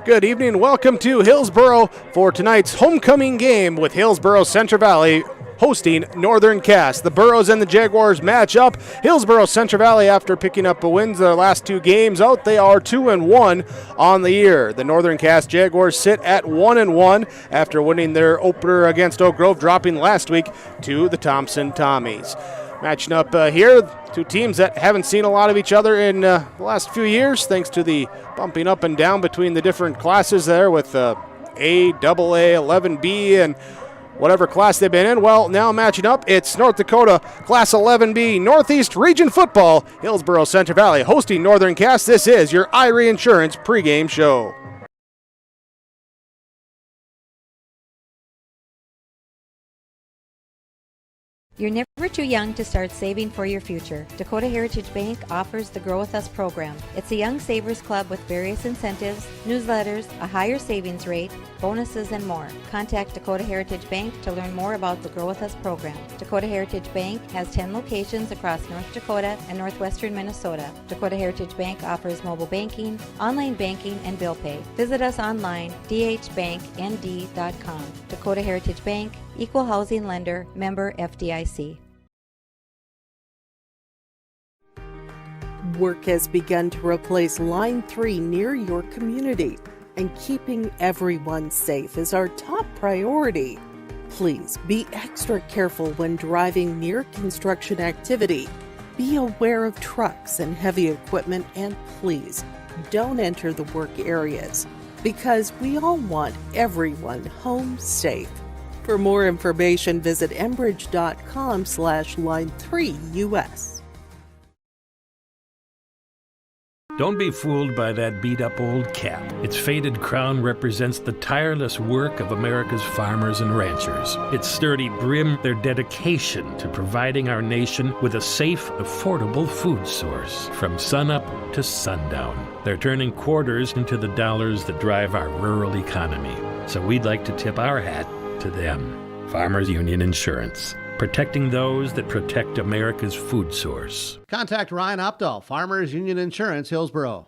Good evening. Welcome to Hillsboro for tonight's homecoming game with Hillsboro Central Valley hosting Northern Cass. The Burros and the Jaguars match up. Hillsboro Central Valley, after picking up a win their last two games out, they are 2-1 on the year. The Northern Cass Jaguars sit at 1-1 after winning their opener against Oak Grove, dropping last week to the Thompson Tommies. Matching up here, two teams that haven't seen a lot of each other in the last few years, thanks to the bumping up and down between the different classes there with A, AA, 11B, and whatever class they've been in. Well, now matching up, it's North Dakota Class 11B Northeast Region Football. Hillsboro Central Valley hosting Northern Cass. This is your Irie Insurance pregame show. You're never too young to start saving for your future. Dakota Heritage Bank offers the Grow With Us program. It's a young savers club with various incentives, newsletters, a higher savings rate, bonuses, and more. Contact Dakota Heritage Bank to learn more about the Grow With Us program. Dakota Heritage Bank has 10 locations across North Dakota and northwestern Minnesota. Dakota Heritage Bank offers mobile banking, online banking, and bill pay. Visit us online, dhbanknd.com. Dakota Heritage Bank, Equal Housing Lender, member FDIC. Work has begun to replace Line 3 near your community, and keeping everyone safe is our top priority. Please be extra careful when driving near construction activity. Be aware of trucks and heavy equipment, and please don't enter the work areas, because we all want everyone home safe. For more information, visit enbridge.com/line3us. Don't be fooled by that beat-up old cap. Its faded crown represents the tireless work of America's farmers and ranchers. Its sturdy brim, their dedication to providing our nation with a safe, affordable food source from sunup to sundown. They're turning quarters into the dollars that drive our rural economy. So we'd like to tip our hat to them. Farmers Union Insurance, protecting those that protect America's food source. Contact Ryan Opdahl, Farmers Union Insurance, Hillsboro.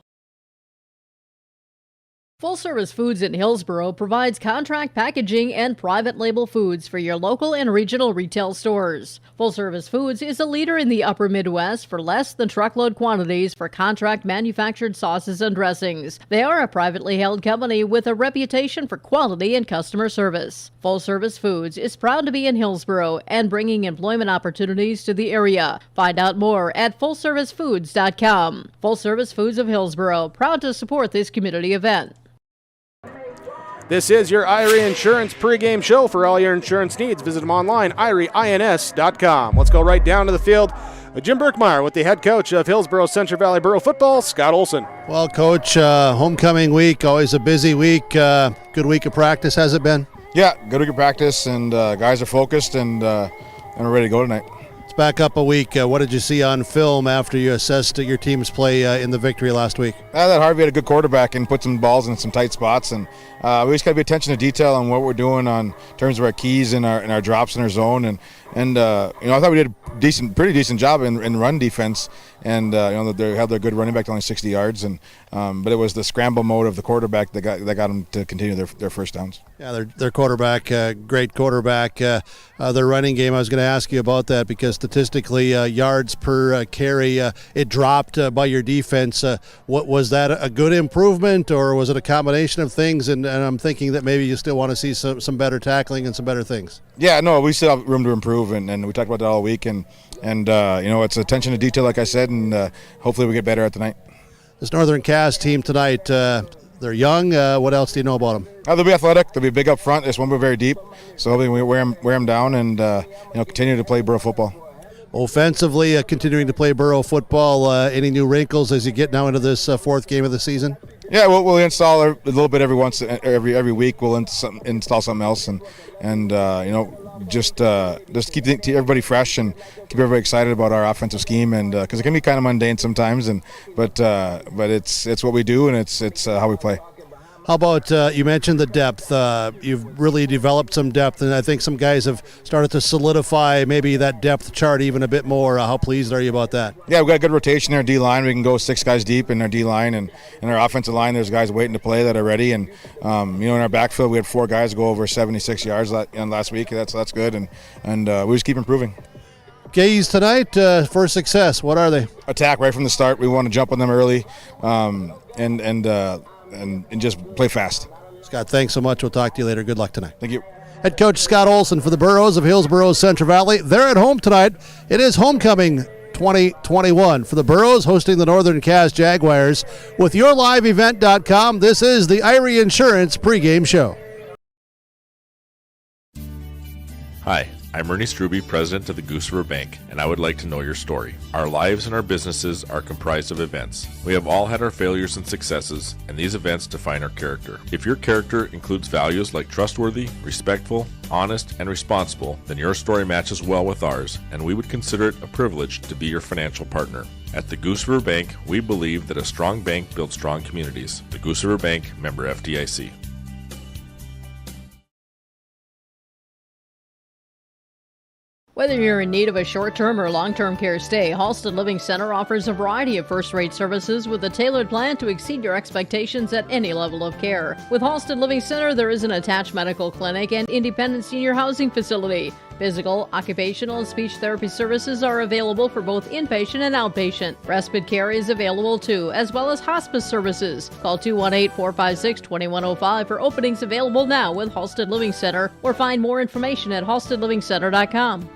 Full Service Foods in Hillsboro provides contract packaging and private label foods for your local and regional retail stores. Full Service Foods is a leader in the upper Midwest for less than truckload quantities for contract manufactured sauces and dressings. They are a privately held company with a reputation for quality and customer service. Full Service Foods is proud to be in Hillsboro and bringing employment opportunities to the area. Find out more at fullservicefoods.com. Full Service Foods of Hillsboro, proud to support this community event. This is your Irie Insurance pregame show. For all your insurance needs, visit them online, irieins.com. Let's go right down to the field. Jim Berkmeyer with the head coach of Hillsboro Central Valley Borough football, Scott Olsen. Well, Coach, homecoming week, always a busy week. Good week of practice, has it been? Yeah, good week of practice, and guys are focused, and we're ready to go tonight. Let's back up a week. What did you see on film after you assessed your team's play in the victory last week? That Harvey had a good quarterback and put some balls in some tight spots, and we just got to be attention to detail on what we're doing in terms of our keys and our drops in our zone, and I thought we did a pretty decent job in run defense, and they held their good running back to only 60 yards, and but it was the scramble mode of the quarterback that got them to continue their first downs. Yeah, their quarterback, great quarterback. Their running game, I was going to ask you about that because statistically, yards per carry, it dropped by your defense. What was that a good improvement, or was it a combination of things? And I'm thinking that maybe you still want to see some better tackling and some better things. Yeah, no, we still have room to improve, and we talked about that all week, and it's attention to detail, like I said, and hopefully we get better at the night. This Northern Cass team tonight, they're young. What else do you know about them? They'll be athletic. They'll be big up front. This one will be very deep, so hopefully we wear them down and continue to play Borough football. Offensively, continuing to play Borough football. Any new wrinkles as you get now into this fourth game of the season? Yeah, we'll install a little bit every week. We'll install something else, and just keep everybody fresh and keep everybody excited about our offensive scheme, and because it can be kind of mundane sometimes, but it's what we do, and it's how we play. How about, you mentioned the depth. You've really developed some depth, and I think some guys have started to solidify maybe that depth chart even a bit more. How pleased are you about that? Yeah, we've got a good rotation in our D-line. We can go 6 guys deep in our D-line, and in our offensive line, there's guys waiting to play that are ready. And, in our backfield, we had 4 guys go over 76 yards last week. That's good, and we just keep improving. Keys tonight for success, what are they? Attack right from the start. We want to jump on them early and just play fast. Scott, thanks so much. We'll talk to you later. Good luck tonight. Thank you. Head coach Scott Olsen for the Burros of Hillsboro Central Valley. They're at home tonight. It is homecoming 2021 for the Burros hosting the Northern Cass Jaguars. With YourLiveEvent.com, this is the Irie Insurance pregame show. Hi, I'm Ernie Struby, president of the Goose River Bank, and I would like to know your story. Our lives and our businesses are comprised of events. We have all had our failures and successes, and these events define our character. If your character includes values like trustworthy, respectful, honest, and responsible, then your story matches well with ours, and we would consider it a privilege to be your financial partner. At the Goose River Bank, we believe that a strong bank builds strong communities. The Goose River Bank, member FDIC. Whether you're in need of a short-term or long-term care stay, Halsted Living Center offers a variety of first-rate services with a tailored plan to exceed your expectations at any level of care. With Halsted Living Center, there is an attached medical clinic and independent senior housing facility. Physical, occupational, and speech therapy services are available for both inpatient and outpatient. Respite care is available too, as well as hospice services. Call 218-456-2105 for openings available now with Halsted Living Center, or find more information at halstedlivingcenter.com.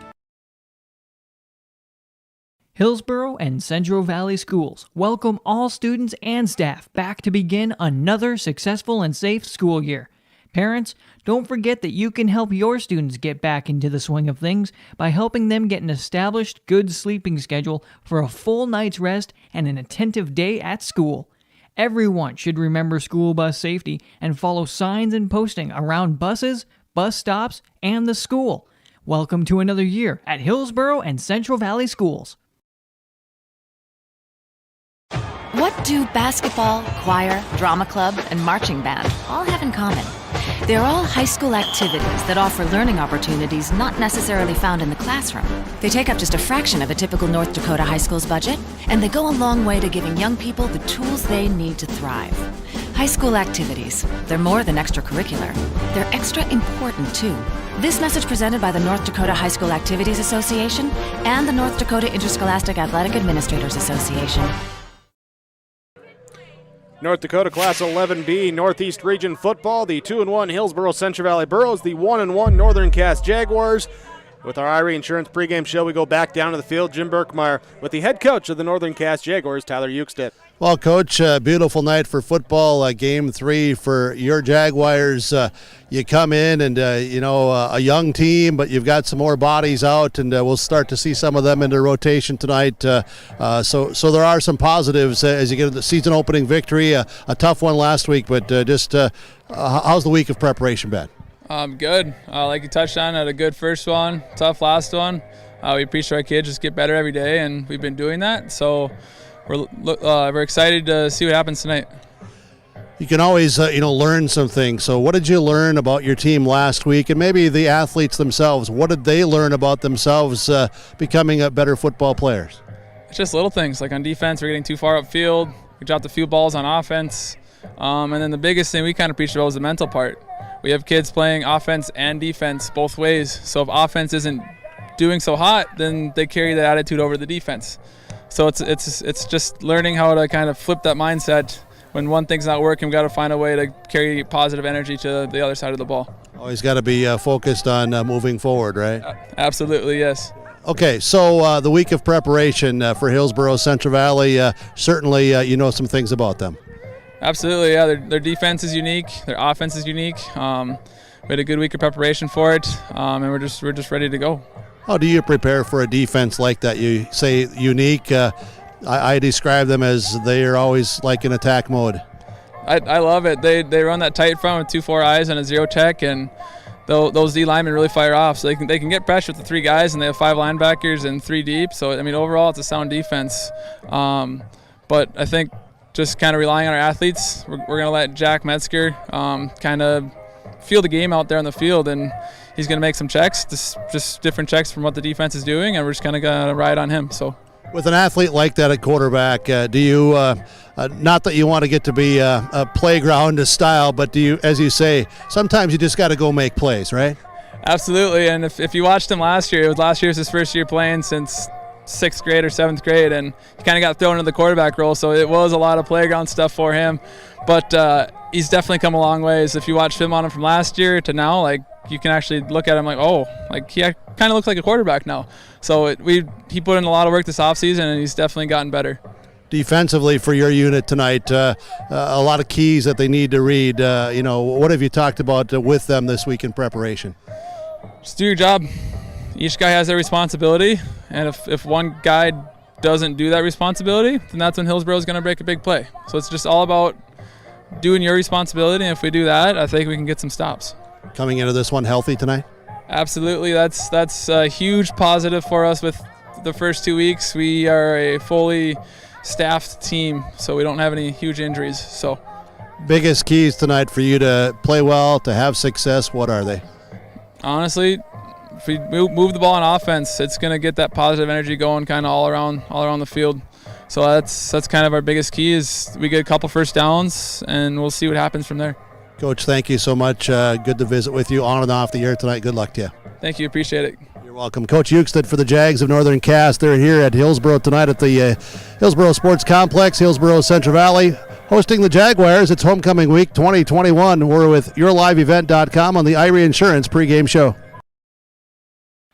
Hillsboro and Central Valley Schools welcome all students and staff back to begin another successful and safe school year. Parents, don't forget that you can help your students get back into the swing of things by helping them get an established, good sleeping schedule for a full night's rest and an attentive day at school. Everyone should remember school bus safety and follow signs and posting around buses, bus stops, and the school. Welcome to another year at Hillsboro and Central Valley Schools. What do basketball, choir, drama club, and marching band all have in common? They're all high school activities that offer learning opportunities not necessarily found in the classroom. They take up just a fraction of a typical North Dakota high school's budget, and they go a long way to giving young people the tools they need to thrive. High school activities, they're more than extracurricular. They're extra important, too. This message presented by the North Dakota High School Activities Association and the North Dakota Interscholastic Athletic Administrators Association. North Dakota Class 11B Northeast Region Football, the 2-1 Hillsboro Central Valley Burros, the 1-1 Northern Cass Jaguars. With our Irie Insurance pregame show, we go back down to the field. Jim Berkmeyer with the head coach of the Northern Cass Jaguars, Tyler Uxtet. Well, Coach, beautiful night for football, Game 3 for your Jaguars. You come in and, a young team, but you've got some more bodies out, and we'll start to see some of them into rotation tonight. So there are some positives as you get the season opening victory, a tough one last week, but how's the week of preparation been? Good. Like you touched on, had a good first one, tough last one. We preach to our kids, just get better every day, and we've been doing that. So we're excited to see what happens tonight. You can always, learn some things. So what did you learn about your team last week, and maybe the athletes themselves? What did they learn about themselves becoming better football players? It's just little things. Like on defense, we're getting too far upfield. We dropped a few balls on offense. And then the biggest thing we kind of preached about was the mental part. We have kids playing offense and defense both ways. So if offense isn't doing so hot, then they carry that attitude over the defense. So it's just learning how to kind of flip that mindset. When one thing's not working, we've got to find a way to carry positive energy to the other side of the ball. Always got to be focused on moving forward, right? Absolutely, yes. Okay, so the week of preparation for Hillsboro Central Valley, certainly you know some things about them. Absolutely, yeah. Their defense is unique. Their offense is unique. We had a good week of preparation for it, and we're just ready to go. How do you prepare for a defense like that? You say unique. I describe them as they are always like in attack mode. I love it. They run that tight front with 2-4 eyes and a zero tech, and those D linemen really fire off. So they can get pressure with the 3 guys, and they have 5 linebackers and 3 deep. So overall it's a sound defense. But I think just kind of relying on our athletes. We're going to let Jack Metzger kind of feel the game out there on the field, and he's going to make some checks, just different checks from what the defense is doing, and we're just kind of going to ride on him. So, with an athlete like that at quarterback, do you, not that you want to get to be a playground style, but do you, as you say, sometimes you just got to go make plays, right? Absolutely, and if you watched him last year, last year was his first year playing since 6th grade or 7th grade, and he kind of got thrown into the quarterback role, so it was a lot of playground stuff for him. But he's definitely come a long ways. If you watch film on him from last year to now, like, you can actually look at him like, oh, like he kind of looks like a quarterback now. So he put in a lot of work this offseason, and he's definitely gotten better. Defensively for your unit tonight, a lot of keys that they need to read. What have you talked about with them this week in preparation? Just do your job. Each guy has their responsibility, and if one guy doesn't do that responsibility, then that's when Hillsboro is going to break a big play. So it's just all about doing your responsibility, and if we do that, I think we can get some stops. Coming into this one healthy tonight? Absolutely. That's a huge positive for us with the first 2 weeks. We are a fully staffed team, so we don't have any huge injuries. So, biggest keys tonight for you to play well, to have success, what are they? Honestly, if we move the ball on offense, it's going to get that positive energy going kind of all around the field. So that's kind of our biggest key is we get a couple first downs, and we'll see what happens from there. Coach, thank you so much. Good to visit with you on and off the air tonight. Good luck to you. Thank you. Appreciate it. You're welcome. Coach Uxtet for the Jags of Northern Cass. They're here at Hillsboro tonight at the Hillsboro Sports Complex, Hillsboro Central Valley, hosting the Jaguars. It's homecoming week 2021. We're with YourLiveEvent.com on the Irie Insurance pregame show.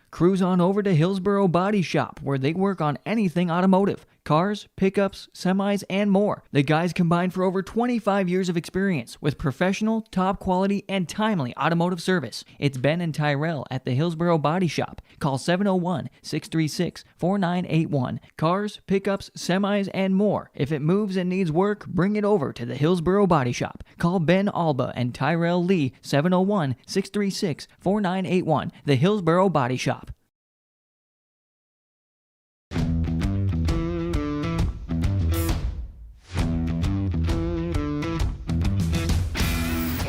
Cruise on over to Hillsboro Body Shop, where they work on anything automotive. Cars, pickups, semis, and more. The guys combine for over 25 years of experience with professional, top quality, and timely automotive service. It's Ben and Tyrell at the Hillsboro Body Shop. Call 701-636-4981. Cars, pickups, semis, and more. If it moves and needs work, bring it over to the Hillsboro Body Shop. Call Ben Alba and Tyrell Lee, 701-636-4981. The Hillsboro Body Shop.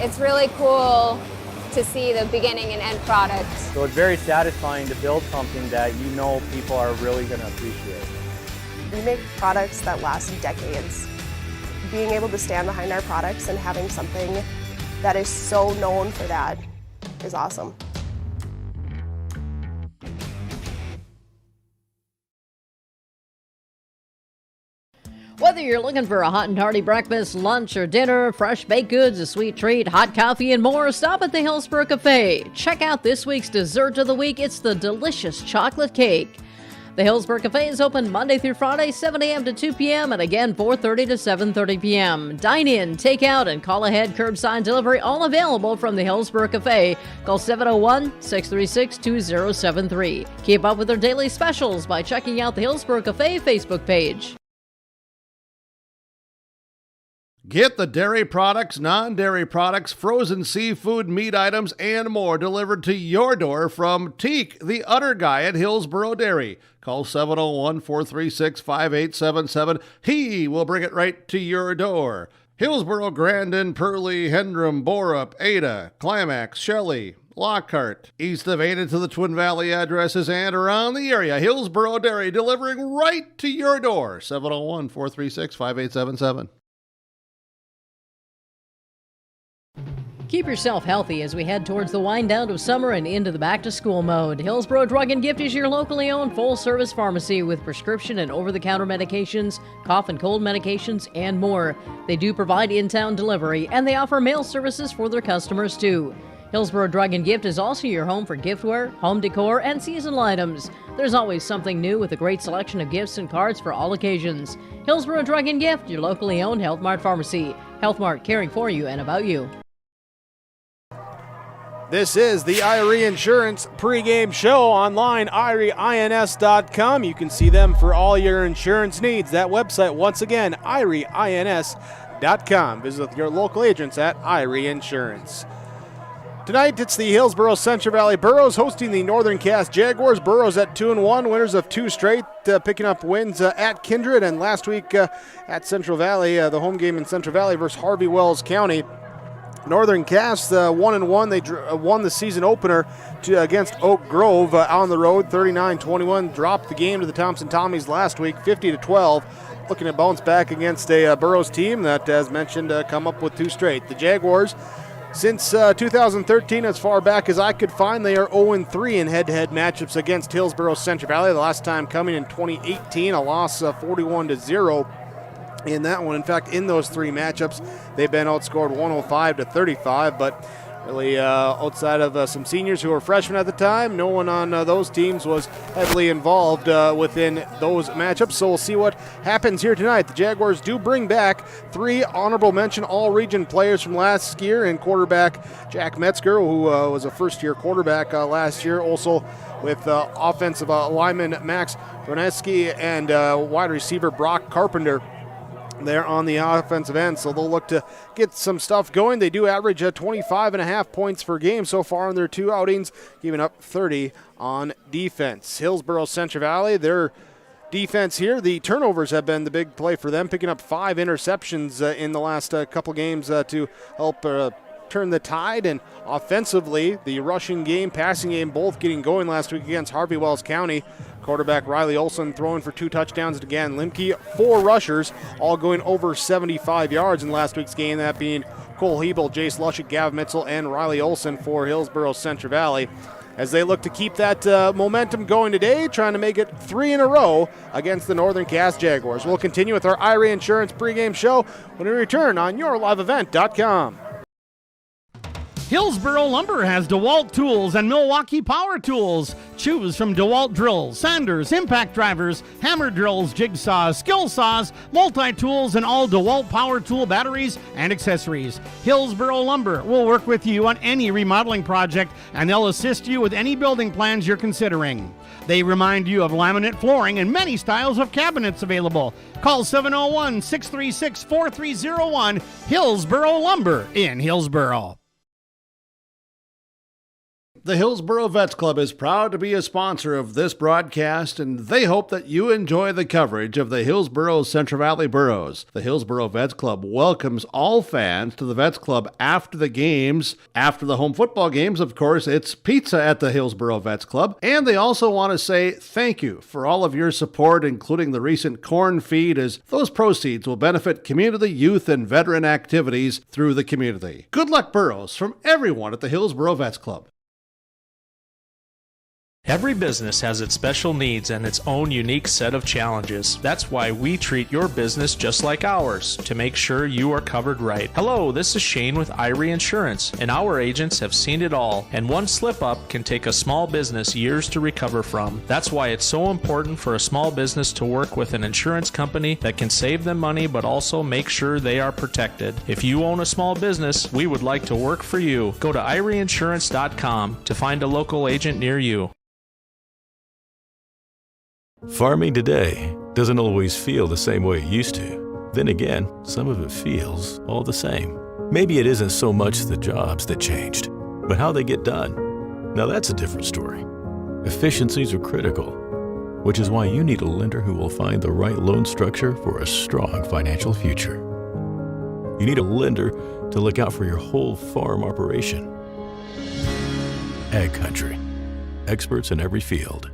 It's really cool to see the beginning and end product. So it's very satisfying to build something that you know people are really going to appreciate. We make products that last decades. Being able to stand behind our products and having something that is so known for that is awesome. Whether you're looking for a hot and hearty breakfast, lunch, or dinner, fresh baked goods, a sweet treat, hot coffee, and more, stop at the Hillsboro Cafe. Check out this week's dessert of the week. It's the delicious chocolate cake. The Hillsboro Cafe is open Monday through Friday, 7 a.m. to 2 p.m. and again 4:30 to 7:30 p.m. Dine in, take out, and call ahead curbside delivery, all available from the Hillsboro Cafe. Call 701-636-2073. Keep up with their daily specials by checking out the Hillsboro Cafe Facebook page. Get the dairy products, non-dairy products, frozen seafood, meat items, and more delivered to your door from Teak, the Udder Guy at Hillsboro Dairy. Call 701-436-5877. He will bring it right to your door. Hillsboro, Grandin, Purley, Hendrum, Borup, Ada, Climax, Shelley, Lockhart, east of Ada to the Twin Valley addresses and around the area. Hillsboro Dairy delivering right to your door. 701-436-5877. Keep yourself healthy as we head towards the wind down of summer and into the back-to-school mode. Hillsboro Drug and Gift is your locally owned full-service pharmacy with prescription and over-the-counter medications, cough and cold medications, and more. They do provide in-town delivery, and they offer mail services for their customers, too. Hillsboro Drug and Gift is also your home for giftware, home decor, and seasonal items. There's always something new with a great selection of gifts and cards for all occasions. Hillsboro Drug and Gift, your locally owned Health Mart pharmacy. Health Mart, caring for you and about you. This is the Irie Insurance pregame show online, IrieINS.com. You can see them for all your insurance needs. That website, once again, IrieINS.com. Visit your local agents at Irie Insurance. Tonight, it's the Hillsboro Central Valley Burros hosting the Northern Cass Jaguars. Burros at 2-1, winners of 2 straight, picking up wins at Kindred and last week at Central Valley, the home game in Central Valley versus Harvey Wells County. Northern Cass 1-1. They won the season opener against Oak Grove on the road, 39-21. Dropped the game to the Thompson Tommies last week, 50-12. Looking to bounce back against a Burros team that, as mentioned, come up with 2 straight. The Jaguars, since 2013, as far back as I could find, they are 0-3 in head-to-head matchups against Hillsboro Central Valley. The last time coming in 2018, a loss 41-0 in that one. In fact, in those 3 matchups, they've been outscored 105-35, but really outside of some seniors who were freshmen at the time, no one on those teams was heavily involved within those matchups. So we'll see what happens here tonight. The Jaguars do bring back 3 honorable mention all-region players from last year, and quarterback Jack Metzger, who was a first-year quarterback last year, also with offensive lineman Max Broneski and wide receiver Brock Carpenter there on the offensive end, so they'll look to get some stuff going. They do average 25.5 points per game so far in their 2 outings, giving up 30 on defense. Hillsboro Central Valley, their defense here, the turnovers have been the big play for them, picking up 5 interceptions in the last couple games to help turn the tide. And offensively, the rushing game, passing game, both getting going last week against Harvey Wells County. Quarterback Riley Olsen throwing for 2 touchdowns again. Limke, 4 rushers, all going over 75 yards in last week's game, that being Cole Hebel, Jace Lushik, Gav Mitzel, and Riley Olsen for Hillsboro Central Valley, as they look to keep that momentum going today, trying to make it 3 in a row against the Northern Cass Jaguars. We'll continue with our IRA Insurance pregame show when we return on YourLiveEvent.com. Hillsboro Lumber has DeWalt tools and Milwaukee Power Tools. Choose from DeWalt drills, sanders, impact drivers, hammer drills, jigsaws, skill saws, multi-tools, and all DeWalt power tool batteries and accessories. Hillsboro Lumber will work with you on any remodeling project, and they'll assist you with any building plans you're considering. They remind you of laminate flooring and many styles of cabinets available. Call 701-636-4301, Hillsboro Lumber in Hillsboro. The Hillsboro Vets Club is proud to be a sponsor of this broadcast, and they hope that you enjoy the coverage of the Hillsboro Central Valley Burros. The Hillsboro Vets Club welcomes all fans to the Vets Club after the games. After the home football games, of course, it's pizza at the Hillsboro Vets Club. And they also want to say thank you for all of your support, including the recent corn feed, as those proceeds will benefit community, youth, and veteran activities through the community. Good luck, Burros, from everyone at the Hillsboro Vets Club. Every business has its special needs and its own unique set of challenges. That's why we treat your business just like ours, to make sure you are covered right. Hello, this is Shane with Irie Insurance, and our agents have seen it all, and one slip-up can take a small business years to recover from. That's why it's so important for a small business to work with an insurance company that can save them money but also make sure they are protected. If you own a small business, we would like to work for you. Go to IrieInsurance.com to find a local agent near you. Farming today doesn't always feel the same way it used to. Then again, some of it feels all the same. Maybe it isn't so much the jobs that changed, but how they get done. Now that's a different story. Efficiencies are critical, which is why you need a lender who will find the right loan structure for a strong financial future. You need a lender to look out for your whole farm operation. Ag Country. Experts in every field.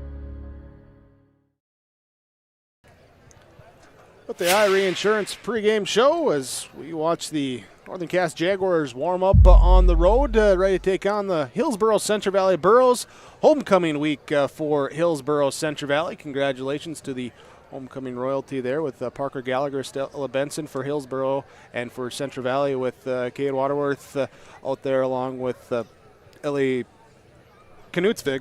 With the IRA Insurance pregame show as we watch the Northern Cass Jaguars warm up on the road, ready to take on the Hillsboro Central Valley Burros. Homecoming week for Hillsboro Central Valley. Congratulations to the homecoming royalty there with Parker Gallagher, Stella Benson for Hillsboro, and for Central Valley with Cade Waterworth out there along with Ellie Knutsvig.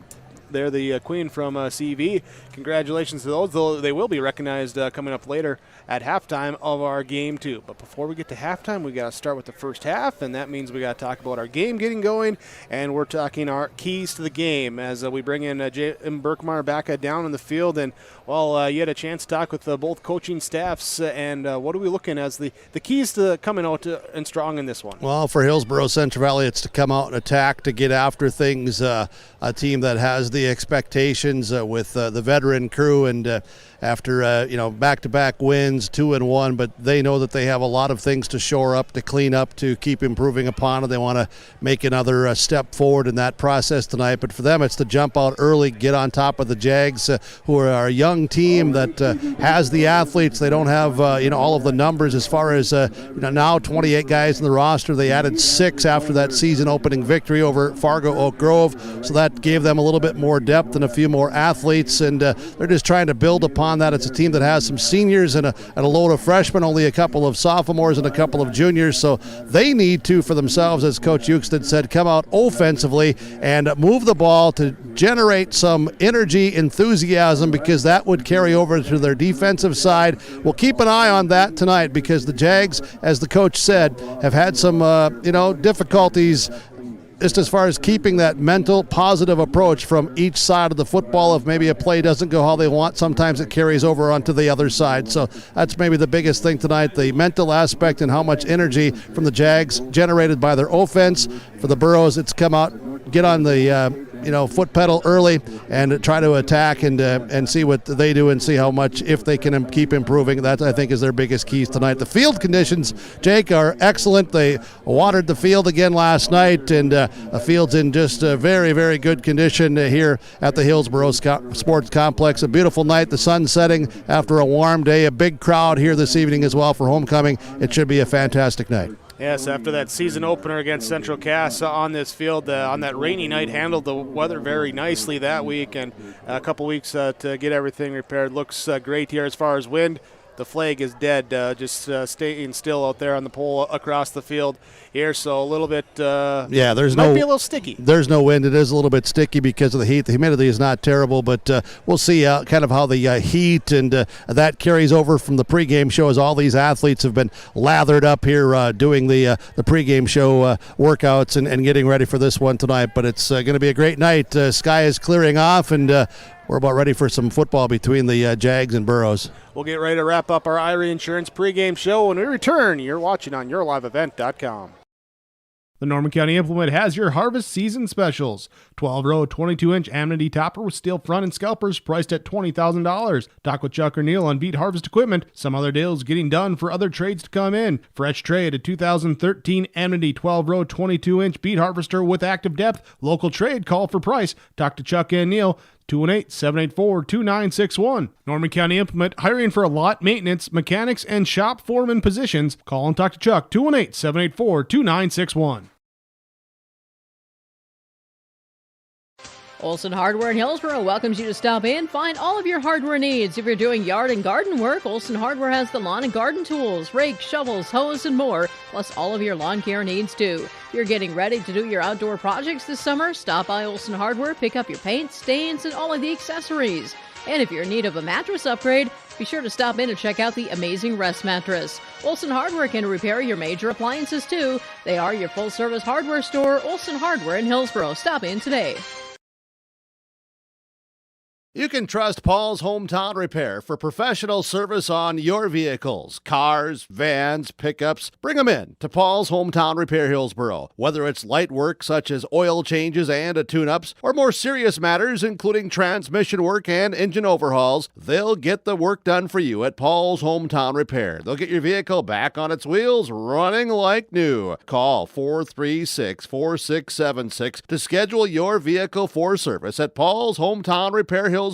They're the queen from CV. Congratulations to those, though they will be recognized coming up later at halftime of our game, too. But before we get to halftime, we got to start with the first half, and that means we got to talk about our game getting going, and we're talking our keys to the game as we bring in Jim Berkmeyer back down in the field. And, well, you had a chance to talk with both coaching staffs, and what are we looking as the keys to coming out and strong in this one? Well, for Hillsboro Central Valley, it's to come out and attack, to get after things. A team that has the expectations with the veteran crew, and after back-to-back wins, 2-1, but they know that they have a lot of things to shore up, to clean up, to keep improving upon, and they want to make another step forward in that process tonight. But for them, it's to jump out early, get on top of the Jags, who are a young team that has the athletes. They don't have all of the numbers as far as now 28 guys in the roster. They added 6 after that season-opening victory over Fargo Oak Grove, so that gave them a little bit more depth and a few more athletes, and they're just trying to build upon that. It's a team that has some seniors and a load of freshmen, only a couple of sophomores and a couple of juniors, so they need to, for themselves, as Coach Uxtet said, come out offensively and move the ball to generate some energy, enthusiasm, because that would carry over to their defensive side. We'll keep an eye on that tonight because the Jags, as the coach said, have had some difficulties just as far as keeping that mental, positive approach from each side of the football. If maybe a play doesn't go how they want, sometimes it carries over onto the other side. So that's maybe the biggest thing tonight, the mental aspect and how much energy from the Jags generated by their offense. For the Burros, it's come out, get on the foot pedal early and try to attack and see what they do and see how much, if they can keep improving. That, I think, is their biggest keys tonight. The field conditions, Jake, are excellent. They watered the field again last night, and the field's in just a very, very good condition here at the Hillsboro Sports Complex. A beautiful night, the sun setting after a warm day. A big crowd here this evening as well for homecoming. It should be a fantastic night. Yes, after that season opener against Central Cass on this field, on that rainy night, handled the weather very nicely that week, and a couple weeks to get everything repaired. Looks great here as far as wind. The flag is dead, just staying still out there on the pole across the field here, so a little bit might be a little sticky. There's no wind. It is a little bit sticky because of the heat. The humidity is not terrible, but we'll see kind of how the heat and that carries over from the pregame show, as all these athletes have been lathered up here doing the pregame show workouts and getting ready for this one tonight. But it's going to be a great night. Sky is clearing off, and we're about ready for some football between the Jags and Burros. We'll get ready to wrap up our Irie Insurance pregame show when we return. You're watching on YourLiveEvent.com. The Norman County Implement has your harvest season specials. 12-row, 22-inch Amity topper with steel front and scalpers priced at $20,000. Talk with Chuck or Neil on Beat Harvest Equipment. Some other deals getting done for other trades to come in. Fresh trade, a 2013 Amity 12-row, 22-inch Beat Harvester with active depth. Local trade, call for price. Talk to Chuck and Neil. 218-784-2961. Norman County Implement, hiring for lot maintenance, mechanics, and shop foreman positions. Call and talk to Chuck, 218-784-2961. Olsen Hardware in Hillsboro welcomes you to stop in. Find all of your hardware needs. If you're doing yard and garden work, Olsen Hardware has the lawn and garden tools, rakes, shovels, hose, and more, plus all of your lawn care needs too. If you're getting ready to do your outdoor projects this summer, stop by Olsen Hardware, pick up your paint, stains, and all of the accessories. And if you're in need of a mattress upgrade, be sure to stop in and check out the amazing Rest Mattress. Olsen Hardware can repair your major appliances too. They are your full-service hardware store, Olsen Hardware in Hillsboro. Stop in today. You can trust Paul's Hometown Repair for professional service on your vehicles, cars, vans, pickups. Bring them in to Paul's Hometown Repair Hillsboro. Whether it's light work such as oil changes and tune-ups, or more serious matters including transmission work and engine overhauls, they'll get the work done for you at Paul's Hometown Repair. They'll get your vehicle back on its wheels, running like new. Call 436-4676 to schedule your vehicle for service at Paul's Hometown Repair Hillsboro.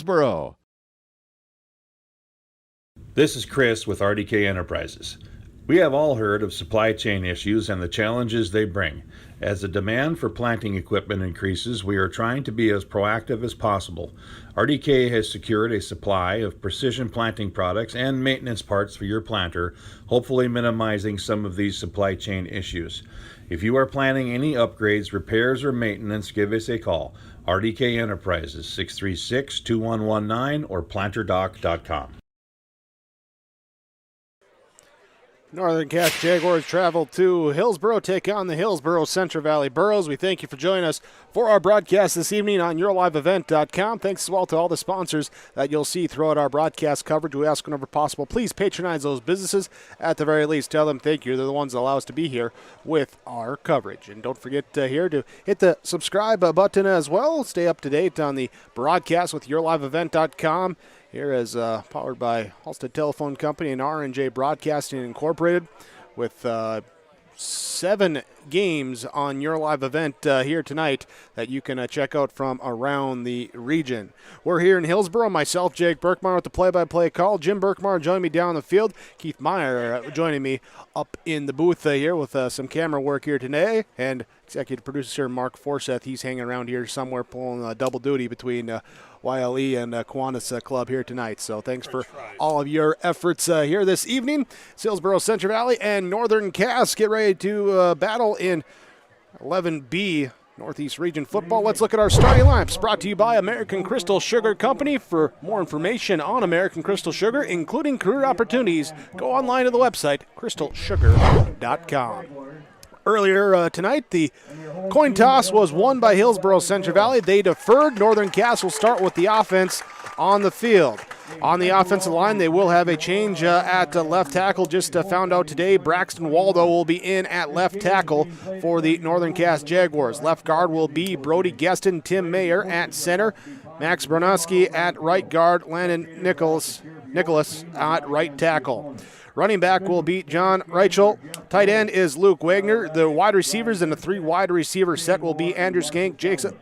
This is Chris with RDK Enterprises. We have all heard of supply chain issues and the challenges they bring. As the demand for planting equipment increases, we are trying to be as proactive as possible. RDK has secured a supply of precision planting products and maintenance parts for your planter, hopefully minimizing some of these supply chain issues. If you are planning any upgrades, repairs, or maintenance, give us a call. RDK Enterprises, 636-2119 or planterdoc.com. Northern Cass Jaguars travel to Hillsboro, take on the Hillsboro Central Valley Burros. We thank you for joining us for our broadcast this evening on yourliveevent.com. Thanks as well to all the sponsors that you'll see throughout our broadcast coverage. We ask whenever possible, please patronize those businesses. At the very least, tell them thank you. They're the ones that allow us to be here with our coverage. And don't forget here to hit the subscribe button as well. Stay up to date on the broadcast with yourliveevent.com. Here is powered by Halstead Telephone Company and R&J Broadcasting Incorporated with 7 games on your live event here tonight that you can check out from around the region. We're here in Hillsboro. Myself, Jake Berkmeyer with the play-by-play call. Jim Berkmeyer joining me down the field. Keith Meyer joining me up in the booth here with some camera work here today. And executive producer Mark Forseth, he's hanging around here somewhere pulling double duty between YLE and Kiwanis Club here tonight. So thanks for all of your efforts here this evening. Hillsboro Central Valley and Northern Cass get ready to battle in 11B Northeast Region Football. Let's look at our starting lineups, brought to you by American Crystal Sugar Company. For more information on American Crystal Sugar, including career opportunities, go online to the website, crystalsugar.com. Earlier tonight, the coin toss was won by Hillsboro Central Valley. They deferred. Northern Cass will start with the offense on the field. On the offensive line, they will have a change at left tackle. Just found out today, Braxton Waldo will be in at left tackle for the Northern Cass Jaguars. Left guard will be Brody Gueston, Tim Mayer at center, Max Bronowski at right guard, Landon Nicholas at right tackle. Running back will be John Reichel. Tight end is Luke Wagner. The wide receivers in the 3 wide receiver set will be Andrew Skank,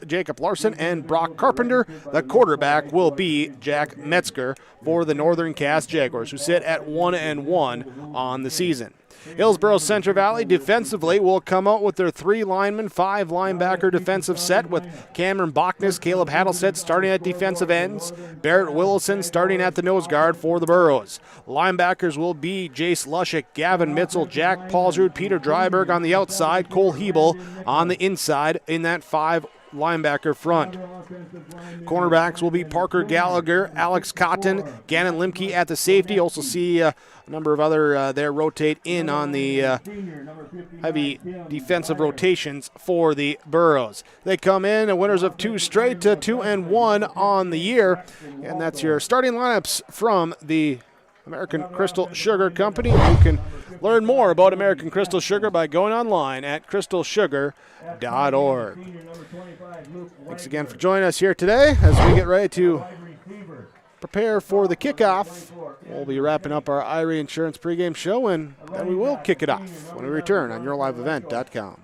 Jacob Larson, and Brock Carpenter. The quarterback will be Jack Metzger for the Northern Cass Jaguars, who sit at 1-1 on the season. Hillsboro Central Valley defensively will come out with their 3 linemen, 5 linebacker defensive set with Cameron Bachnes, Caleb Haddleset starting at defensive ends, Barrett Willison starting at the nose guard for the Burros. Linebackers will be Jace Lushik, Gavin Mitzel, Jack Paulsrud, Peter Dryberg on the outside, Cole Hebel on the inside in that 5 linebacker front. Cornerbacks will be Parker Gallagher, Alex Cotton, Gannon Limke at the safety. Also see a number of other there rotate in on the heavy defensive rotations for the Burros. They come in winners of 2 straight to 2-1 on the year, and that's your starting lineups from the American Crystal Sugar Company. You can learn more about American Crystal Sugar by going online at crystalsugar.org. Thanks again for joining us here today as we get ready to prepare for the kickoff. We'll be wrapping up our Irie Insurance pregame show, and then we will kick it off when we return on yourliveevent.com.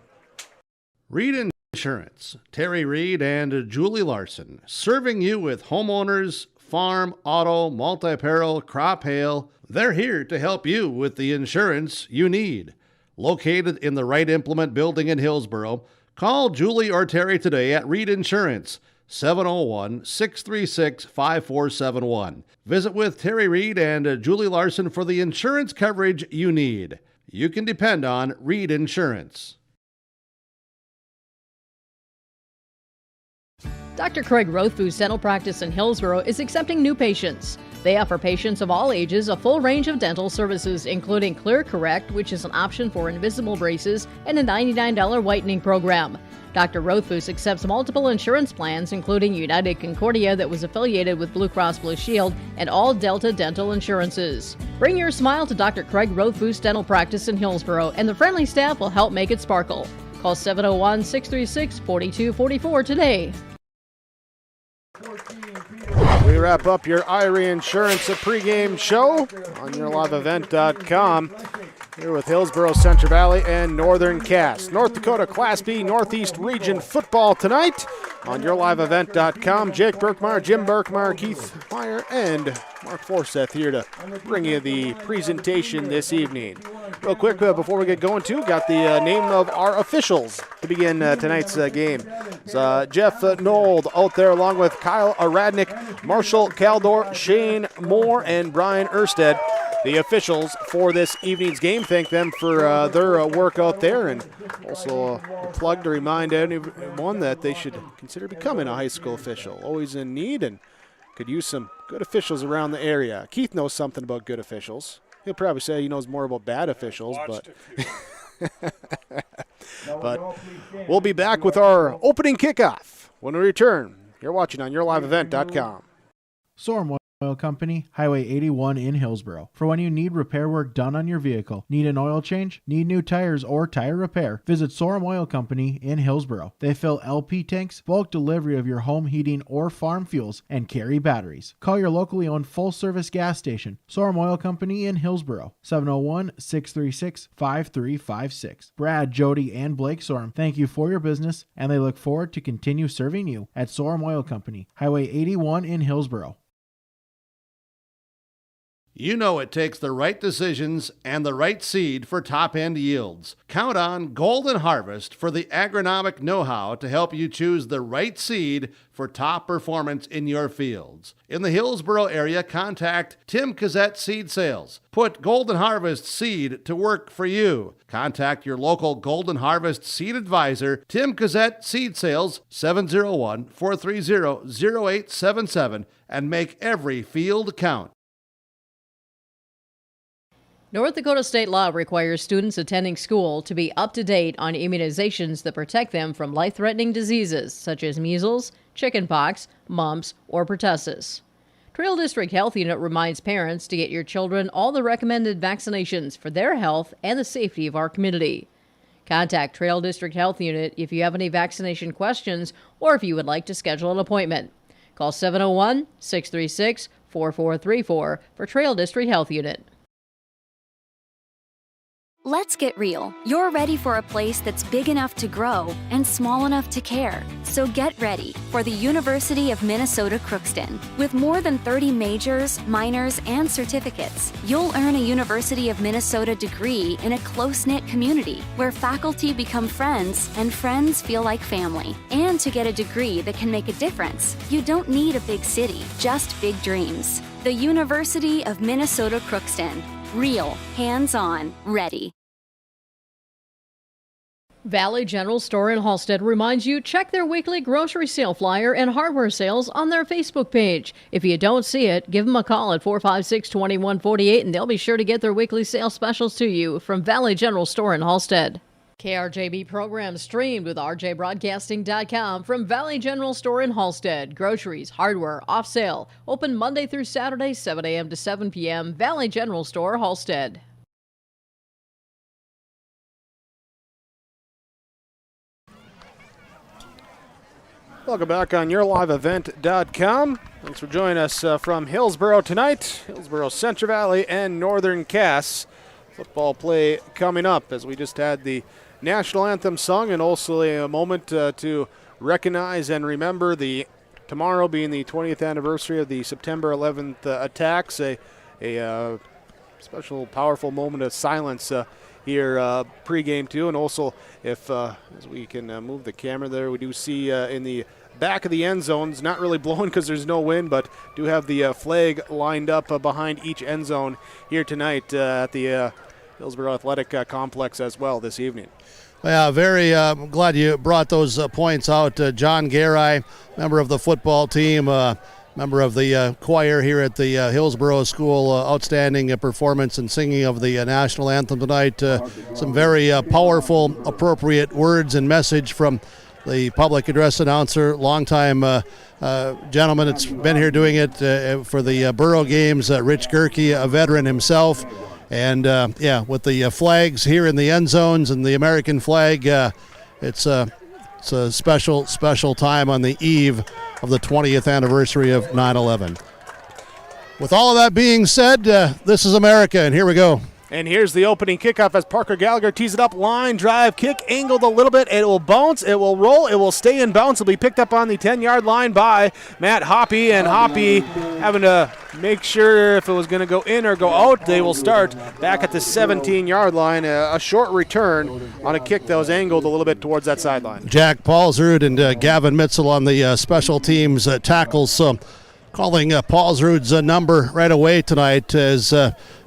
Reed Insurance, Terry Reed and Julie Larson, serving you with homeowners, farm, auto, multi-peril, crop hail. They're here to help you with the insurance you need. Located in the Wright Implement Building in Hillsboro, call Julie or Terry today at Reed Insurance, 701-636-5471. Visit with Terry Reed and Julie Larson for the insurance coverage you need. You can depend on Reed Insurance. Dr. Craig Rothfuss Dental Practice in Hillsboro is accepting new patients. They offer patients of all ages a full range of dental services, including Clear Correct, which is an option for invisible braces, and a $99 whitening program. Dr. Rothfuss accepts multiple insurance plans, including United Concordia that was affiliated with Blue Cross Blue Shield, and all Delta dental insurances. Bring your smile to Dr. Craig Rothfuss Dental Practice in Hillsboro, and the friendly staff will help make it sparkle. Call 701-636-4244 today. We wrap up your Irie Insurance pregame show on yourliveevent.com. Here with Hillsboro Central Valley and Northern Cass. North Dakota Class B Northeast Region football tonight on yourliveevent.com. Jake Berkmeyer, Jim Berkmeyer, Keith Meyer, and Mark Forseth here to bring you the presentation this evening. Real quick, before we get going got the name of our officials to begin tonight's game. It's Jeff Nold out there along with Kyle Aradnik, Marshall Caldor, Shane Moore, and Brian Ersted. the officials for this evening's game. Thank them for their work out there, and also a plug to remind anyone that they should consider becoming a high school official. Always in need and could use some good officials around the area. Keith knows something about good officials. He'll probably say he knows more about bad officials, but but we'll be back with our opening kickoff when we return. You're watching on YourLiveEvent.com. Sorum Oil Company, Highway 81 in Hillsboro. For when you need repair work done on your vehicle, need an oil change, need new tires or tire repair, visit Sorum Oil Company in Hillsboro. They fill LP tanks, bulk delivery of your home heating or farm fuels, and carry batteries. Call your locally owned full-service gas station, Sorum Oil Company in Hillsboro, 701-636-5356. Brad, Jody, and Blake Sorum thank you for your business, and they look forward to continue serving you at Sorum Oil Company, Highway 81 in Hillsboro. You know it takes the right decisions and the right seed for top-end yields. Count on Golden Harvest for the agronomic know-how to help you choose the right seed for top performance in your fields. In the Hillsboro area, contact Tim Cassette Seed Sales. Put Golden Harvest seed to work for you. Contact your local Golden Harvest seed advisor, Tim Cassette Seed Sales, 701-430-0877, and make every field count. North Dakota state law requires students attending school to be up to date on immunizations that protect them from life-threatening diseases such as measles, chickenpox, mumps, or pertussis. Trail District Health Unit reminds parents to get your children all the recommended vaccinations for their health and the safety of our community. Contact Trail District Health Unit if you have any vaccination questions or if you would like to schedule an appointment. Call 701-636-4434 for Trail District Health Unit. Let's get real. You're ready for a place that's big enough to grow and small enough to care. So get ready for the University of Minnesota Crookston. With more than 30 majors, minors, and certificates, you'll earn a University of Minnesota degree in a close-knit community where faculty become friends and friends feel like family. And to get a degree that can make a difference, you don't need a big city, just big dreams. The University of Minnesota Crookston. Real, hands-on, ready. Valley General Store in Halstead reminds you check their weekly grocery sale flyer and hardware sales on their Facebook page. If you don't see it, give them a call at 456-2148 and they'll be sure to get their weekly sale specials to you from Valley General Store in Halstead. KRJB program streamed with rjbroadcasting.com from Valley General Store in Halstead. Groceries, hardware, off sale. Open Monday through Saturday, 7 a.m. to 7 p.m. Valley General Store, Halstead. Welcome back on YourLiveEvent.com. Thanks for joining us from Hillsboro tonight. Hillsboro, Central Valley, and Northern Cass. Football play coming up as we just had the national anthem sung and also a moment to recognize and remember the tomorrow being the 20th anniversary of the September 11th attacks. A special, powerful moment of silence here pregame too, and also if as we can move the camera there, we do see in the back of the end zones, not really blowing because there's no wind, but do have the flag lined up behind each end zone here tonight at the Hillsboro Athletic Complex as well this evening. Yeah, very glad you brought those points out. John Garai, member of the football team, member of the choir here at the Hillsboro School, outstanding performance and singing of the national anthem tonight. Some very powerful, appropriate words and message from the public address announcer, longtime gentleman that's been here doing it for the Borough games, Rich Gerke, a veteran himself. And, with the flags here in the end zones and the American flag, it's a special, special time on the eve of the 20th anniversary of 9/11. With all of that being said, this is America, and here we go. And here's the opening kickoff as Parker Gallagher tees it up. Line drive kick, angled a little bit. It will bounce, it will roll, it will stay in bounds. It'll be picked up on the 10-yard line by Matt Hoppy. And Hoppy having to make sure if it was going to go in or go out. They will start back at the 17-yard line. A short return on a kick that was angled a little bit towards that sideline. Jack Paulsrud and Gavin Mitzel on the special teams tackles. So calling Paulsrud's number right away tonight as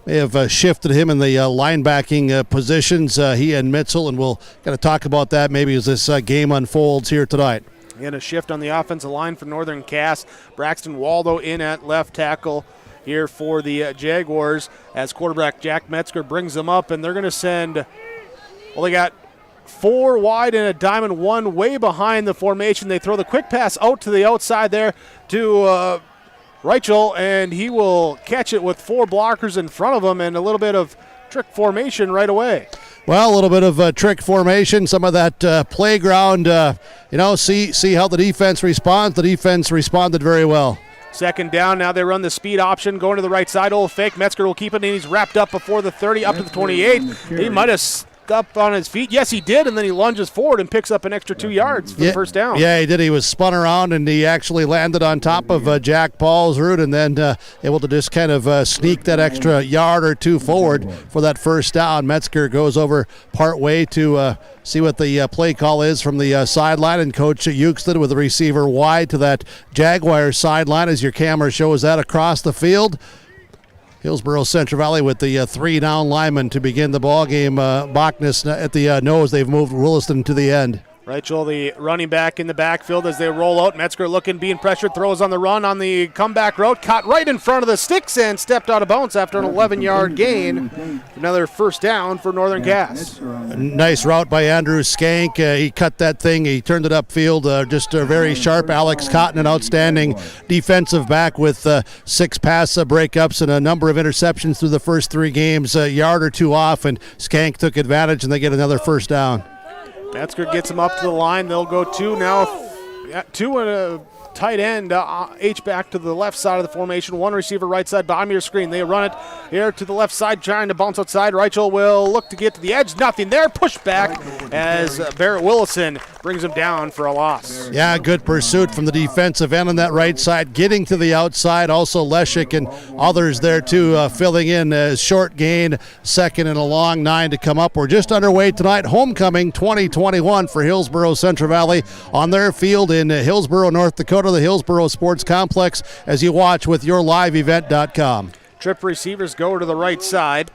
may have shifted him in the linebacking positions, he and Mitchell, and we'll kind of talk about that maybe as this game unfolds here tonight. And a shift on the offensive line for Northern Cass. Braxton Waldo in at left tackle here for the Jaguars as quarterback Jack Metzger brings them up, and they're going to send, well, they got 4 wide and a diamond, 1 way behind the formation. They throw the quick pass out to the outside there to Reichel, and he will catch it with 4 blockers in front of him and a little bit of trick formation right away. Well, a little bit of trick formation, some of that playground, see how the defense responds. The defense responded very well. Second down, now they run the speed option, going to the right side, old fake. Metzger will keep it, and he's wrapped up before the 30, up to the 28. He might have up on his feet. Yes, he did, and then he lunges forward and picks up an extra 2 yards for the first down. Yeah, he did. He was spun around, and he actually landed on top of Jack Paulsrud, and then able to just kind of sneak that extra yard or 2 forward for that first down. Metzger goes over part way to see what the play call is from the sideline, and Coach Uxtet with the receiver wide to that Jaguar sideline as your camera shows that across the field. Hillsboro Central Valley with the 3 down linemen to begin the ball game. Bachnes at the nose. They've moved Williston to the end. Reichel, the running back in the backfield as they roll out. Metzger looking, being pressured, throws on the run on the comeback route. Caught right in front of the sticks and stepped out of bounds after an 11-yard gain. Another first down for Northern Cass. Nice route by Andrew Skank. He cut that thing. He turned it upfield. Just very sharp. Alex Cotton, an outstanding defensive back with 6 pass breakups and a number of interceptions through the first 3 games. A yard or 2 off, and Skank took advantage, and they get another first down. Metzger gets him up to the line. They'll go 2 now. 2 and a tight end. H-back to the left side of the formation. 1 receiver right side behind your screen. They run it here to the left side, trying to bounce outside. Reichel will look to get to the edge. Nothing there. Push back as Barrett Willison brings him down for a loss. Yeah, good pursuit from the defensive end on that right side. Getting to the outside. Also Leshik and others there too filling in a short gain. Second and a long 9 to come up. We're just underway tonight. Homecoming 2021 for Hillsboro Central Valley on their field in Hillsboro, North Dakota, the Hillsboro Sports Complex, as you watch with yourliveevent.com. Trip receivers go to the right side.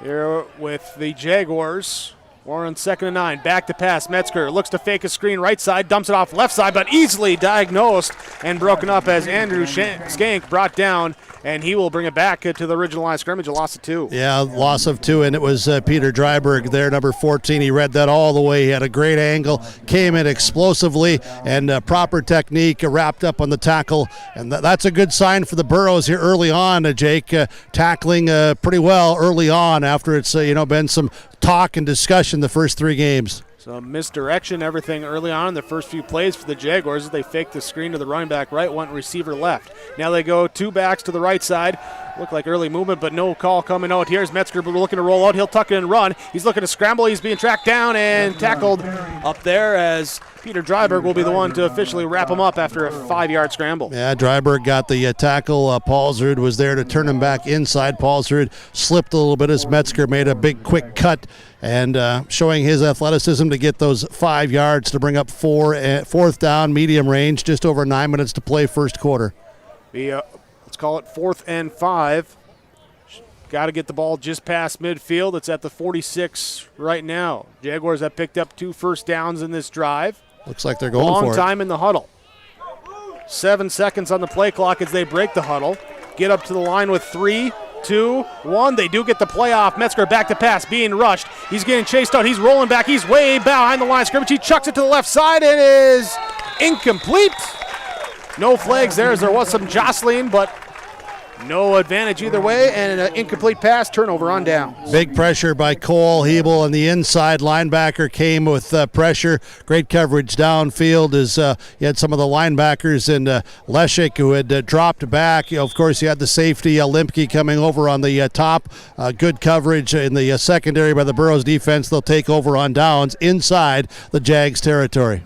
Here with the Jaguars. We're on 2nd and 9. Back to pass. Metzger looks to fake a screen right side, dumps it off left side, but easily diagnosed and broken up as Andrew Skank brought down, and he will bring it back to the original line of scrimmage, a loss of 2. Yeah, loss of 2, and it was Peter Dryberg there, number 14. He read that all the way. He had a great angle, came in explosively, and proper technique, wrapped up on the tackle, and that's a good sign for the Burros here early on, Jake, tackling pretty well early on after it's been some talk and discussion the first 3 games. So misdirection, everything early on in the first few plays for the Jaguars as they faked the screen to the running back right, went receiver left. Now they go 2 backs to the right side. Looked like early movement, but no call coming out. Here's Metzger looking to roll out. He'll tuck it and run. He's looking to scramble. He's being tracked down and tackled up there as Peter Dryberg will be the one to officially wrap him up after a 5-yard scramble. Yeah, Dryberg got the tackle. Paulsrud was there to turn him back inside. Paulsrud slipped a little bit as Metzger made a big quick cut and showing his athleticism to get those 5 yards to bring up 4th down, medium range, just over 9 minutes to play first quarter. Let's call it 4th and 5. Got to get the ball just past midfield. It's at the 46 right now. Jaguars have picked up 2 first downs in this drive. Looks like they're going for it. Long time in the huddle. 7 seconds on the play clock as they break the huddle. Get up to the line with 3, 2, 1. They do get the play off. Metzger back to pass, being rushed. He's getting chased out. He's rolling back. He's way behind the line of scrimmage. He chucks it to the left side. It is incomplete. No flags there as there was some jostling, but no advantage either way, and an incomplete pass, turnover on downs. Big pressure by Cole Hebel on the inside. Linebacker came with pressure. Great coverage downfield as you had some of the linebackers and Leshik who had dropped back. Of course, you had the safety, Limpke, coming over on the top. Good coverage in the secondary by the Burros defense. They'll take over on downs inside the Jags territory.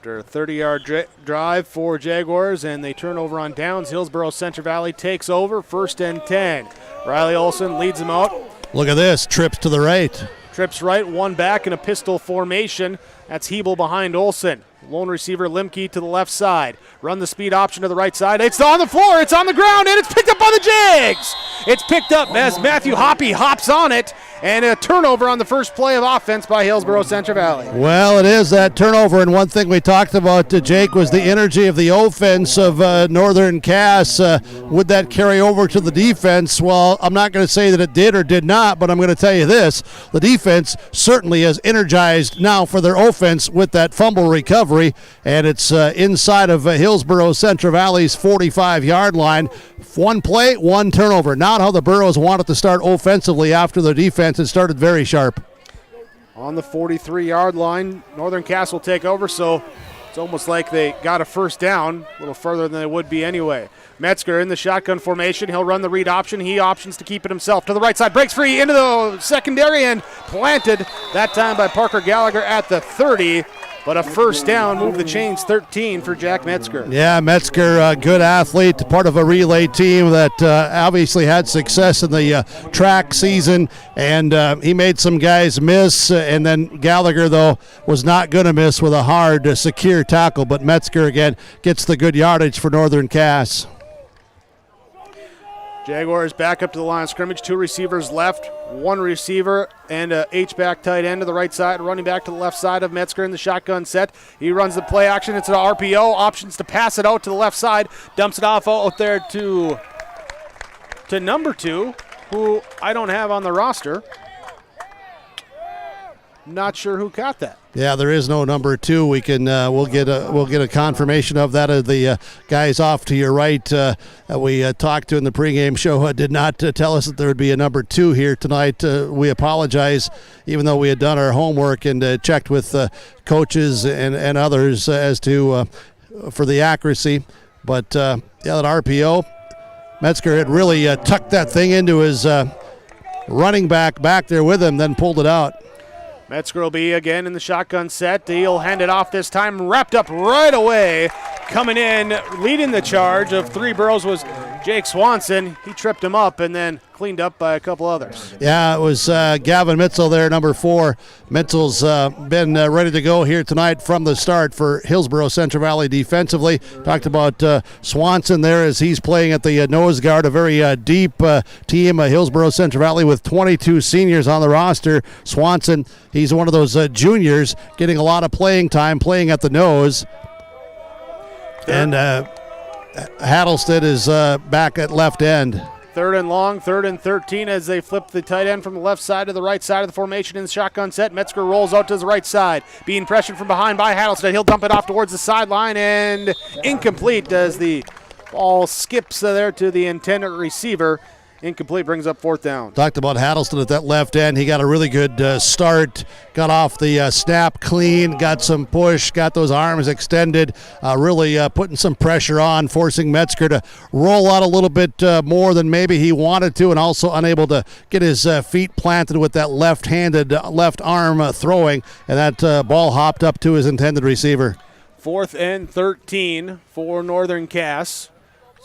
After a 30-yard drive for Jaguars, and they turn over on downs. Hillsboro Central Valley takes over, 1st and 10. Riley Olsen leads them out. Look at this, trips to the right. Trips right, 1 back in a pistol formation. That's Hebel behind Olsen. Lone receiver Limke to the left side. Run the speed option to the right side. It's on the floor. It's on the ground, and it's picked up by the Jags. It's picked up as Matthew Hoppy hops on it, and a turnover on the first play of offense by Hillsboro Central Valley. Well, it is that turnover, and one thing we talked about, Jake, was the energy of the offense of Northern Cass. Would that carry over to the defense? Well, I'm not going to say that it did or did not, but I'm going to tell you this. The defense certainly is energized now for their offense with that fumble recovery, and it's inside of Hillsboro Central Valley's 45-yard line. One play, one turnover. Not how the Burros wanted to start offensively after their defense had started very sharp. On the 43-yard line, Northern Cass will take over, so it's almost like they got a first down, a little further than they would be anyway. Metzger in the shotgun formation. He'll run the read option. He options to keep it himself. To the right side, breaks free into the secondary and planted, that time by Parker Gallagher at the 30. But a first down, move the chains 13 for Jack Metzger. Yeah, Metzger, a good athlete, part of a relay team that obviously had success in the track season, and he made some guys miss, and then Gallagher, though, was not going to miss with a hard, secure tackle, but Metzger, again, gets the good yardage for Northern Cass. Jaguars back up to the line of scrimmage. Two receivers left, one receiver and a H-back tight end to the right side, running back to the left side of Metzger in the shotgun set. He runs the play action. It's an RPO. Options to pass it out to the left side. Dumps it off out there to number 2, who I don't have on the roster. Not sure who caught that. Yeah, there is no number 2. We can we'll get a confirmation of that. The guys off to your right that we talked to in the pregame show did not tell us that there would be a number 2 here tonight. We apologize, even though we had done our homework and checked with coaches and others as to for the accuracy. But yeah, that RPO, Metzger had really tucked that thing into his running back there with him, then pulled it out. Metzger will be again in the shotgun set. He'll hand it off this time, wrapped up right away. Coming in, leading the charge of 3 Burros was Jake Swanson. He tripped him up and then cleaned up by a couple others. Yeah, it was Gavin Mitzel there, number 4. Mitzel's been ready to go here tonight from the start for Hillsboro Central Valley defensively. Talked about Swanson there as he's playing at the nose guard, a very deep team, Hillsboro Central Valley with 22 seniors on the roster. Swanson, he's one of those juniors getting a lot of playing time, playing at the nose. And Hattlestead is back at left end. 3rd and long, 3rd and 13 as they flip the tight end from the left side to the right side of the formation in the shotgun set. Metzger rolls out to his right side, being pressured from behind by Hattlestead. He'll dump it off towards the sideline and incomplete as the ball skips there to the intended receiver. Incomplete, brings up 4th down. Talked about Hattlestead at that left end. He got a really good start, got off the snap clean, got some push, got those arms extended, really putting some pressure on, forcing Metzger to roll out a little bit more than maybe he wanted to, and also unable to get his feet planted with that left-handed left arm throwing, and that ball hopped up to his intended receiver. 4th and 13 for Northern Cass.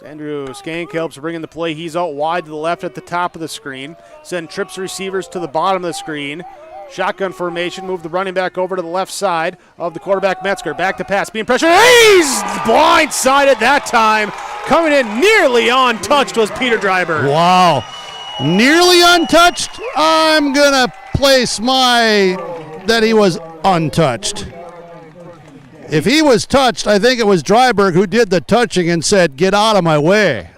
Andrew Skank helps bring in the play. He's out wide to the left at the top of the screen. Send trips receivers to the bottom of the screen. Shotgun formation, move the running back over to the left side of the quarterback Metzger. Back to pass, being pressured. He's blindsided that time. Coming in nearly untouched was Peter Dryberg. Wow. Nearly untouched? I'm going to place that he was untouched. If he was touched, I think it was Dryberg who did the touching and said, "Get out of my way."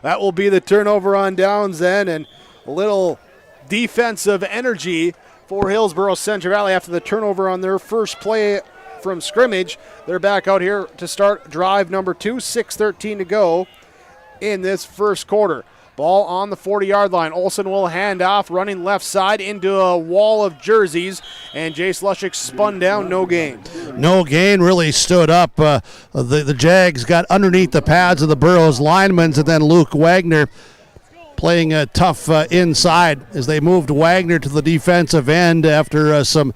That will be the turnover on downs then, and a little defensive energy for Hillsboro Central Valley after the turnover on their first play from scrimmage. They're back out here to start drive number 2, 6:13 to go in this first quarter. Ball on the 40-yard line. Olsen will hand off, running left side into a wall of jerseys, and Jace Lushik spun down, no gain. No gain, really stood up. The Jags got underneath the pads of the Burros linemen, and then Luke Wagner playing tough inside as they moved Wagner to the defensive end after some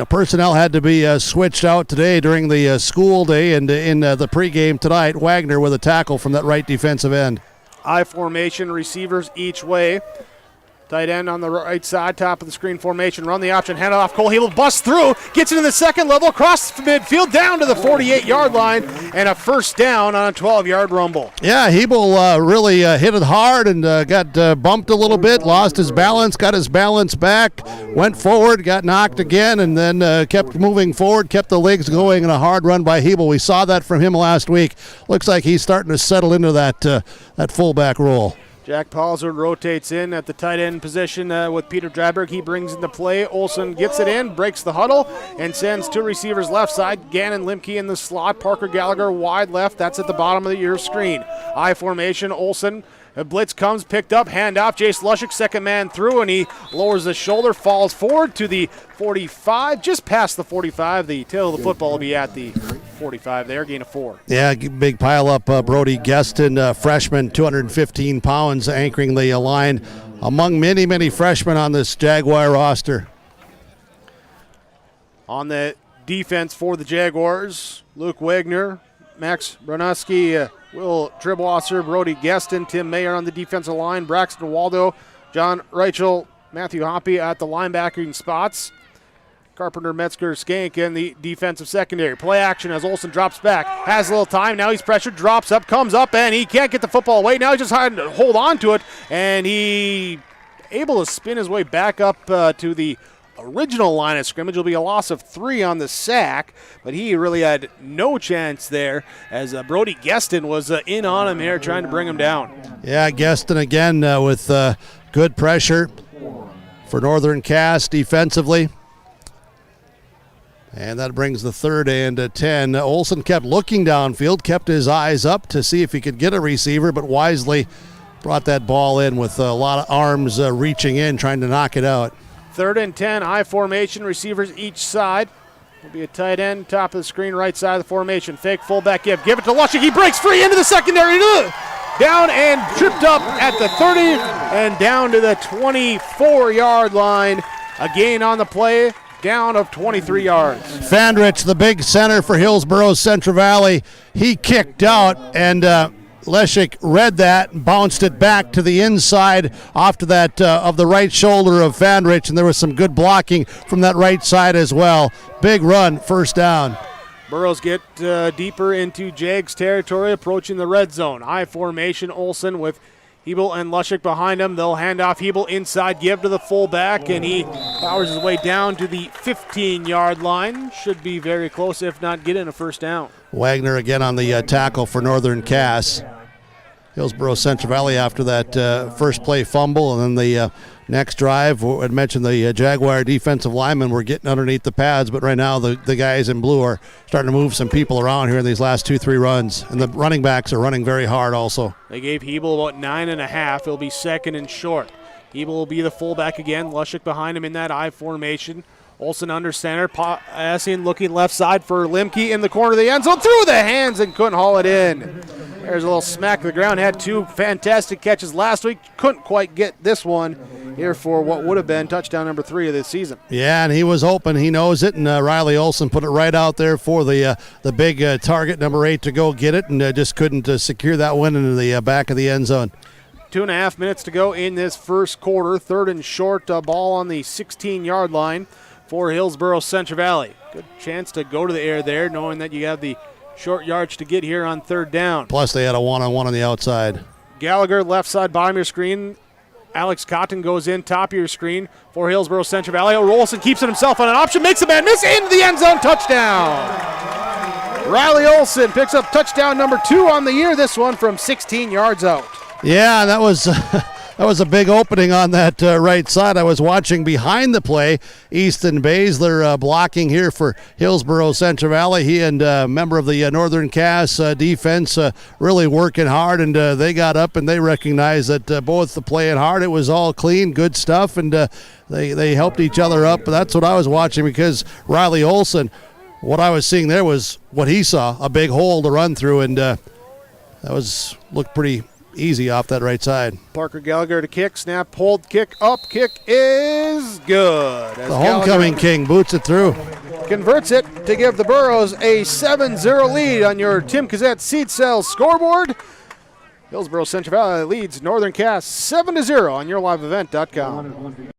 personnel had to be switched out today during the school day, and in the pregame tonight, Wagner with a tackle from that right defensive end. I formation, receivers each way. Tight end on the right side, top of the screen formation. Run the option, hand it off. Cole Hebel busts through, gets into the second level, across midfield, down to the 48-yard line, and a first down on a 12-yard rumble. Yeah, Hebel really hit it hard and got bumped a little bit, lost his balance, got his balance back, went forward, got knocked again, and then kept moving forward, kept the legs going, and a hard run by Hebel. We saw that from him last week. Looks like he's starting to settle into that fullback role. Jack Paulswood rotates in at the tight end position with Peter Dryberg. He brings into play. Olsen gets it in, breaks the huddle, and sends two receivers left side. Gannon Limke in the slot. Parker Gallagher wide left. That's at the bottom of your screen. I formation. Olsen. A blitz comes, picked up, handoff. Jace Lushik, second man through, and he lowers the shoulder, falls forward to the 45, just past the 45. The tail of the football will be at the 45 there, gain of 4. Yeah, big pile up. Brody Gueston, freshman, 215 pounds, anchoring the line among many, many freshmen on this Jaguar roster. On the defense for the Jaguars, Luke Wagner, Max Bronoski, Will Tribwasser, Brody Gueston, Tim Mayer on the defensive line, Braxton Waldo, John Reichel, Matthew Hoppy at the linebacking spots. Carpenter, Metzger, Skank in the defensive secondary. Play action as Olsen drops back. Has a little time. Now he's pressured, drops up, comes up, and he can't get the football away. Now he's just trying to hold on to it, and he able to spin his way back up to the original line of scrimmage. Will be a loss of 3 on the sack, but he really had no chance there as Brody Gueston was in on him here trying to bring him down. Yeah, Gueston again with good pressure for Northern Cass defensively. And that brings the 3rd and 10. Olsen kept looking downfield, kept his eyes up to see if he could get a receiver, but wisely brought that ball in with a lot of arms reaching in, trying to knock it out. 3rd and 10, I formation, receivers each side. Will be a tight end, top of the screen, right side of the formation. Fake fullback give it to Lushik. He breaks free into the secondary. Down and tripped up at the 30 and down to the 24-yard line. A gain on the play, down of 23 yards. Fandrich, the big center for Hillsboro Central Valley, he kicked out, and Leshik read that and bounced it back to the inside off to that of the right shoulder of Fandrich, and there was some good blocking from that right side as well. Big run, first down. Burrows get deeper into Jags territory, approaching the red zone. I formation, Olsen with Hebel and Lushik behind him. They'll hand off Hebel inside, give to the fullback, and he powers his way down to the 15-yard line. Should be very close, if not get in a first down. Wagner again on the tackle for Northern Cass. Hillsboro Central Valley after that first play fumble, and then the next drive, I mentioned the Jaguar defensive linemen were getting underneath the pads, but right now the guys in blue are starting to move some people around here in these last 2-3 runs, and the running backs are running very hard also. They gave Hebel about 9.5. He'll be second and short. Hebel will be the fullback again. Lushik behind him in that I formation. Olsen under center, passing, looking left side for Limke in the corner of the end zone, through the hands and couldn't haul it in. There's a little smack to the ground. Had 2 fantastic catches last week. Couldn't quite get this one here for what would have been touchdown number 3 of this season. Yeah, and he was open. He knows it, and Riley Olsen put it right out there for the big target, number 8, to go get it, and just couldn't secure that one into the back of the end zone. 2.5 minutes to go in this first quarter. 3rd and short, ball on the 16-yard line for Hillsboro Central Valley. Good chance to go to the air there, knowing that you have the short yards to get here on 3rd down. Plus they had a one-on-one on the outside. Gallagher, left side, bottom of your screen. Alex Cotton goes in, top of your screen for Hillsboro Central Valley. Olsen keeps it himself on an option, makes a man miss, into the end zone, touchdown. Riley Olsen picks up touchdown number 2 on the year, this one from 16 yards out. Yeah, that was a big opening on that right side. I was watching behind the play. Easton Baszler blocking here for Hillsboro Central Valley. He and a member of the Northern Cass defense really working hard, and they got up and they recognized that both the playing hard. It was all clean, good stuff, and they helped each other up. That's what I was watching, because Riley Olsen, what I was seeing there was what he saw, a big hole to run through, and that looked pretty easy off that right side. Parker Gallagher to kick, snap, hold, kick, up, kick is good. The homecoming king boots it through. Converts it to give the Burros a 7-0 lead on your Tim Kazette Seed Cells scoreboard. Hillsboro Central Valley leads Northern Cass 7-0 on yourliveevent.com.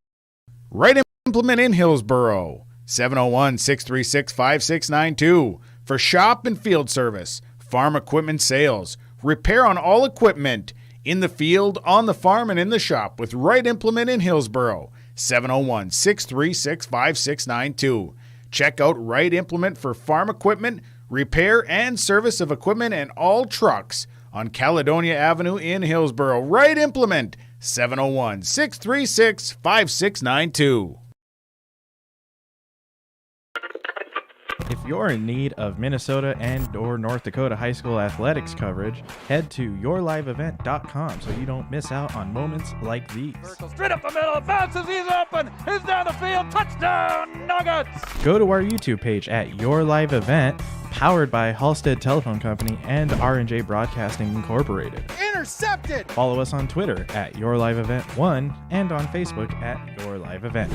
Right Implement in Hillsboro, 701-636-5692 for shop and field service, farm equipment sales, repair on all equipment, in the field, on the farm, and in the shop with Right Implement in Hillsboro, 701-636-5692. Check out Right Implement for farm equipment, repair and service of equipment and all trucks on Caledonia Avenue in Hillsboro. Right Implement, 701-636-5692. If you're in need of Minnesota and or North Dakota high school athletics coverage, head to yourliveevent.com so you don't miss out on moments like these. Straight up the middle, bounces, he's open, he's down the field, touchdown, Nuggets! Go to our YouTube page at Your Live Event, powered by Halstead Telephone Company and R&J Broadcasting Incorporated. Intercepted! Follow us on Twitter at Your Live Event 1 and on Facebook at Your Live Event.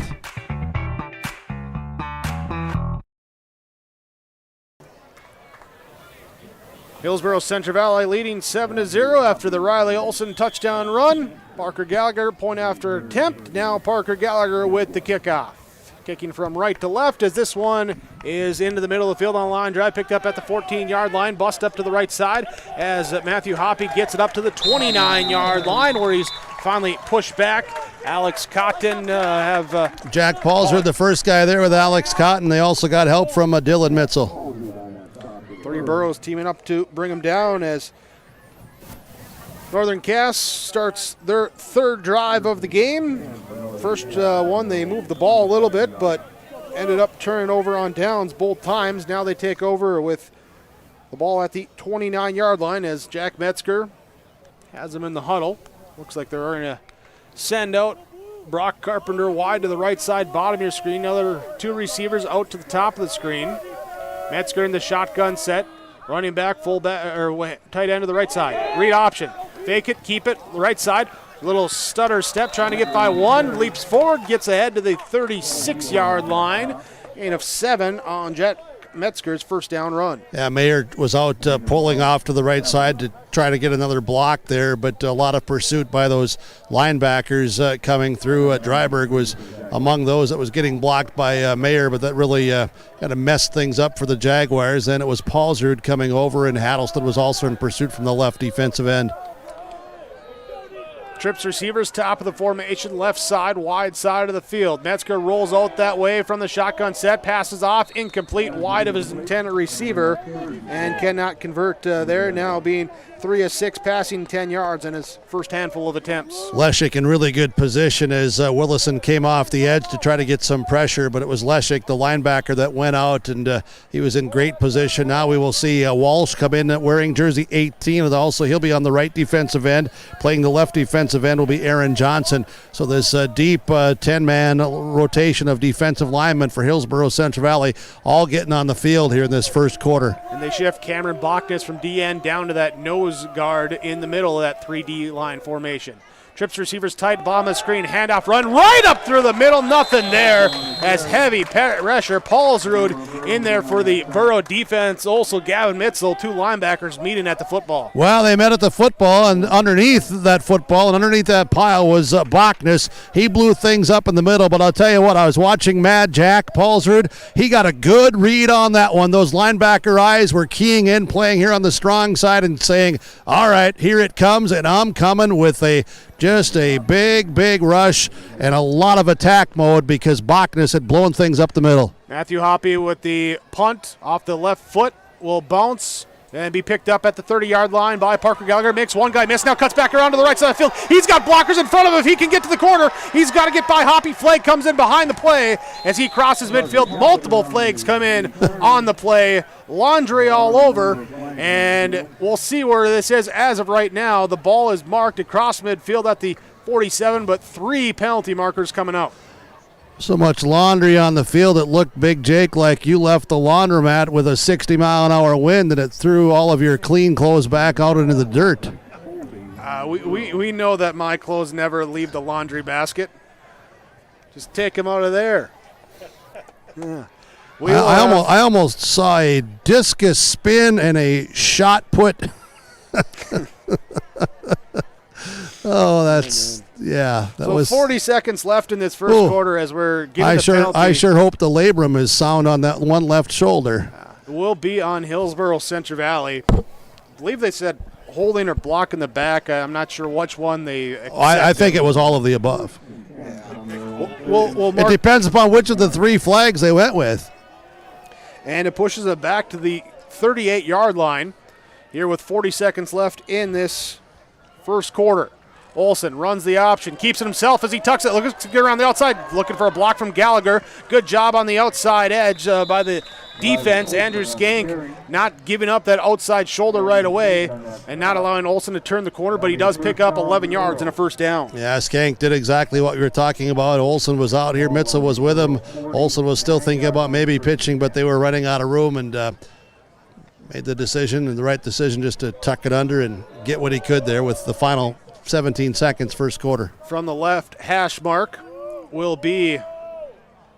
Hillsboro Central Valley leading 7-0 after the Riley Olsen touchdown run. Parker Gallagher point after attempt. Now Parker Gallagher with the kickoff. Kicking from right to left as this one is into the middle of the field on line drive. Picked up at the 14-yard line. Bust up to the right side as Matthew Hoppy gets it up to the 29-yard line where he's finally pushed back. Alex Cotton Jack Paulsrud, the first guy there with Alex Cotton. They also got help from Dylan Mitzel. Three Burros teaming up to bring him down as Northern Cass starts their third drive of the game. First one, they moved the ball a little bit, but ended up turning over on downs both times. Now they take over with the ball at the 29-yard line as Jack Metzger has them in the huddle. Looks like they're going to send out Brock Carpenter wide to the right side, bottom of your screen. Another two receivers out to the top of the screen. Metzger in the shotgun set, running back, fullback or tight end to the right side. Read option, fake it, keep it, right side. Little stutter step, trying to get by one, leaps forward, gets ahead to the 36-yard line. Gain of 7 on Jack Metzger's first down run. Yeah, Mayer was out pulling off to the right side to try to get another block there, but a lot of pursuit by those linebackers coming through. Dryberg was among those that was getting blocked by Mayer, but that really kind of messed things up for the Jaguars. Then it was Paulsrud coming over, and Hattleston was also in pursuit from the left defensive end. Trips receivers, top of the formation, left side, wide side of the field. Metzger rolls out that way from the shotgun set, passes off, incomplete, wide of his intended receiver, and cannot convert there, now being 3 of 6, passing 10 yards in his first handful of attempts. Leshik in really good position as Willison came off the edge to try to get some pressure, but it was Leshik, the linebacker, that went out, and he was in great position. Now we will see Walsh come in wearing jersey 18, and also he'll be on the right defensive end. Playing the left defensive end will be Aaron Johnson. So this deep 10-man rotation of defensive linemen for Hillsboro Central Valley all getting on the field here in this first quarter. And they shift Cameron Bachnes from DN down to that nose guard in the middle of that 3D line formation. Trips receivers tight, bottom of the screen, handoff run right up through the middle, nothing there as heavy pressure. Paulsrud in there for the Burrow defense. Also Gavin Mitzel, two linebackers meeting at the football. Well, they met at the football, and underneath that football and underneath that pile was Bachnes. He blew things up in the middle, but I'll tell you what, I was watching Mad Jack Paulsrud. He got a good read on that one. Those linebacker eyes were keying in, playing here on the strong side and saying, all right, here it comes, and I'm coming with just a big rush and a lot of attack mode because Bachnes had blown things up the middle. Matthew Hoppy with the punt off the left foot will bounce and be picked up at the 30-yard line by Parker Gallagher. Makes one guy miss, now cuts back around to the right side of the field. He's got blockers in front of him. If he can get to the corner, he's got to get by Hoppy. Flag comes in behind the play as he crosses midfield. Multiple flags come in on the play. Laundry all over, and we'll see where this is. As of right now, the ball is marked across midfield at the 47, but 3 penalty markers coming out. So much laundry on the field, it looked, Big Jake, like you left the laundromat with a 60-mile-an-hour wind and it threw all of your clean clothes back out into the dirt. We know that my clothes never leave the laundry basket. Just take them out of there. Yeah. I almost saw a discus spin and a shot put. Oh, that's that so was 40 seconds left in this first quarter as we're getting the penalty. I sure hope the labrum is sound on that one left shoulder. Will be on Hillsboro Central Valley. I believe they said holding or blocking the back. I'm not sure which one they accepted. I think it was all of the above. We'll it depends upon which of the three flags they went with. And it pushes it back to the 38-yard line here with 40 seconds left in this first quarter. Olsen runs the option, keeps it himself as he tucks it, looks to get around the outside, looking for a block from Gallagher. Good job on the outside edge by the defense. Andrew Skank not giving up that outside shoulder right away and not allowing Olsen to turn the corner, but he does pick up 11 yards and a first down. Yeah, Skank did exactly what we were talking about. Olsen was out here, Mitzel was with him. Olsen was still thinking about maybe pitching, but they were running out of room and made the decision, and the right decision, just to tuck it under and get what he could there with the final 17 seconds first quarter. From the left hash mark will be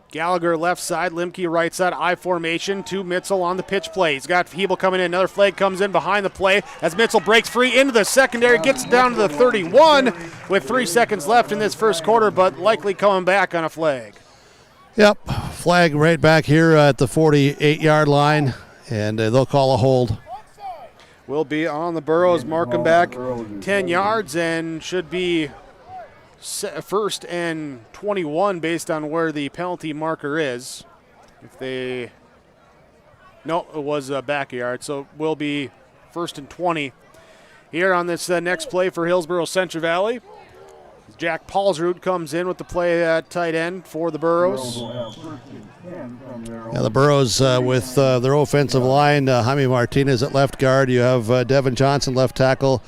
Gallagher left side, Limke right side, I formation to Mitzel on the pitch play. He's got Hebel coming in. Another flag comes in behind the play as Mitzel breaks free into the secondary, gets down to the 31 with 3 seconds left in this first quarter, but likely coming back on a flag. Yep, flag right back here at the 48-yard line, and they'll call a hold. Will be on the Burros, mark him back 10 yards and should be first and 21 based on where the penalty marker is. It was a backyard, so it will be first and 20 here on this next play for Hillsboro Central Valley. Jack Paulsrud comes in with the play at tight end for the Burros. Yeah, the Burros with their offensive line, Jaime Martinez at left guard. You have Devin Johnson left tackle,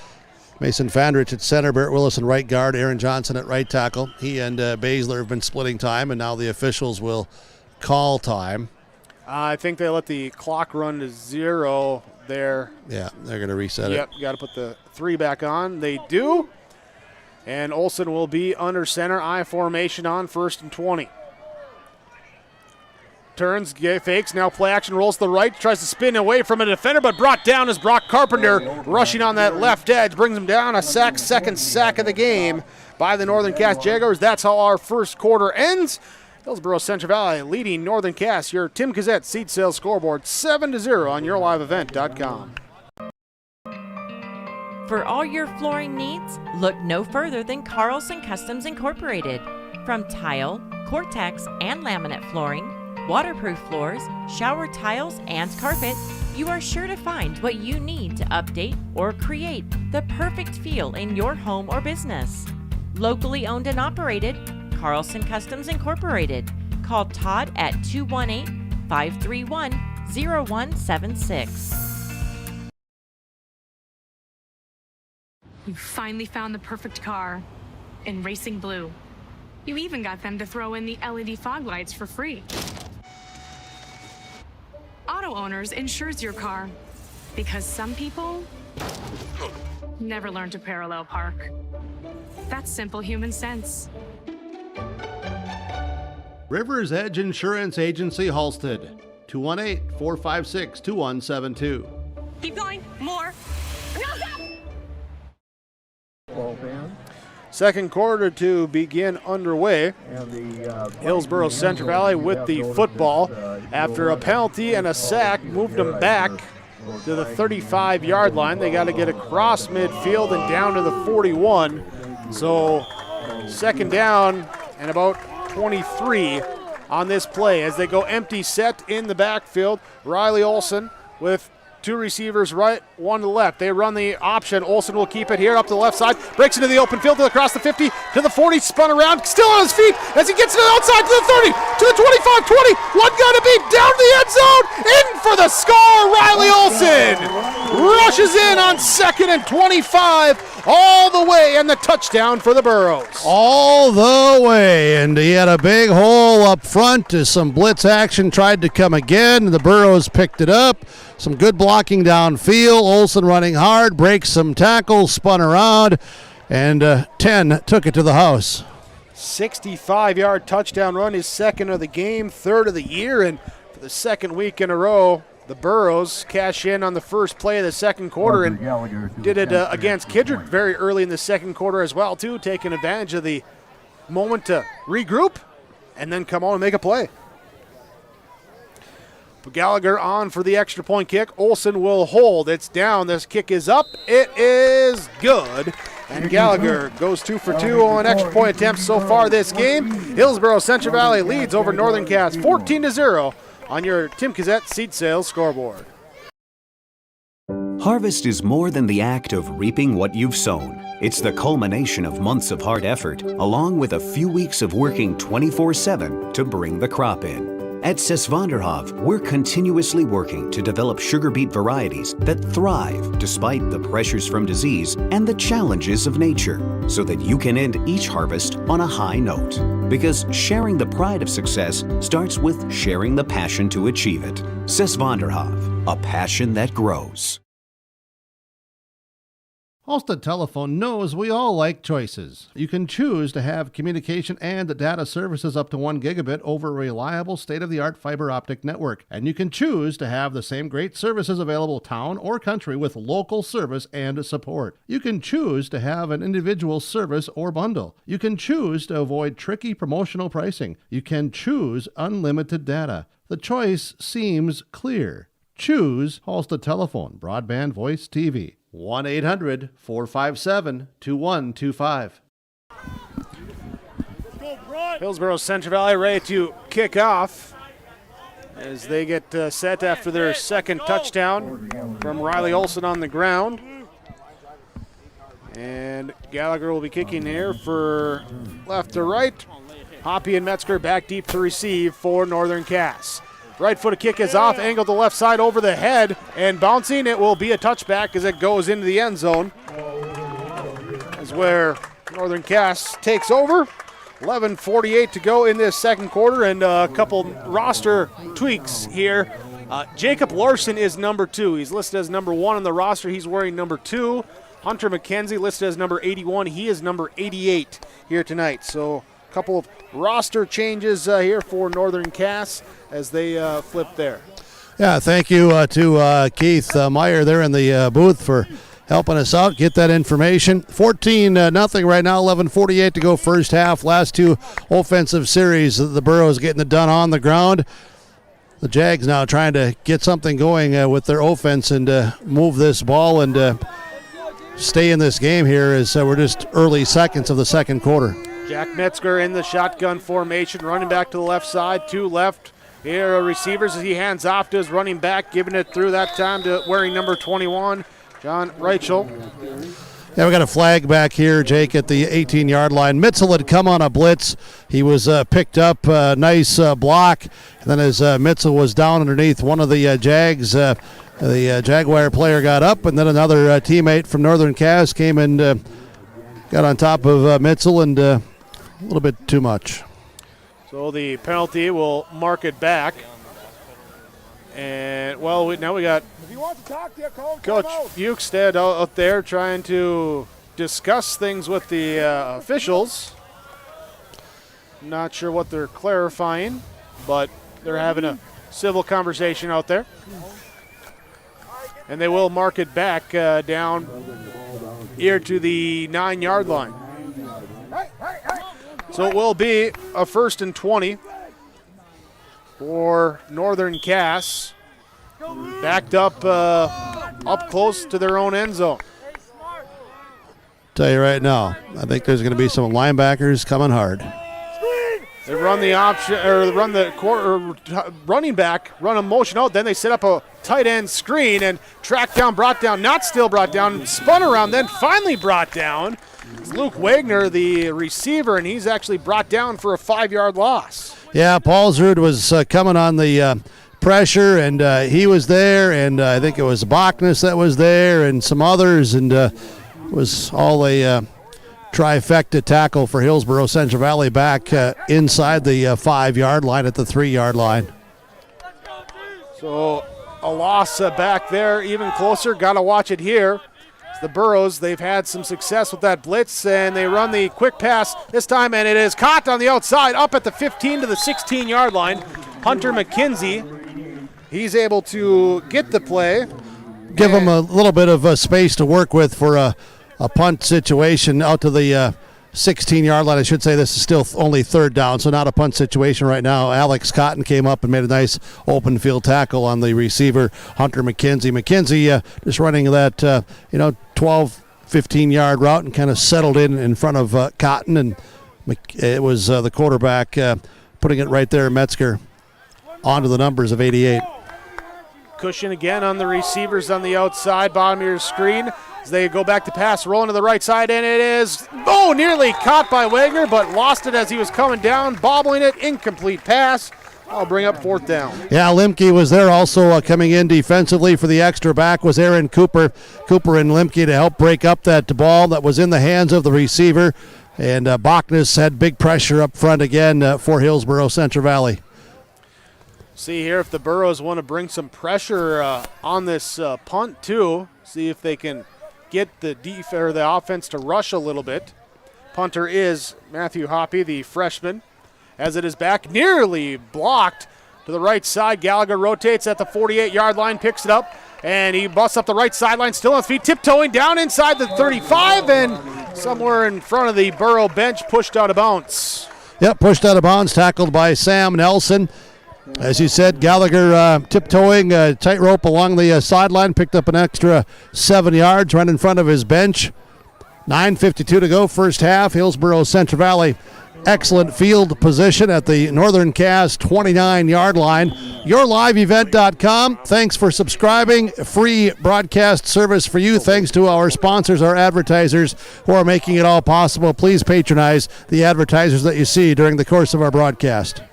Mason Fandrich at center, Barrett Willis in right guard, Aaron Johnson at right tackle. He and Baszler have been splitting time, and now the officials will call time. I think they let the clock run to 0 there. Yeah, they're going to reset it. Yep, got to put the 3 back on. They do. And Olsen will be under center, I formation on first and 20. Turns, fakes, now play action, rolls to the right, tries to spin away from a defender, but brought down as Brock Carpenter rushing on that left edge, brings him down, a sack, second sack of the game by the Northern Cass Jaguars. That's how our first quarter ends. Hillsboro Central Valley leading Northern Cass. Your Tim Gazette seed sales scoreboard 7-0 on yourliveevent.com. For all your flooring needs, look no further than Carlson Customs Incorporated. From tile, Cortex, and laminate flooring, waterproof floors, shower tiles, and carpet, you are sure to find what you need to update or create the perfect feel in your home or business. Locally owned and operated, Carlson Customs Incorporated. Call Todd at 218-531-0176. You finally found the perfect car in Racing Blue. You even got them to throw in the LED fog lights for free. Auto Owners insures your car because some people never learn to parallel park. That's simple human sense. Rivers Edge Insurance Agency, Halstead, 218-456-2172. Keep going, more. Second quarter to begin underway. Hillsboro Central Valley with the football after a penalty and a sack moved them back to the 35-yard line. They got to get across midfield and down to the 41. So second down and about 23 on this play as they go empty set in the backfield. Riley Olsen with 2 receivers right, 1 to the left. They run the option. Olsen will keep it here up to the left side. Breaks into the open field across the 50 to the 40. Spun around. Still on his feet as he gets to the outside to the 30 to the 25, 20. One guy to beat down to the end zone. In for the score. Riley Olsen rushes in on 2nd and 25 all the way, and the touchdown for the Burros. All the way, and he had a big hole up front as some blitz action tried to come again. The Burros picked it up. Some good blocking downfield. Olsen running hard, breaks some tackles, spun around, and 10 took it to the house. 65-yard touchdown run, his second of the game, third of the year, and for the second week in a row, The Burros cash in on the first play of the second quarter and did it against Kidrick very early in the second quarter as well, too, taking advantage of the moment to regroup and then come on and make a play. Gallagher on for the extra point kick. Olsen will hold. It's down. This kick is up. It is good. And Gallagher goes 2 for 2 on extra point attempts so far this game. Hillsboro Central Valley leads over Northern Cass 14-0 on your Tim Cassette seed sales scoreboard. Harvest is more than the act of reaping what you've sown. It's the culmination of months of hard effort, along with a few weeks of working 24/7 to bring the crop in. At Sesvanderhof, we're continuously working to develop sugar beet varieties that thrive despite the pressures from disease and the challenges of nature, so that you can end each harvest on a high note. Because sharing the pride of success starts with sharing the passion to achieve it. Sesvanderhof, a passion that grows. Halstead Telephone knows we all like choices. You can choose to have communication and data services up to 1 gigabit over a reliable state-of-the-art fiber optic network. And you can choose to have the same great services available town or country with local service and support. You can choose to have an individual service or bundle. You can choose to avoid tricky promotional pricing. You can choose unlimited data. The choice seems clear. Choose Halstead Telephone, broadband voice TV. 1-800-457-2125. Hillsboro Central Valley ready to kick off as they get set after their second touchdown from Riley Olsen on the ground. And Gallagher will be kicking here for left to right. Hoppy and Metzger back deep to receive for Northern Cass. Right footed kick is off, angled to the left side over the head, and bouncing. It will be a touchback as it goes into the end zone. Is where Northern Cass takes over. 11:48 to go in this second quarter, and a couple roster tweaks here. Jacob Larson is number 2. He's listed as number 1 on the roster. He's wearing number 2. Hunter McKenzie listed as number 81. He is number 88 here tonight. So a couple of roster changes here for Northern Cass as they flip there. Yeah, thank you to Keith Meyer there in the booth for helping us out, get that information. 14-0 right now, 11:48 to go first half. Last two offensive series, the Burros getting it done on the ground. The Jags now trying to get something going with their offense and move this ball and stay in this game here as we're just early seconds of the second quarter. Jack Metzger in the shotgun formation, running back to the left side, 2 left. Here are receivers as he hands off to his running back, giving it through that time to wearing number 21, John Reichel. Yeah, we got a flag back here, Jake, at the 18-yard line. Mitzel had come on a blitz. He was picked up, nice block. And then as Mitzel was down underneath one of the Jags, the Jaguar player got up, and then another teammate from Northern Cass came and got on top of Mitzel and a little bit too much. So the penalty will mark it back. And, well, now we got Coach Uxtet out there trying to discuss things with the officials. Not sure what they're clarifying, but they're having a civil conversation out there. And they will mark it back down here to the 9-yard line. So it will be a 1st and 20 for Northern Cass, backed up close to their own end zone. Tell you right now, I think there's going to be some linebackers coming hard. They run the option, or run the running back, run a motion out. Then they set up a tight end screen and track down, brought down, not still brought down, spun around, then finally brought down. It's Luke Wagner, the receiver, and he's actually brought down for a 5-yard loss. Yeah, Paulsrud was coming on the pressure, and he was there, and I think it was Bachnes that was there, and some others, and it was all a trifecta tackle for Hillsboro Central Valley back inside the 5-yard line at the 3-yard line. So a loss back there, even closer. Got to watch it here. The Burros, they've had some success with that blitz, and they run the quick pass this time, and it is caught on the outside, up at the 15 to the 16-yard line. Hunter McKenzie, he's able to get the play. Give him a little bit of space to work with for a punt situation out to the 16-yard line. I should say this is still only third down, so not a punt situation right now. Alex Cotton came up and made a nice open field tackle on the receiver, Hunter McKenzie. McKenzie just running that 12, 15-yard route and kind of settled in front of Cotton, and it was the quarterback putting it right there, Metzger, onto the numbers of 88. Cushion again on the receivers on the outside, bottom of your screen. As they go back to pass, rolling to the right side, and it is, nearly caught by Wagner, but lost it as he was coming down, bobbling it, incomplete pass. I'll bring up fourth down. Yeah, Limke was there also coming in defensively for the extra back was Aaron Cooper. Cooper and Limke to help break up that ball that was in the hands of the receiver. And Bachnes had big pressure up front again for Hillsboro Central Valley. See here if the Burros want to bring some pressure on this punt too. See if they can get the offense to rush a little bit. Punter is Matthew Hoppy, the freshman. As it is back, nearly blocked to the right side. Gallagher rotates at the 48-yard line, picks it up, and he busts up the right sideline, still on his feet, tiptoeing down inside the 35, and somewhere in front of the Burro bench, pushed out of bounds. Yep, pushed out of bounds, tackled by Sam Nelson. As you said, Gallagher tiptoeing tightrope along the sideline, picked up an extra 7 yards right in front of his bench. 9:52 to go, first half. Hillsboro Central Valley, excellent field position at the Northern Cass 29-yard line. YourLiveEvent.com. Thanks for subscribing. Free broadcast service for you. Thanks to our sponsors, our advertisers who are making it all possible. Please patronize the advertisers that you see during the course of our broadcast.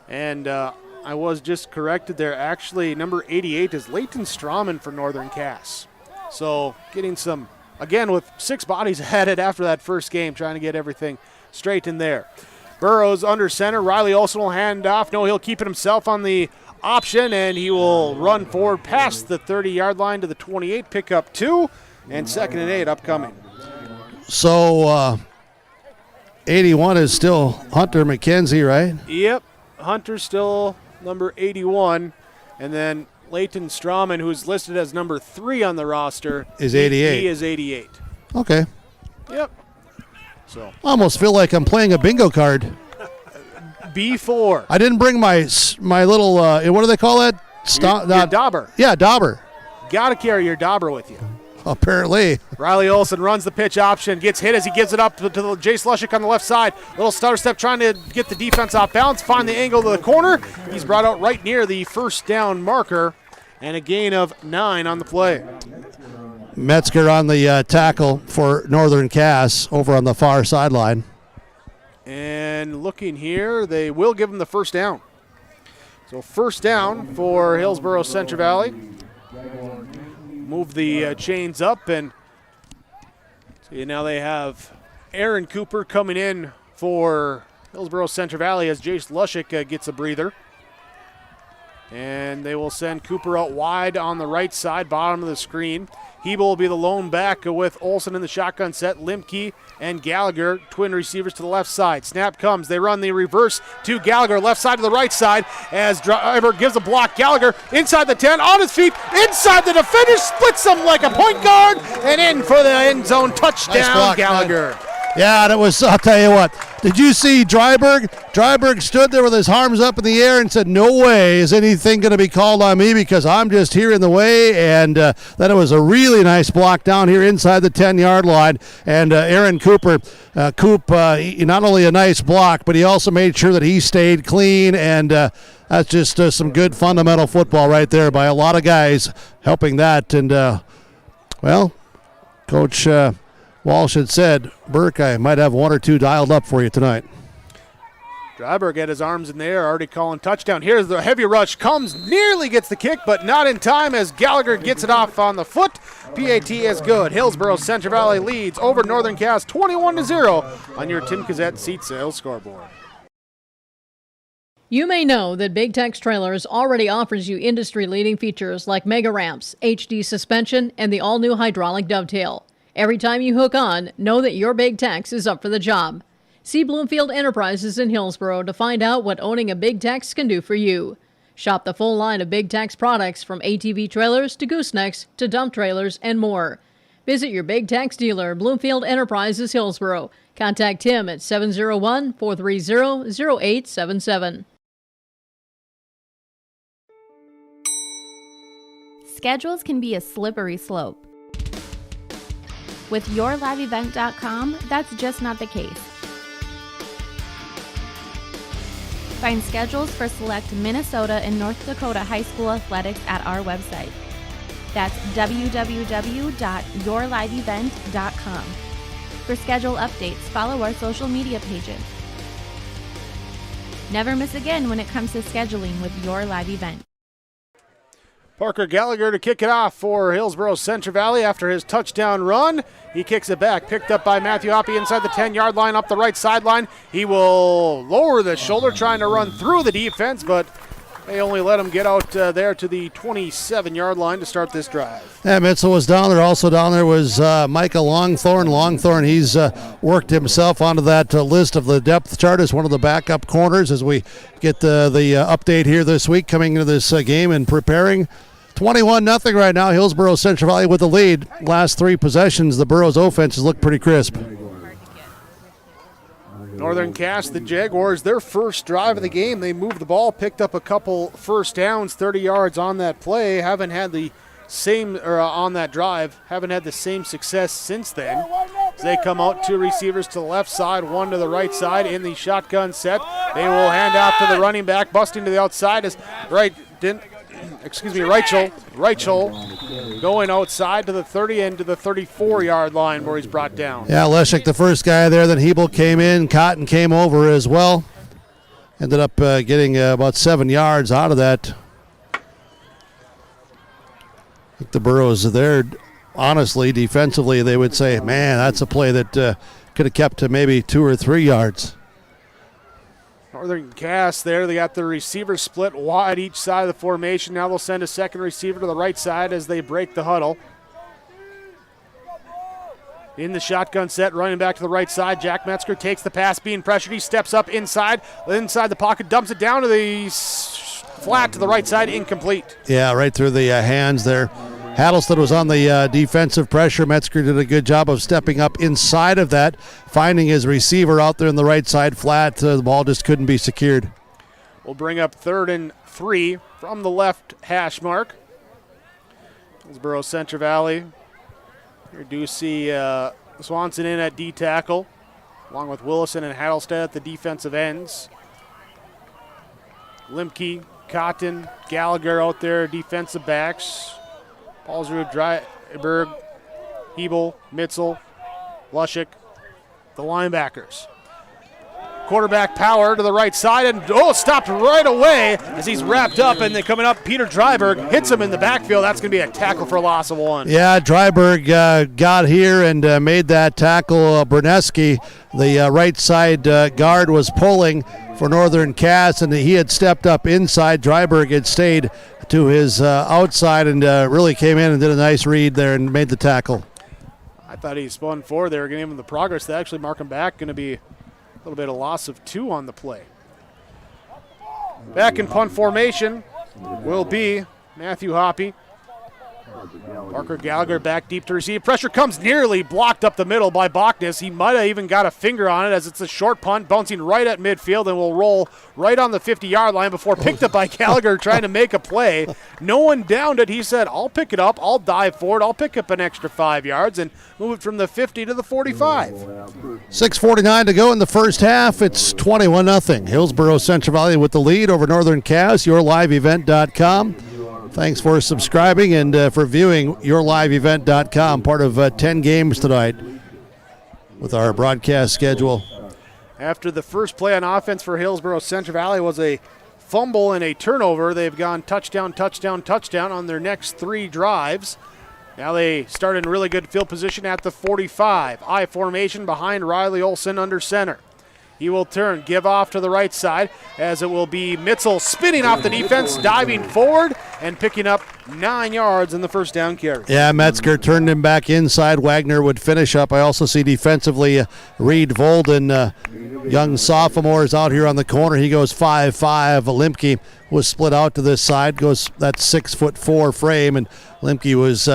And I was just corrected there. Actually, number 88 is Leighton Strawman for Northern Cass. So getting some, again, with 6 bodies added after that first game, trying to get everything straight in there. Burrows under center. Riley Olsen will hand off. No, he'll keep it himself on the option, and he will run forward past the 30-yard line to the 28, pick up 2, and 2nd and 8 upcoming. So 81 is still Hunter McKenzie, right? Yep. Hunter's still number 81, and then Leighton Strawman, who's listed as number 3 on the roster, is 88. He is 88. Okay. Yep. So I almost feel like I'm playing a bingo card. B4. I didn't bring my little, what do they call that? Your dauber. Yeah, dauber. Got to carry your dauber with you. Apparently. Riley Olsen runs the pitch option, gets hit as he gives it up to Jay Slushik on the left side. Little stutter step trying to get the defense off balance, find the angle to the corner. He's brought out right near the first down marker, and a gain of 9 on the play. Metzger on the tackle for Northern Cass over on the far sideline. And looking here, they will give him the first down. So first down for Hillsboro Central Valley. Move the chains up, and see now they have Aaron Cooper coming in for Hillsboro Central Valley as Jace Lushik gets a breather. And they will send Cooper out wide on the right side, bottom of the screen. Hebo will be the lone back with Olsen in the shotgun set. Limke and Gallagher, twin receivers to the left side. Snap comes. They run the reverse to Gallagher, left side to the right side as Driver gives a block. Gallagher inside the 10, on his feet, inside the defender, splits him like a point guard, and in for the end zone touchdown, nice block, Gallagher. Man. Yeah, that was, I'll tell you what. Did you see Dryberg? Dryberg stood there with his arms up in the air and said, no way is anything going to be called on me because I'm just here in the way. And then it was a really nice block down here inside the 10-yard line. And Aaron Cooper, not only a nice block, but he also made sure that he stayed clean. And that's just some good fundamental football right there by a lot of guys helping that. And, Coach Walsh had said, Burke, I might have 1 or 2 dialed up for you tonight. Dryberg had his arms in the air, already calling touchdown. Here's the heavy rush, comes, nearly gets the kick, but not in time as Gallagher gets it off on the foot. PAT is good. Hillsboro Central Valley leads over Northern Cass 21-0 on your Tim Cassette seat sales scoreboard. You may know that Big Tex Trailers already offers you industry-leading features like mega ramps, HD suspension, and the all-new hydraulic dovetail. Every time you hook on, know that your Big Tex is up for the job. See Bloomfield Enterprises in Hillsboro to find out what owning a Big Tex can do for you. Shop the full line of Big Tex products from ATV trailers to goosenecks to dump trailers and more. Visit your Big Tex dealer, Bloomfield Enterprises, Hillsboro. Contact him at 701-430-0877. Schedules can be a slippery slope. With YourLiveEvent.com, that's just not the case. Find schedules for select Minnesota and North Dakota high school athletics at our website. That's www.yourliveevent.com. For schedule updates, follow our social media pages. Never miss again when it comes to scheduling with Your Live Event. Parker Gallagher to kick it off for Hillsboro Central Valley after his touchdown run. He kicks it back, picked up by Matthew Hoppe inside the 10-yard line, up the right sideline. He will lower the shoulder, trying to run through the defense, but they only let him get out there to the 27-yard line to start this drive. Yeah, Mitchell was down there. Also down there was Micah Longthorn. Longthorn, he's worked himself onto that list of the depth chart as one of the backup corners as we get the update here this week coming into this game and preparing. 21-0 right now. Hillsboro Central Valley with the lead. Last three possessions, the Burros offense has looked pretty crisp. Northern Cass, the Jaguars, their first drive of the game. They moved the ball, picked up a couple first downs, 30 yards on that play. Haven't had the same, or on that drive, haven't had the same success since then. As they come out, two receivers to the left side, one to the right side in the shotgun set. They will hand out to the running back, busting to the outside as Reichel going outside to the 30 and to the 34-yard line where he's brought down. Yeah, Leshek the first guy there, then Hebel came in, Cotton came over as well. Ended up getting about 7 yards out of that. I think the Burros there, honestly, defensively, they would say, man, that's a play that could have kept to maybe 2 or 3 yards. Northern Cass there, they got the receivers split wide each side of the formation. Now they'll send a second receiver to the right side as they break the huddle. In the shotgun set, running back to the right side, Jack Metzger takes the pass, being pressured. He steps up inside the pocket, dumps it down to the flat to the right side, incomplete. Yeah, right through the hands there. Hattlestead was on the defensive pressure. Metzger did a good job of stepping up inside of that, finding his receiver out there on the right side flat. The ball just couldn't be secured. We'll bring up 3rd and 3 from the left hash mark. Hillsboro Central Valley. Here do see Swanson in at D tackle, along with Willison and Hattlestead at the defensive ends. Limke, Cotton, Gallagher out there, defensive backs. Paulsrud, Dryberg, Hebel, Mitzel, Lushik, the linebackers. Quarterback power to the right side, and stopped right away as he's wrapped up, and then coming up, Peter Dryberg hits him in the backfield. That's going to be a tackle for a loss of 1. Yeah, Dryberg got here and made that tackle. Berneski, the right side guard, was pulling for Northern Cass, and he had stepped up inside. Dryberg had stayed to his outside and really came in and did a nice read there and made the tackle. I thought he spun forward. They were going to give him the progress. They actually mark him back. Going to be a little bit of loss of 2 on the play. Back in punt formation will be Matthew Hoppe. Parker Gallagher back deep to receive. Pressure comes nearly blocked up the middle by Bachnes. He might have even got a finger on it as it's a short punt bouncing right at midfield and will roll right on the 50-yard line before picked up by Gallagher trying to make a play. No one downed it. He said, I'll pick it up. I'll dive forward. I'll pick up an extra 5 yards and move it from the 50 to the 45. 6:49 to go in the first half. It's 21-0. Hillsboro Central Valley with the lead over Northern Cass. YourLiveEvent.com. Thanks for subscribing and for viewing YourLiveEvent.com, part of 10 games tonight with our broadcast schedule. After the first play on offense for Hillsboro Central Valley was a fumble and a turnover, they've gone touchdown, touchdown, touchdown on their next 3 drives. Now they start in really good field position at the 45. I formation behind Riley Olsen under center. He will turn, give off to the right side, as it will be Mitzel spinning off the defense, diving forward, and picking up 9 yards in the first down carry. Yeah, Metzger turned him back inside. Wagner would finish up. I also see defensively Reed Volden, young sophomore, is out here on the corner. He goes 5'5". Limke was split out to this side, goes that 6'4" frame, and Limke was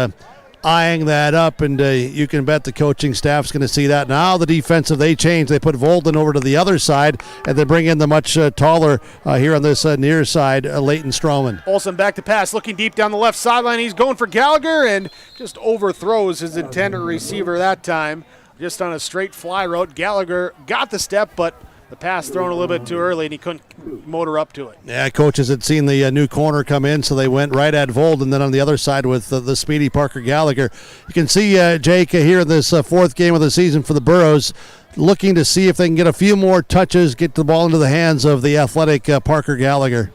eyeing that up, and you can bet the coaching staff's going to see that. Now the defensive, they change. They put Volden over to the other side, and they bring in the much taller here on this near side, Leighton Stroman. Olsen back to pass, looking deep down the left sideline. He's going for Gallagher and just overthrows his intended receiver that time. Just on a straight fly route. Gallagher got the step, but the pass thrown a little bit too early, and he couldn't motor up to it. Yeah, coaches had seen the new corner come in, so they went right at Vold, and then on the other side with the speedy Parker Gallagher. You can see Jake here in this fourth game of the season for the Burros, looking to see if they can get a few more touches, get the ball into the hands of the athletic Parker Gallagher.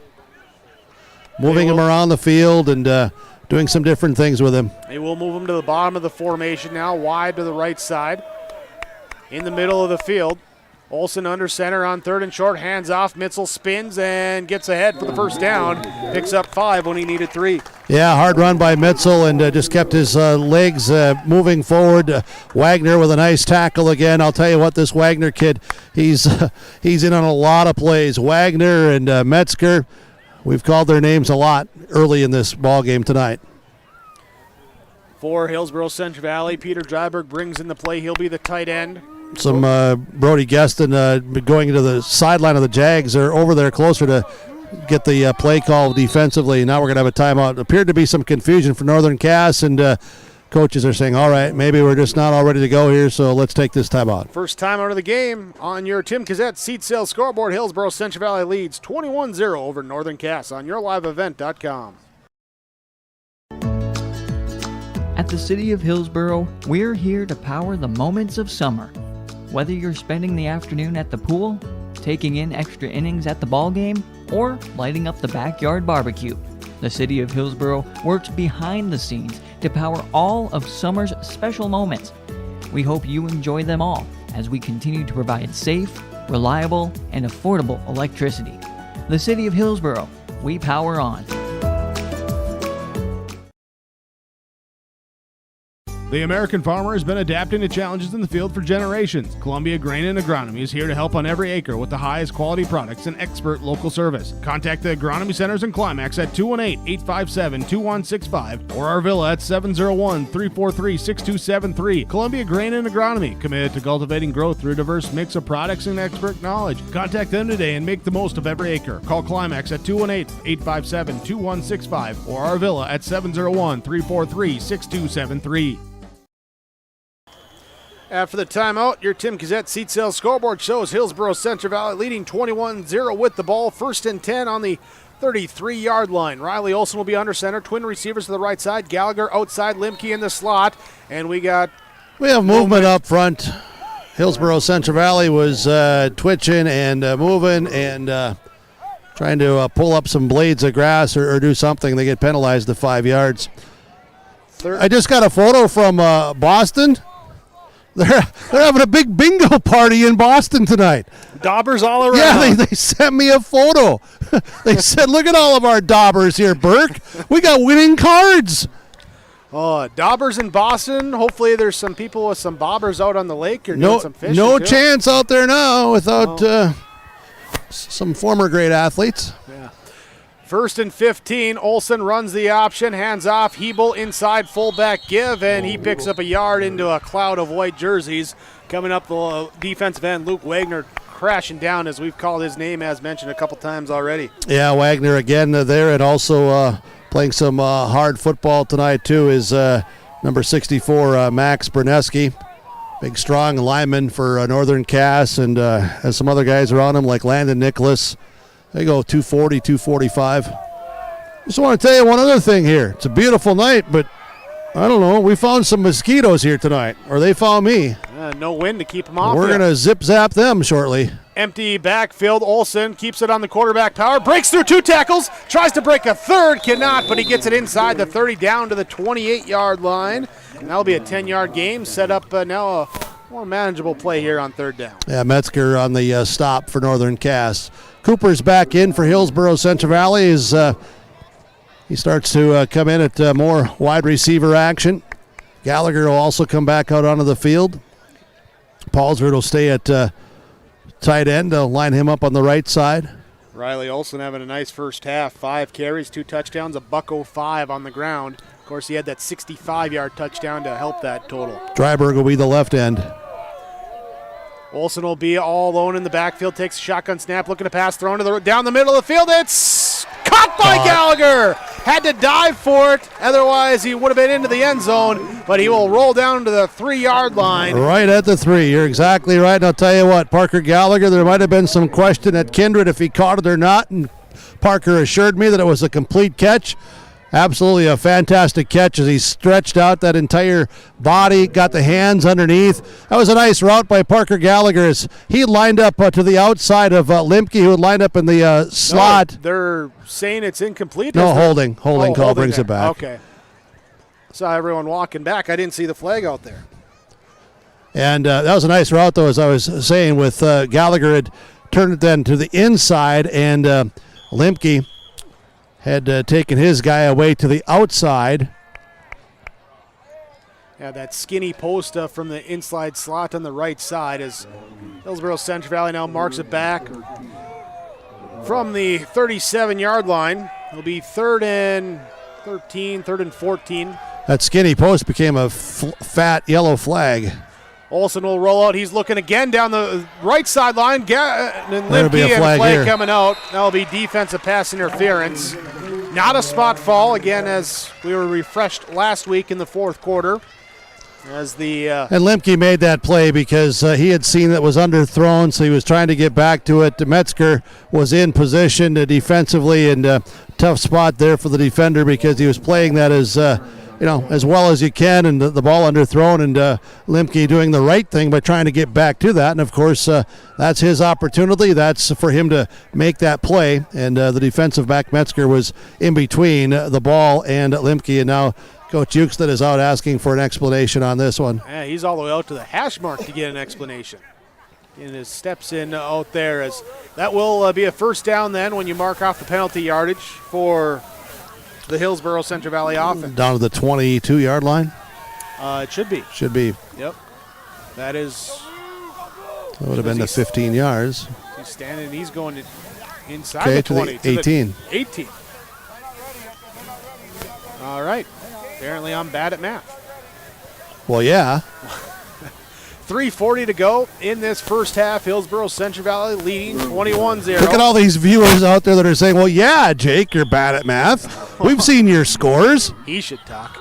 Moving him around the field and doing some different things with him. They will move him to the bottom of the formation now, wide to the right side. In the middle of the field. Olsen under center on 3rd and short, hands off. Mitzel spins and gets ahead for the first down. Picks up 5 when he needed 3. Yeah, hard run by Mitzel and just kept his legs moving forward. Wagner with a nice tackle again. I'll tell you what, this Wagner kid, he's in on a lot of plays. Wagner and Metzger, we've called their names a lot early in this ball game tonight. For Hillsboro Central Valley, Peter Dryberg brings in the play. He'll be the tight end. Some Brody Geston going into the sideline of the Jags are over there closer to get the play call defensively. Now we're going to have a timeout. Appeared to be some confusion for Northern Cass, and coaches are saying, all right, maybe we're just not all ready to go here, so let's take this timeout. First timeout of the game on your Tim Kazette seat sales scoreboard. Hillsboro Central Valley leads 21-0 over Northern Cass on yourliveevent.com. At the City of Hillsboro, we're here to power the moments of summer. Whether you're spending the afternoon at the pool, taking in extra innings at the ball game, or lighting up the backyard barbecue, the City of Hillsboro works behind the scenes to power all of summer's special moments. We hope you enjoy them all as we continue to provide safe, reliable, and affordable electricity. The City of Hillsboro, we power on. The American farmer has been adapting to challenges in the field for generations. Columbia Grain and Agronomy is here to help on every acre with the highest quality products and expert local service. Contact the Agronomy Centers in Climax at 218-857-2165 or our Villa at 701-343-6273. Columbia Grain and Agronomy, committed to cultivating growth through a diverse mix of products and expert knowledge. Contact them today and make the most of every acre. Call Climax at 218-857-2165 or our Villa at 701-343-6273. After the timeout, your Tim Kazette seat sales scoreboard shows Hillsboro Central Valley leading 21-0 with the ball. 1st and 10 on the 33-yard line. Riley Olsen will be under center. Twin receivers to the right side. Gallagher outside. Limke in the slot. And we have movement up front. Hillsboro Central Valley was twitching and moving and trying to pull up some blades of grass or do something. They get penalized to 5 yards. I just got a photo from Boston. They're having a big bingo party in Boston tonight. Daubers all around. Yeah, they sent me a photo. They said, look at all of our daubers here, Burke. We got winning cards. Oh, daubers in Boston. Hopefully there's some people with some bobbers out on the lake. You're doing some fishing. No chance out there now without some former great athletes. Yeah. 1st and 15. Olsen runs the option, hands off. Hebel inside, fullback give, and he picks up a yard into a cloud of white jerseys. Coming up the defensive end, Luke Wagner crashing down, as we've called his name, as mentioned a couple times already. Yeah, Wagner again there, and also playing some hard football tonight too is number 64, Max Berneski. Big, strong lineman for Northern Cass, and has some other guys around him like Landon Nicholas. They go 240, 245. Just want to tell you one other thing here. It's a beautiful night, but I don't know. We found some mosquitoes here tonight, or they found me. No wind to keep them off. We're going to zip-zap them shortly. Empty backfield. Olsen keeps it on the quarterback power. Breaks through 2 tackles. Tries to break a third. Cannot, but he gets it inside the 30 down to the 28-yard line. And that'll be a 10-yard game. Set up now more manageable play here on third down. Yeah, Metzger on the stop for Northern Cass. Cooper's back in for Hillsboro Central Valley as he starts to come in at more wide receiver action. Gallagher will also come back out onto the field. Paulsford will stay at tight end. They'll line him up on the right side. Riley Olsen having a nice first half. 5 carries, 2 touchdowns, $105 on the ground. Of course, he had that 65-yard touchdown to help that total. Dryberg will be the left end. Olsen will be all alone in the backfield, takes a shotgun snap, looking to pass, thrown to down the middle of the field. It's caught by Gallagher. Had to dive for it, otherwise he would have been into the end zone, but he will roll down to the 3-yard line. Right at the 3. You're exactly right. And I'll tell you what, Parker Gallagher, there might have been some question at Kindred if he caught it or not, and Parker assured me that it was a complete catch. Absolutely a fantastic catch as he stretched out that entire body, got the hands underneath. That was a nice route by Parker Gallagher as he lined up to the outside of Limke, who would line up in the slot. No, they're saying it's incomplete. No, holding call brings it back. Okay. Saw everyone walking back. I didn't see the flag out there. And that was a nice route, though, as I was saying, with Gallagher had turned it then to the inside, and Limke had taken his guy away to the outside. Yeah, that skinny post from the inside slot on the right side as Hillsboro Central Valley now marks it back from the 37-yard line. It'll be 3rd and 13, 3rd and 14. That skinny post became a fat yellow flag. Olsen will roll out. He's looking again down the right sideline. And Limke and flag coming out. That'll be defensive pass interference. Not a spot fall, again, as we were refreshed last week in the fourth quarter. And Limke made that play because he had seen that was underthrown, so he was trying to get back to it. Metzger was in position defensively, and tough spot there for the defender because he was playing that as as well as you can, and the ball underthrown, and Limke doing the right thing by trying to get back to that. And of course, that's his opportunity. That's for him to make that play. And the defensive back Metzger was in between the ball and Limke, and now Coach Uxtet is out asking for an explanation on this one. Yeah, he's all the way out to the hash mark to get an explanation. And his steps in out there, as that will be a first down then when you mark off the penalty yardage for the Hillsboro Central Valley offense. Down to the 22-yard line? It should be. Should be. Yep. That is. That would have been the 15 yards. He's standing, he's going inside the 20. To the 18. 18. All right. Apparently I'm bad at math. Well, yeah. 3:40 to go in this first half. Hillsboro Central Valley leading 21-0. Look at all these viewers out there that are saying, well, yeah, Jake, you're bad at math. We've seen your scores. He should talk.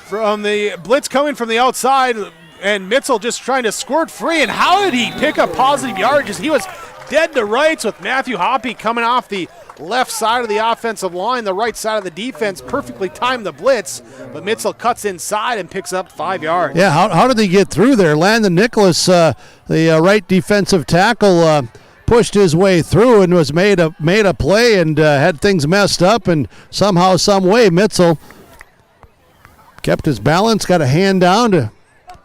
From the blitz coming from the outside, and Mitzel just trying to squirt free. And how did he pick up positive yardage? He was dead to rights with Matthew Hoppy coming off the left side of the offensive line, the right side of the defense, perfectly timed the blitz, but Mitzel cuts inside and picks up 5 yards. Yeah, how did he get through there? Landon Nicholas, the right defensive tackle, pushed his way through and was made a play and had things messed up, and somehow, some way, Mitzel kept his balance, got a hand down to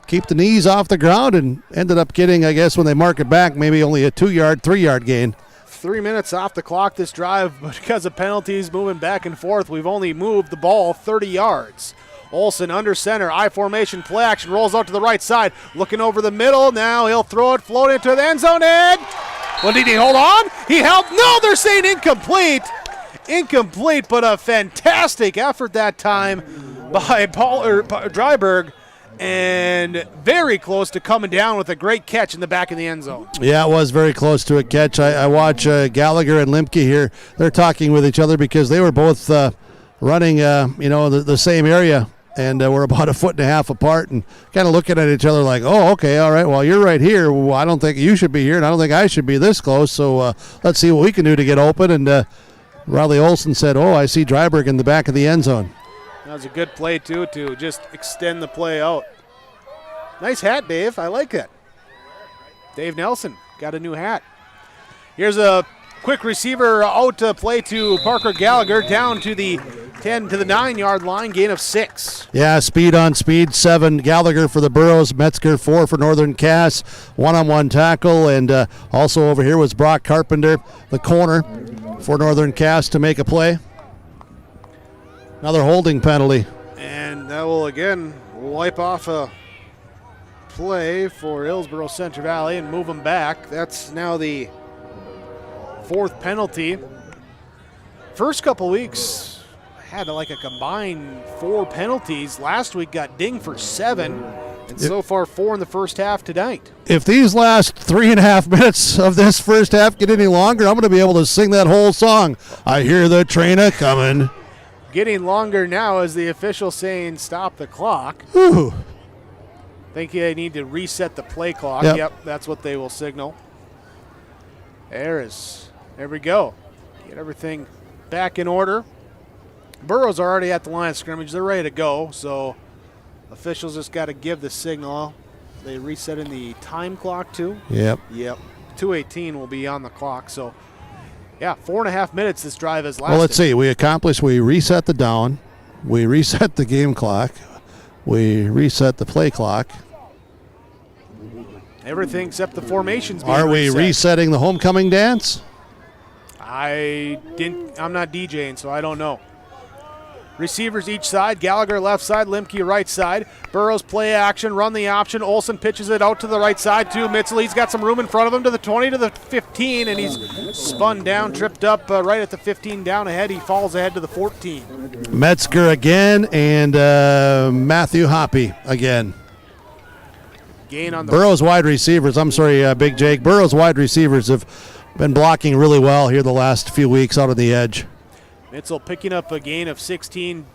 keep the knees off the ground, and ended up getting, I guess, when they mark it back, maybe only a 2-yard, 3-yard gain. 3 minutes off the clock this drive, but because of penalties moving back and forth, we've only moved the ball 30 yards. Olsen under center, I formation, play action, rolls out to the right side, looking over the middle. Now he'll throw it, float into the end zone, and well, did he hold on? He held. No, they're saying incomplete. Incomplete, but a fantastic effort that time by Dryberg. And very close to coming down with a great catch in the back of the end zone. Yeah, it was very close to a catch. I watch Gallagher and Limke here. They're talking with each other because they were both running, the same area, and we're about 1.5 feet apart, and kind of looking at each other like, oh, okay, all right, well, you're right here. Well, I don't think you should be here, and I don't think I should be this close, so let's see what we can do to get open. And Riley Olsen said, oh, I see Dryberg in the back of the end zone. That was a good play, too, to just extend the play out. Nice hat, Dave. I like that. Dave Nelson got a new hat. Here's a quick receiver out to play to Parker Gallagher down to the 10 to the 9-yard line, gain of 6. Yeah, speed on speed, 7 Gallagher for the Burros, Metzger 4 for Northern Cass, one-on-one tackle, and also over here was Brock Carpenter, the corner for Northern Cass to make a play. Another holding penalty. And that will again wipe off a play for Hillsboro Central Valley and move them back. That's now the 4th penalty. First couple weeks had like a combined 4 penalties. Last week got dinged for 7, and so far 4 in the first half tonight. If these last 3.5 minutes of this first half get any longer, I'm going to be able to sing that whole song. I hear the train a-coming. Getting longer now as the official saying stop the clock. Whew. Think they need to reset the play clock. Yep, that's what they will signal. There we go. Get everything back in order. Burros are already at the line of scrimmage. They're ready to go, so officials just got to give the signal. They reset in the time clock too. Yep. 2:18 will be on the clock, so yeah, 4.5 minutes this drive has lasted. Well, let's see. We reset the down. We reset the game clock. We reset the play clock. Everything except the formations being Are we reset. resetting the homecoming dance? I'm not DJing, so I don't know. Receivers each side. Gallagher left side, Limke right side. Burrows play action, run the option. Olsen pitches it out to the right side to Mitzel. He's got some room in front of him to the 20, to the 15, and he's spun down, tripped up right at the 15 down ahead. He falls ahead to the 14. Metzger again and Matthew Hoppy again. Gain on the Burrows wide receivers. I'm sorry, Big Jake. Burrows wide receivers have been blocking really well here the last few weeks out of the edge. Mitzel picking up a gain of 16.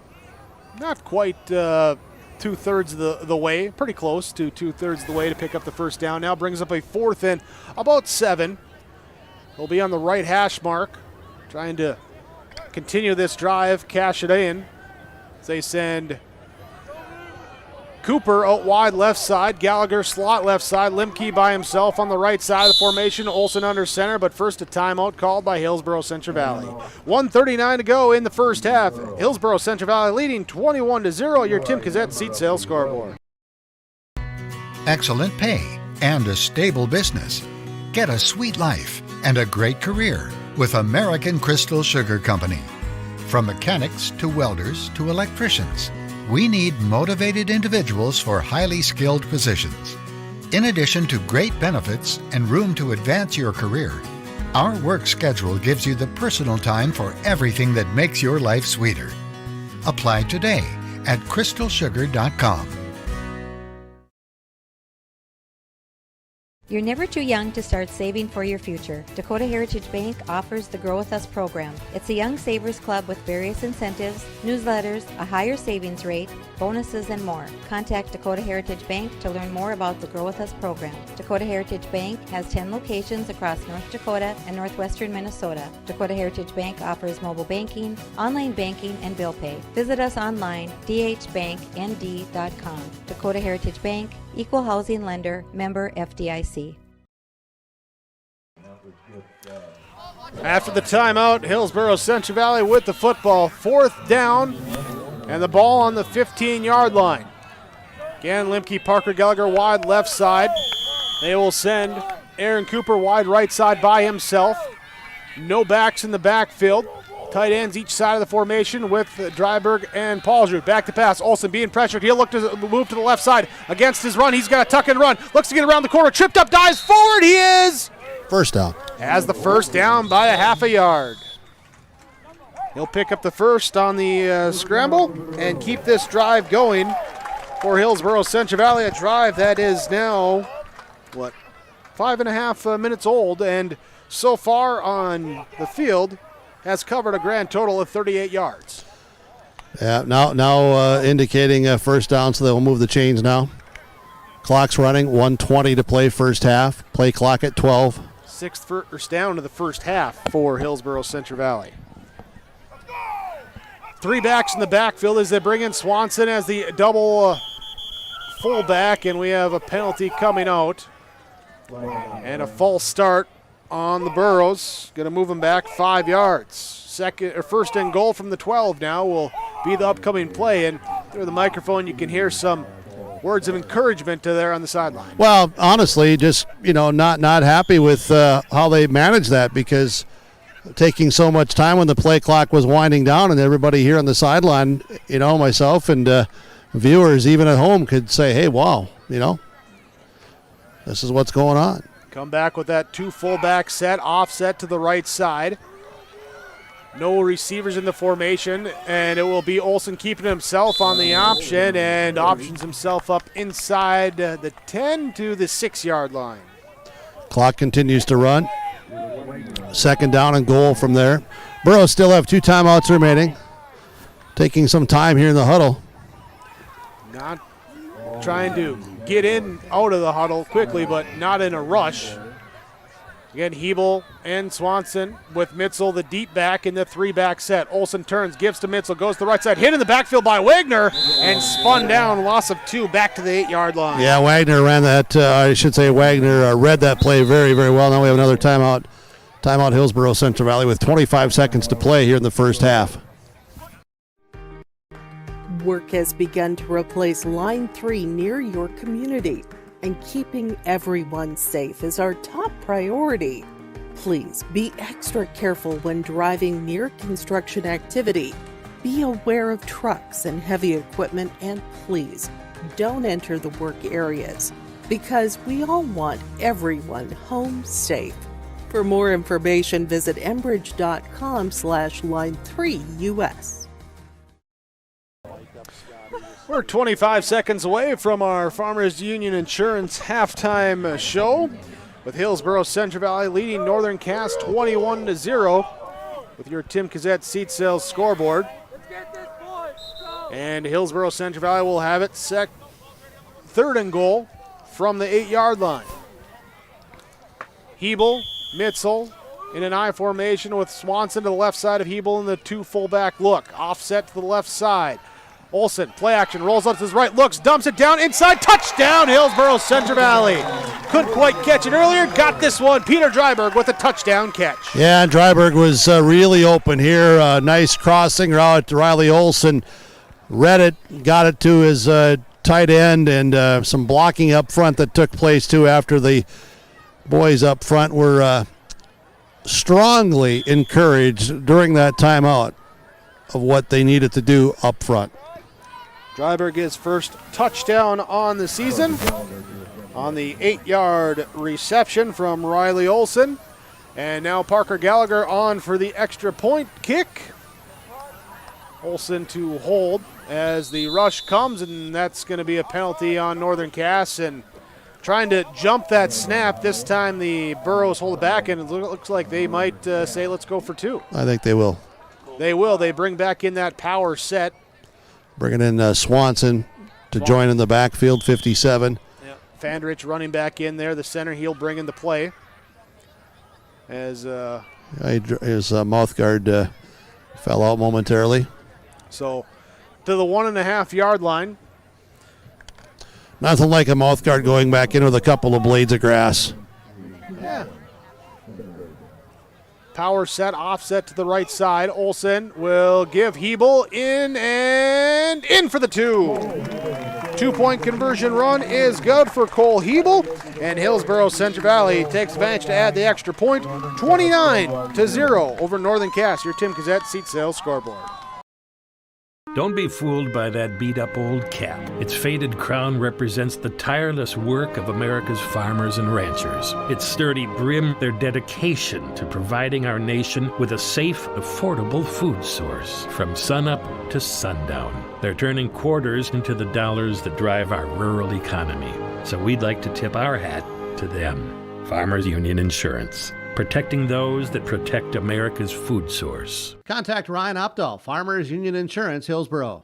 Not quite 2/3 of the way. Pretty close to 2/3 of the way to pick up the first down. Now brings up a 4th and about 7. He'll be on the right hash mark, trying to continue this drive, cash it in. As they send Cooper out wide left side, Gallagher slot left side, Limke by himself on the right side of the formation, Olsen under center, but first a timeout called by Hillsboro Central Valley. 1:39 to go in the first half. Hillsboro Central Valley leading 21-0. Your Tim Cassette seat sales scoreboard. Excellent pay and a stable business. Get a sweet life and a great career with American Crystal Sugar Company. From mechanics to welders to electricians, we need motivated individuals for highly skilled positions. In addition to great benefits and room to advance your career, our work schedule gives you the personal time for everything that makes your life sweeter. Apply today at crystalsugar.com. You're never too young to start saving for your future. Dakota Heritage Bank offers the Grow With Us program. It's a young savers club with various incentives, newsletters, a higher savings rate, bonuses, and more. Contact Dakota Heritage Bank to learn more about the Grow With Us program. Dakota Heritage Bank has 10 locations across North Dakota and northwestern Minnesota. Dakota Heritage Bank offers mobile banking, online banking, and bill pay. Visit us online, dhbanknd.com. Dakota Heritage Bank, Equal Housing Lender, member FDIC. After the timeout, Hillsboro Central Valley with the football. 4th down, and the ball on the 15-yard line. Again, Limke, Parker, Gallagher wide left side. They will send Aaron Cooper wide right side by himself. No backs in the backfield. Tight ends each side of the formation with Dryberg and Paulsrud. Back to pass. Olsen being pressured. He'll look to move to the left side against his run. He's got a tuck and run. Looks to get around the corner. Tripped up, dives forward. He is. First down. Has the first down by a half a yard. He'll pick up the first on the scramble and keep this drive going for Hillsboro Central Valley. A drive that is now, 5.5 minutes old, and so far on the field has covered a grand total of 38 yards. Yeah, now indicating a first down, so they'll move the chains now. Clock's running, 1:20 to play first half. Play clock at 12. 6th first down to the first half for Hillsboro Central Valley. 3 backs in the backfield as they bring in Swanson as the double fullback, and we have a penalty coming out and a false start on the Burros. Going to move them back 5 yards. First and goal from the 12 now will be the upcoming play. And through the microphone, you can hear some words of encouragement to there on the sideline. Well, honestly, just, not happy with how they managed that, because taking so much time when the play clock was winding down, and everybody here on the sideline, myself and viewers even at home could say, hey, wow, this is what's going on. Come back with that 2 fullback set, offset to the right side. No receivers in the formation, and it will be Olsen keeping himself on the option and options himself up inside the 10 to the 6-yard line. Clock continues to run. Second down and goal from there. Burros still have 2 timeouts remaining. Taking some time here in the huddle. Not trying to get in out of the huddle quickly, but not in a rush. Again, Hebel and Swanson with Mitzel, the deep back in the 3-back set. Olsen turns, gives to Mitzel, goes to the right side, hit in the backfield by Wagner, and spun down, loss of 2, back to the 8-yard line. Yeah, Wagner ran that, Wagner read that play very, very well. Now we have another timeout. Timeout Hillsboro Central Valley with 25 seconds to play here in the first half. Work has begun to replace Line 3 near your community, and keeping everyone safe is our top priority. Please be extra careful when driving near construction activity. Be aware of trucks and heavy equipment, and please don't enter the work areas, because we all want everyone home safe. For more information, visit enbridge.com/line3us. We're 25 seconds away from our Farmers Union Insurance halftime show, with Hillsboro Central Valley leading Northern Cass 21-0 with your Tim Kazette seat sales scoreboard. And Hillsboro Central Valley will have it 3rd and goal from the 8-yard line. Hebel, Mitzel in an I formation with Swanson to the left side of Hebel in the 2 fullback look. Offset to the left side. Olsen, play action, rolls up to his right, looks, dumps it down, inside, touchdown, Hillsboro Central Valley. Couldn't quite catch it earlier, got this one, Peter Dryberg with a touchdown catch. Yeah, Dryberg was really open here. Nice crossing route. Riley Olsen read it, got it to his tight end, and some blocking up front that took place too after the boys up front were strongly encouraged during that timeout of what they needed to do up front. Dryberg his first touchdown on the season on the 8-yard reception from Riley Olsen. And now Parker Gallagher on for the extra point kick. Olsen to hold as the rush comes, and that's going to be a penalty on Northern Cass. And trying to jump that snap, this time the Burros hold it back, and it looks like they might say let's go for 2. I think they will. They will. They bring back in that power set. Bringing in Swanson to join in the backfield, 57. Yeah. Fandrich running back in there. The center, he'll bring in the play. As his mouth guard fell out momentarily. So to the 1.5-yard line. Nothing like a mouth guard going back in with a couple of blades of grass. Yeah. Power set, offset to the right side. Olsen will give Hebel in and in for the 2. 2-point conversion run is good for Cole Hebel, and Hillsboro Central Valley takes advantage to add the extra point, 29-0 over Northern Cass. Your Tim Kazette seat sales scoreboard. Don't be fooled by that beat-up old cap. Its faded crown represents the tireless work of America's farmers and ranchers. Its sturdy brim, their dedication to providing our nation with a safe, affordable food source from sunup to sundown. They're turning quarters into the dollars that drive our rural economy. So we'd like to tip our hat to them. Farmers Union Insurance. Protecting those that protect America's food source. Contact Ryan Opdahl, Farmers Union Insurance, Hillsboro.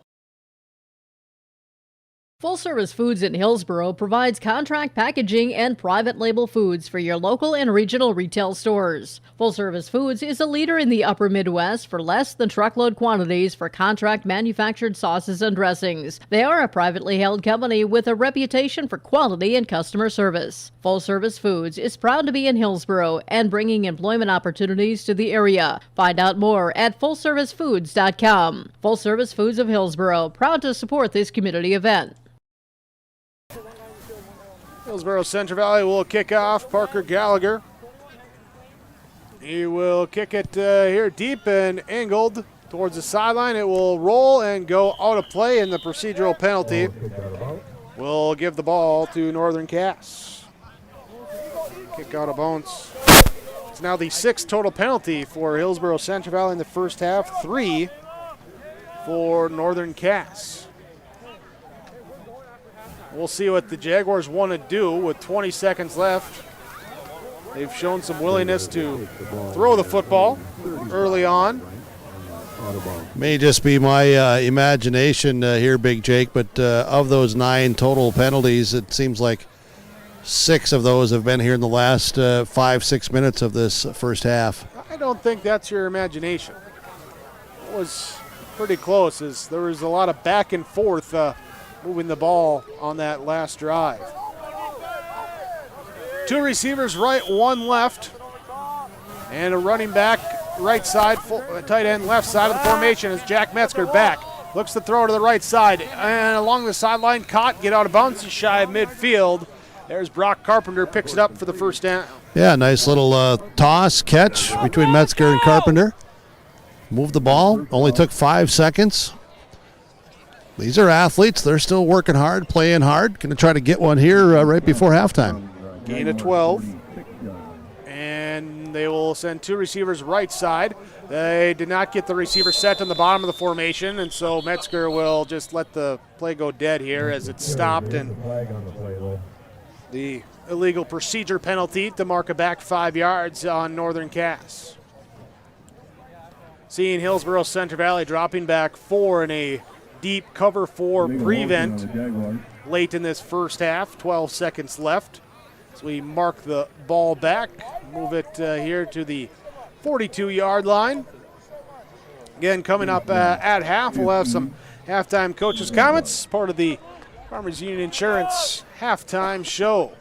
Full Service Foods in Hillsboro provides contract packaging and private label foods for your local and regional retail stores. Full Service Foods is a leader in the upper Midwest for less than truckload quantities for contract manufactured sauces and dressings. They are a privately held company with a reputation for quality and customer service. Full Service Foods is proud to be in Hillsboro and bringing employment opportunities to the area. Find out more at fullservicefoods.com. Full Service Foods of Hillsboro, proud to support this community event. Hillsboro Central Valley will kick off. Parker Gallagher. He will kick it here deep and angled towards the sideline. It will roll and go out of play, and the procedural penalty will give the ball to Northern Cass. Kick out of bounds. It's now the 6th total penalty for Hillsboro Central Valley in the first half, 3 for Northern Cass. We'll see what the Jaguars want to do with 20 seconds left. They've shown some willingness to throw the football early on. May just be my imagination here, Big Jake, but of those 9 total penalties, it seems like 6 of those have been here in the last 5-6 minutes of this first half. I don't think that's your imagination. It was pretty close, as there was a lot of back and forth moving the ball on that last drive. 2 receivers right, 1 left, and a running back right side, tight end left side of the formation is Jack Metzger back. Looks to throw to the right side, and along the sideline, caught, get out of bounds, he's shy of midfield. There's Brock Carpenter, picks it up for the first down. Yeah, nice little toss, catch between Metzger and Carpenter. Moved the ball, only took 5 seconds. These are athletes. They're still working hard, playing hard. Going to try to get one here right before halftime. Gain of 12. And they will send 2 receivers right side. They did not get the receiver set on the bottom of the formation, and so Metzger will just let the play go dead here as it's stopped. And the illegal procedure penalty to mark a back 5 yards on Northern Cass. Seeing Hillsboro Central Valley dropping back 4 in a deep cover 4 prevent late in this first half. 12 seconds left. So we mark the ball back, move it here to the 42-yard line. Again, coming up at half, we'll have some halftime coaches' comments, part of the Farmers Union Insurance halftime show.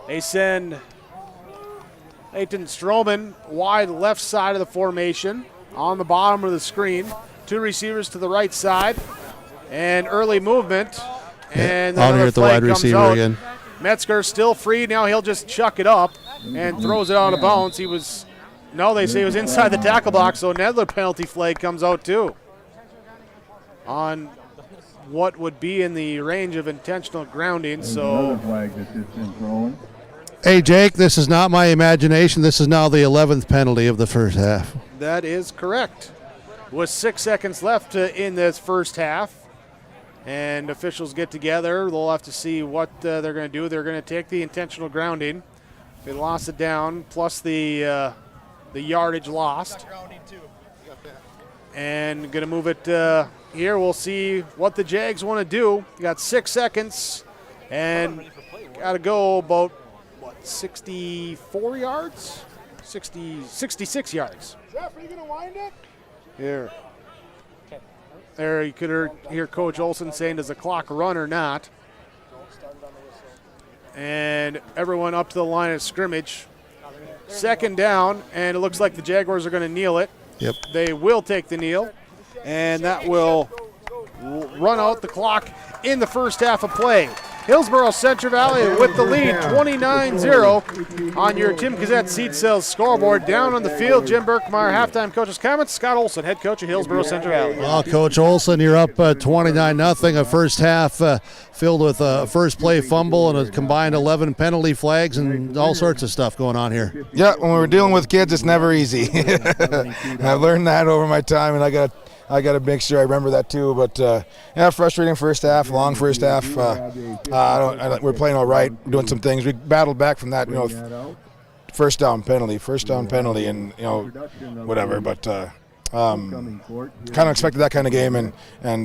They send Leighton Stroman wide left side of the formation on the bottom of the screen. 2 receivers to the right side, and early movement. And out here at the wide receiver out. Again. Metzger still free. Now he'll just chuck it up and throws it out of bounds. They say he was inside the tackle box, so another penalty flag comes out too on what would be in the range of intentional grounding. So, hey, Jake, this is not my imagination. This is now the 11th penalty of the first half. That is correct. With 6 seconds left in this first half, and officials get together. They'll have to see what they're going to do. They're going to take the intentional grounding. They lost it down, plus the yardage lost. And going to move it here. We'll see what the Jags want to do. You got 6 seconds, and got to go about, 64 yards? 66 yards. Jeff, are you going to wind it? Here. There you could hear Coach Olsen saying, does the clock run or not? And everyone up to the line of scrimmage. 2nd down, and it looks like the Jaguars are going to kneel it. Yep. They will take the kneel, and that will run out the clock in the first half of play. Hillsboro Central Valley with the lead, 29-0 on your Tim Gazette Seed Sales scoreboard. Down on the field, Jim Berkmeyer, halftime coach's comments. Scott Olsen, head coach of Hillsboro Central Valley. Well, Coach Olsen, you're up 29-0. A first half filled with a first play fumble and a combined 11 penalty flags and all sorts of stuff going on here. Yeah, when we're dealing with kids, it's never easy. I've learned that over my time, and I got to make sure I remember that too. But yeah, frustrating first half, long first half. We're playing all right, we're doing some things. We battled back from that, first down penalty, and whatever. But kind of expected that kind of game, and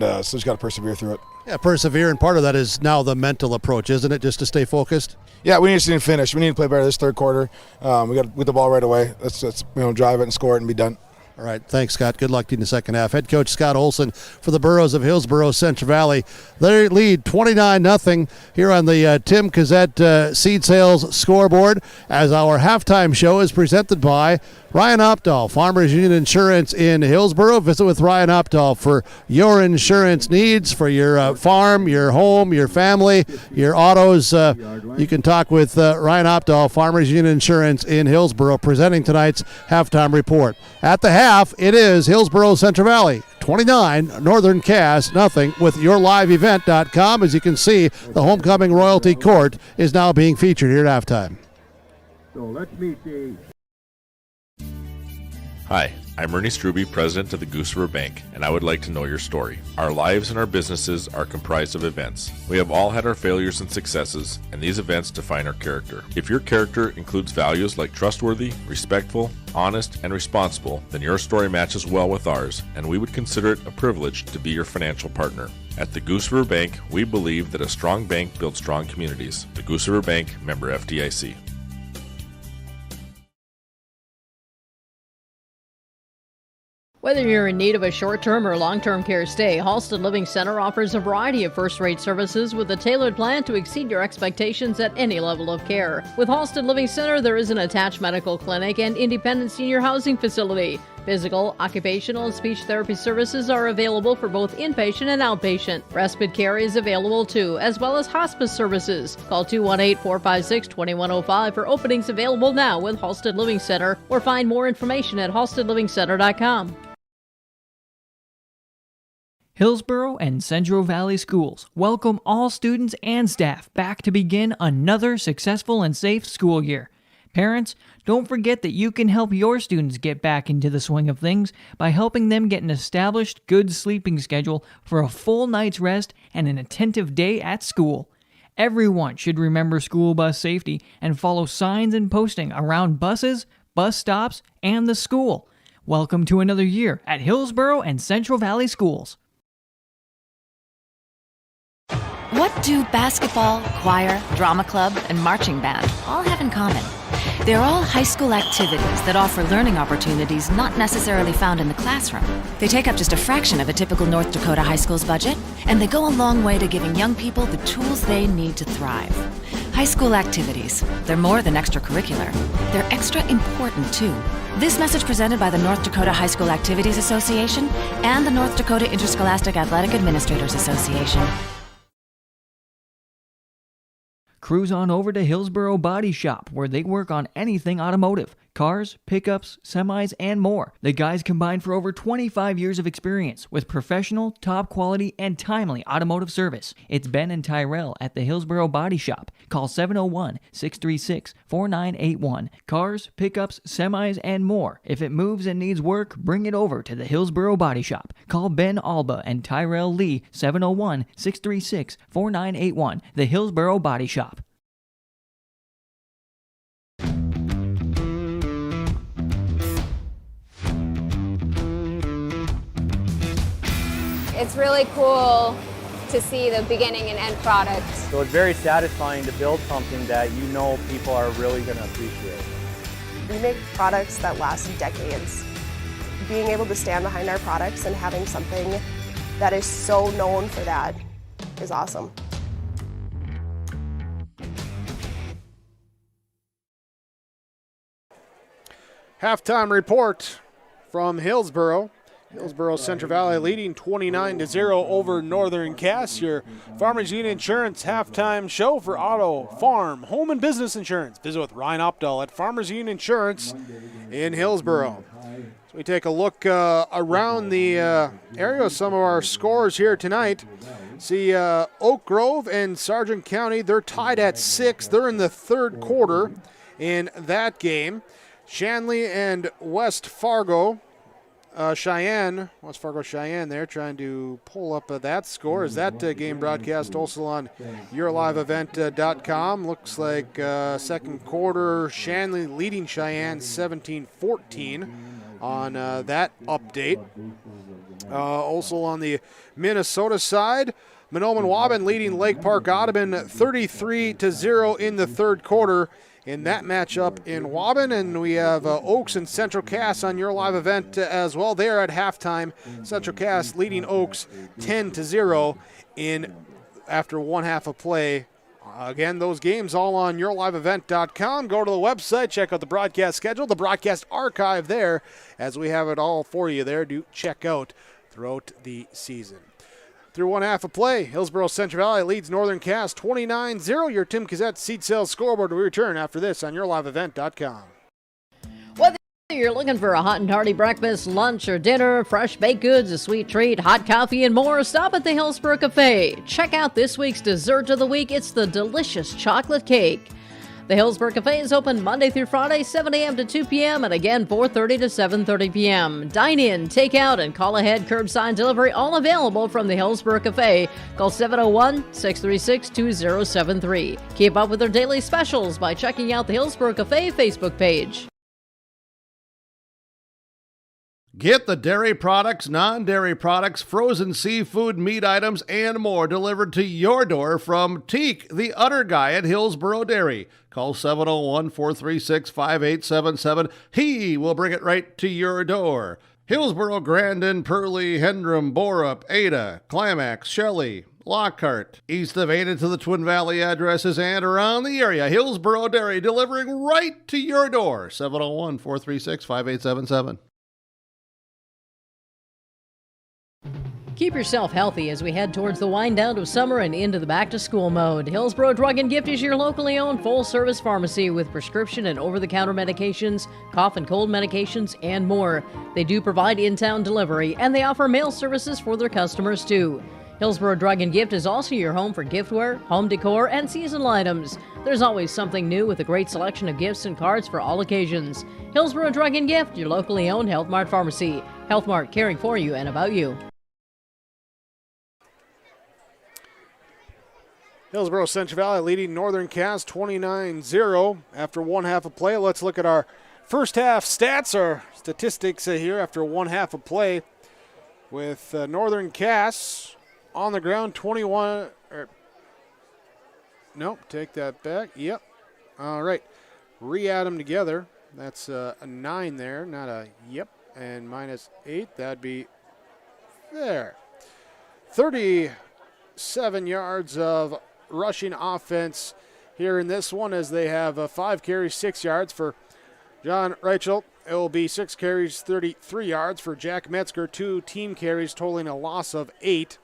so just got to persevere through it. Yeah, persevere, and part of that is now the mental approach, isn't it, just to stay focused? Yeah, we need to see and finish. We need to play better this third quarter. We got to get the ball right away. Let's drive it and score it and be done. All right, thanks, Scott. Good luck to you in the second half. Head coach Scott Olsen for the Burros of Hillsboro Central Valley. They lead 29-0 here on the Tim Cassette seed sales scoreboard as our halftime show is presented by Ryan Opdahl, Farmers Union Insurance in Hillsboro. Visit with Ryan Opdahl for your insurance needs for your farm, your home, your family, your autos. You can talk with Ryan Opdahl, Farmers Union Insurance in Hillsboro, presenting tonight's halftime report. At the half, it is Hillsboro Central Valley 29, Northern Cass nothing with yourliveevent.com. As you can see, the homecoming royalty court is now being featured here at halftime. So let's meet the... Hi, I'm Ernie Struby, president of the Goose River Bank, and I would like to know your story. Our lives and our businesses are comprised of events. We have all had our failures and successes, and these events define our character. If your character includes values like trustworthy, respectful, honest, and responsible, then your story matches well with ours, and we would consider it a privilege to be your financial partner. At the Goose River Bank, we believe that a strong bank builds strong communities. The Goose River Bank, member FDIC. Whether you're in need of a short-term or long-term care stay, Halsted Living Center offers a variety of first-rate services with a tailored plan to exceed your expectations at any level of care. With Halsted Living Center, there is an attached medical clinic and independent senior housing facility. Physical, occupational, and speech therapy services are available for both inpatient and outpatient. Respite care is available too, as well as hospice services. Call 218-456-2105 for openings available now with Halsted Living Center, or find more information at halstedlivingcenter.com. Hillsboro and Central Valley Schools welcome all students and staff back to begin another successful and safe school year. Parents, don't forget that you can help your students get back into the swing of things by helping them get an established, good sleeping schedule for a full night's rest and an attentive day at school. Everyone should remember school bus safety and follow signs and posting around buses, bus stops, and the school. Welcome to another year at Hillsboro and Central Valley Schools. What do basketball, choir, drama club, and marching band all have in common? They're all high school activities that offer learning opportunities not necessarily found in the classroom. They take up just a fraction of a typical North Dakota high school's budget, and they go a long way to giving young people the tools they need to thrive. High school activities, they're more than extracurricular. They're extra important, too. This message presented by the North Dakota High School Activities Association and the North Dakota Interscholastic Athletic Administrators Association. Cruise on over to Hillsboro Body Shop, where they work on anything automotive. Cars, pickups, semis, and more. The guys combine for over 25 years of experience with professional, top quality, and timely automotive service. It's Ben and Tyrell at the Hillsboro Body Shop. Call 701-636-4981. Cars, pickups, semis, and more. If it moves and needs work, bring it over to the Hillsboro Body Shop. Call Ben Alba and Tyrell Lee, 701-636-4981. The Hillsboro Body Shop. It's really cool to see the beginning and end product. So it's very satisfying to build something that you know people are really going to appreciate. We make products that last decades. Being able to stand behind our products and having something that is so known for that is awesome. Halftime report from Hillsboro. Hillsboro Central Valley leading 29-0 over Northern Cass. Your Farmers Union Insurance halftime show for auto, farm, home, and business insurance. Visit with Ryan Opdahl at Farmers Union Insurance in Hillsboro. So we take a look around the area, some of our scores here tonight. See Oak Grove and Sargent County, they're tied at 6. They're in the third quarter in that game. Shanley and West Fargo. West Fargo Cheyenne there trying to pull up that score. Is that game broadcast also on yourliveevent.com? Looks like second quarter, Shanley leading Cheyenne 17-14 on that update. Also on the Minnesota side, Mahnomen-Waban leading Lake Park Audubon 33-0 in the third quarter in that matchup in Waban. And we have Oaks and Central Cass on your live event as well. They are at halftime. Central Cass leading Oaks 10-0 after one half of play. Again, those games all on yourliveevent.com. Go to the website, check out the broadcast schedule, the broadcast archive there, as we have it all for you there to check out throughout the season. Through one half of play, Hillsboro Central Valley leads Northern Cass 29-0. Your Tim Cassette seed sales scoreboard will return after this on yourliveevent.com. Whether you're looking for a hot and hearty breakfast, lunch, or dinner, fresh baked goods, a sweet treat, hot coffee, and more, stop at the Hillsboro Cafe. Check out this week's dessert of the week. It's the delicious chocolate cake. The Hillsboro Cafe is open Monday through Friday, 7 a.m. to 2 p.m. and again 4:30 to 7:30 p.m. Dine in, take out, and call ahead curbside delivery, all available from the Hillsboro Cafe. Call 701-636-2073. Keep up with their daily specials by checking out the Hillsboro Cafe Facebook page. Get the dairy products, non-dairy products, frozen seafood, meat items, and more delivered to your door from Teak, the Udder Guy at Hillsboro Dairy. Call 701-436-5877. He will bring it right to your door. Hillsboro, Grandin, Purley, Hendrum, Borup, Ada, Climax, Shelley, Lockhart, east of Ada to the Twin Valley addresses and around the area. Hillsboro Dairy delivering right to your door. 701-436-5877. Keep yourself healthy as we head towards the wind down of summer and into the back-to-school mode. Hillsboro Drug and Gift is your locally owned full-service pharmacy with prescription and over-the-counter medications, cough and cold medications, and more. They do provide in-town delivery, and they offer mail services for their customers, too. Hillsboro Drug and Gift is also your home for giftware, home decor, and seasonal items. There's always something new with a great selection of gifts and cards for all occasions. Hillsboro Drug and Gift, your locally owned Health Mart pharmacy. Health Mart, caring for you and about you. Hillsboro Central Valley leading Northern Cass 29-0 after one half of play. Let's look at our first half stats, our statistics here after one half of play with Northern Cass on the ground 21. Nope, take that back. Yep. All right. Re-add them together. That's a 9 there, not a yep. And -8, that'd be there. 37 yards of rushing offense here in this one as they have 5 carries, 6 yards for John Reichel. It will be 6 carries, 33 yards for Jack Metzger, 2 team carries totaling a loss of 8.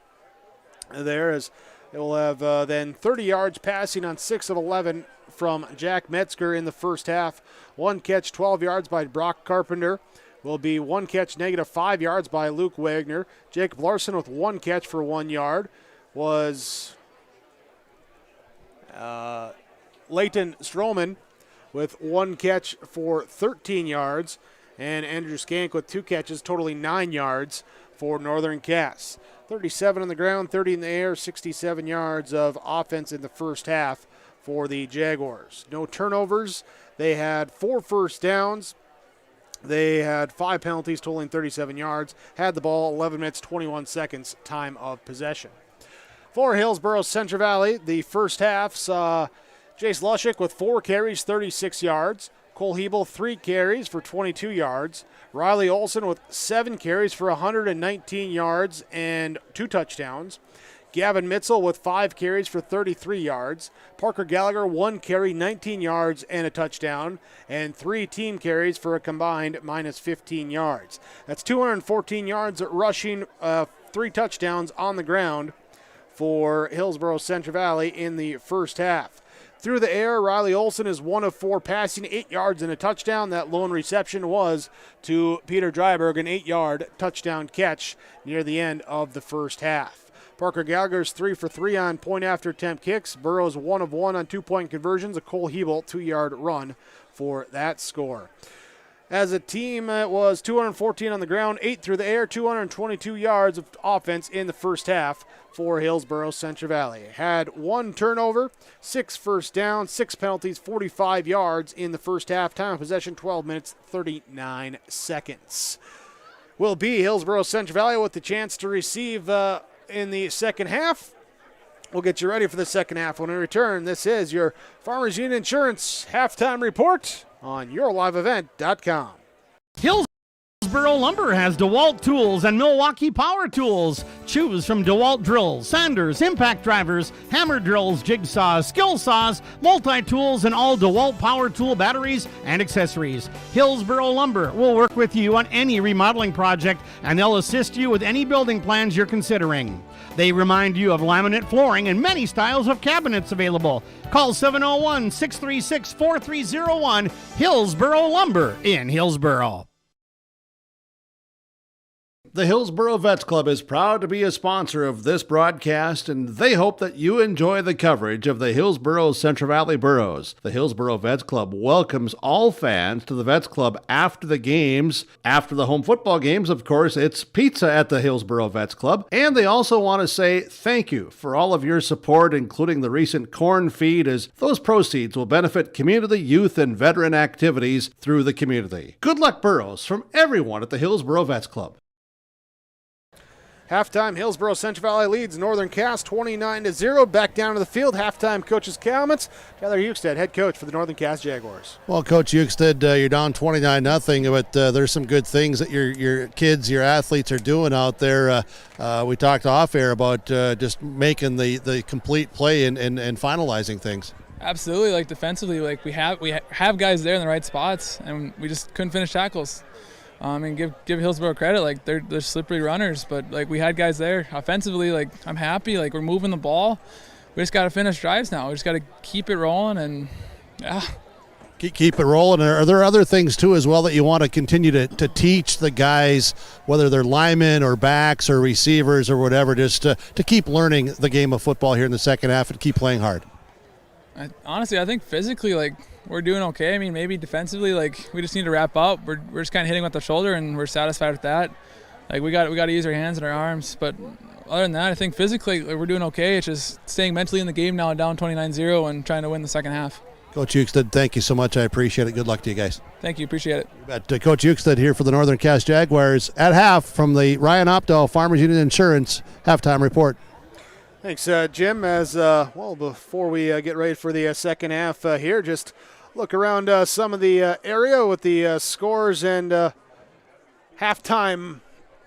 There is, it will have then 30 yards passing on 6 of 11 from Jack Metzger in the first half. 1 catch, 12 yards by Brock Carpenter. Will be 1 catch, -5 yards by Luke Wagner. Jacob Larson with 1 catch for 1 yard was Leighton Stroman with 1 catch for 13 yards, and Andrew Skank with 2 catches, totaling 9 yards for Northern Cass. 37 on the ground, 30 in the air, 67 yards of offense in the first half for the Jaguars. No turnovers. They had 4 first downs. They had 5 penalties, totaling 37 yards. Had the ball 11 minutes, 21 seconds, time of possession. For Hillsboro Central Valley, the first half saw Jace Lushik with 4 carries, 36 yards. Cole Hebel, 3 carries for 22 yards. Riley Olsen with 7 carries for 119 yards and 2 touchdowns. Gavin Mitzel with 5 carries for 33 yards. Parker Gallagher, 1 carry, 19 yards and a touchdown. And 3 team carries for a combined -15 yards. That's 214 yards rushing, 3 touchdowns on the ground for Hillsboro Central Valley in the first half. Through the air, Riley Olsen is 1 of 4 passing, 8 yards and a touchdown. That lone reception was to Peter Dryberg, an 8-yard touchdown catch near the end of the first half. Parker Gallagher's 3 for 3 on point after attempt kicks. Burrows 1 of 1 on 2-point conversions. A Cole Hebel 2-yard run for that score. As a team, it was 214 on the ground, 8 through the air, 222 yards of offense in the first half for Hillsboro Central Valley. Had 1 turnover, 6 first downs, 6 penalties, 45 yards in the first half. Time of possession, 12 minutes, 39 seconds. Will be Hillsboro Central Valley with the chance to receive in the second half. We'll get you ready for the second half. When we return, this is your Farmers Union Insurance halftime report on yourliveevent.com. Hillsboro Lumber has DeWalt tools and Milwaukee Power Tools. Choose from DeWalt drills, sanders, impact drivers, hammer drills, jigsaws, skill saws, multi-tools, and all DeWalt power tool batteries and accessories. Hillsboro Lumber will work with you on any remodeling project, and they'll assist you with any building plans you're considering. They remind you of laminate flooring and many styles of cabinets available. Call 701-636-4301, Hillsboro Lumber in Hillsboro. The Hillsboro Vets Club is proud to be a sponsor of this broadcast, and they hope that you enjoy the coverage of the Hillsboro Central Valley Burros. The Hillsboro Vets Club welcomes all fans to the Vets Club after the games. After the home football games, of course, it's pizza at the Hillsboro Vets Club. And they also want to say thank you for all of your support, including the recent corn feed, as those proceeds will benefit community, youth, and veteran activities through the community. Good luck, Burros, from everyone at the Hillsboro Vets Club. Halftime, Hillsboro Central Valley leads Northern Cass 29-0. Back down to the field, halftime coaches' comments. Tyler Uxtet, head coach for the Northern Cass Jaguars. Well, Coach Uxted, you're down 29-0, but there's some good things that your kids, your athletes are doing out there. We talked off air about just making the complete play and finalizing things. Absolutely, like defensively, like we have guys there in the right spots, and we just couldn't finish tackles. And give Hillsboro credit, like they're slippery runners, but like we had guys there. Offensively, like I'm happy, like we're moving the ball. We just got to finish drives now. We just got to keep it rolling, and yeah. Keep it rolling. Are there other things too as well that you want to continue to teach the guys, whether they're linemen or backs or receivers or whatever, just to keep learning the game of football here in the second half and keep playing hard? Honestly, I think physically, like we're doing okay. I mean, maybe defensively, like we just need to wrap up. We're just kind of hitting with the shoulder, and we're satisfied with that. Like we got to use our hands and our arms. But other than that, I think physically like, we're doing okay. It's just staying mentally in the game now, down 29-0, and trying to win the second half. Coach Uxted, thank you so much. I appreciate it. Good luck to you guys. Thank you. Appreciate it. You bet. Coach Uxted here for the Northern Cass Jaguars at half from the Ryan Opdahl Farmers Union Insurance halftime report. Thanks, Jim. As well, before we get ready for the second half here, just look around some of the area with the scores and halftime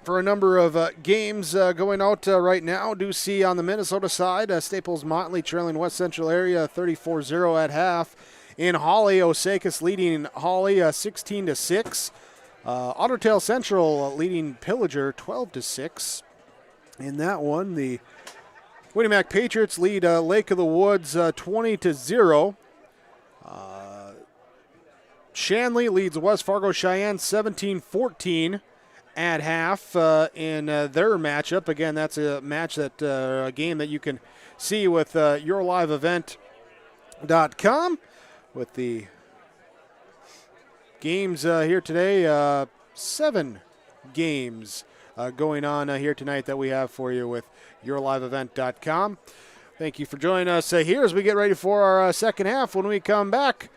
for a number of games going out right now. Do see on the Minnesota side, Staples Motley trailing West Central area 34-0 at half. In Hawley, Osakis leading Hawley 16-6. Otter Tail Central leading Pillager 12-6. In that one, the Winnemac Patriots lead Lake of the Woods 20-0. Shanley leads West Fargo Cheyenne 17-14 at half in their matchup. Again, that's a match that a game that you can see with yourliveevent.com with the games here today. 7 games going on here tonight that we have for you with yourliveevent.com. Thank you for joining us here as we get ready for our second half. When we come back,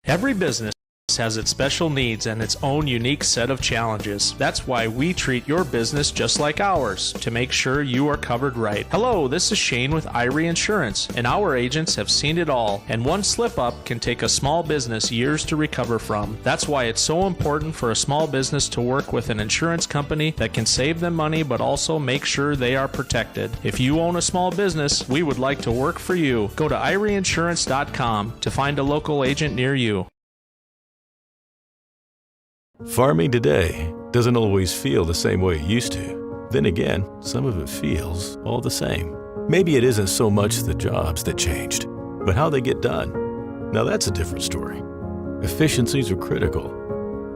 every business has its special needs and its own unique set of challenges. That's why we treat your business just like ours, to make sure you are covered right. Hello, this is Shane with Irie Insurance, and our agents have seen it all, and one slip-up can take a small business years to recover from. That's why it's so important for a small business to work with an insurance company that can save them money but also make sure they are protected. If you own a small business, we would like to work for you. Go to IrieInsurance.com to find a local agent near you. Farming today doesn't always feel the same way it used to. Then again, some of it feels all the same. Maybe it isn't so much the jobs that changed, but how they get done. Now that's a different story. Efficiencies are critical,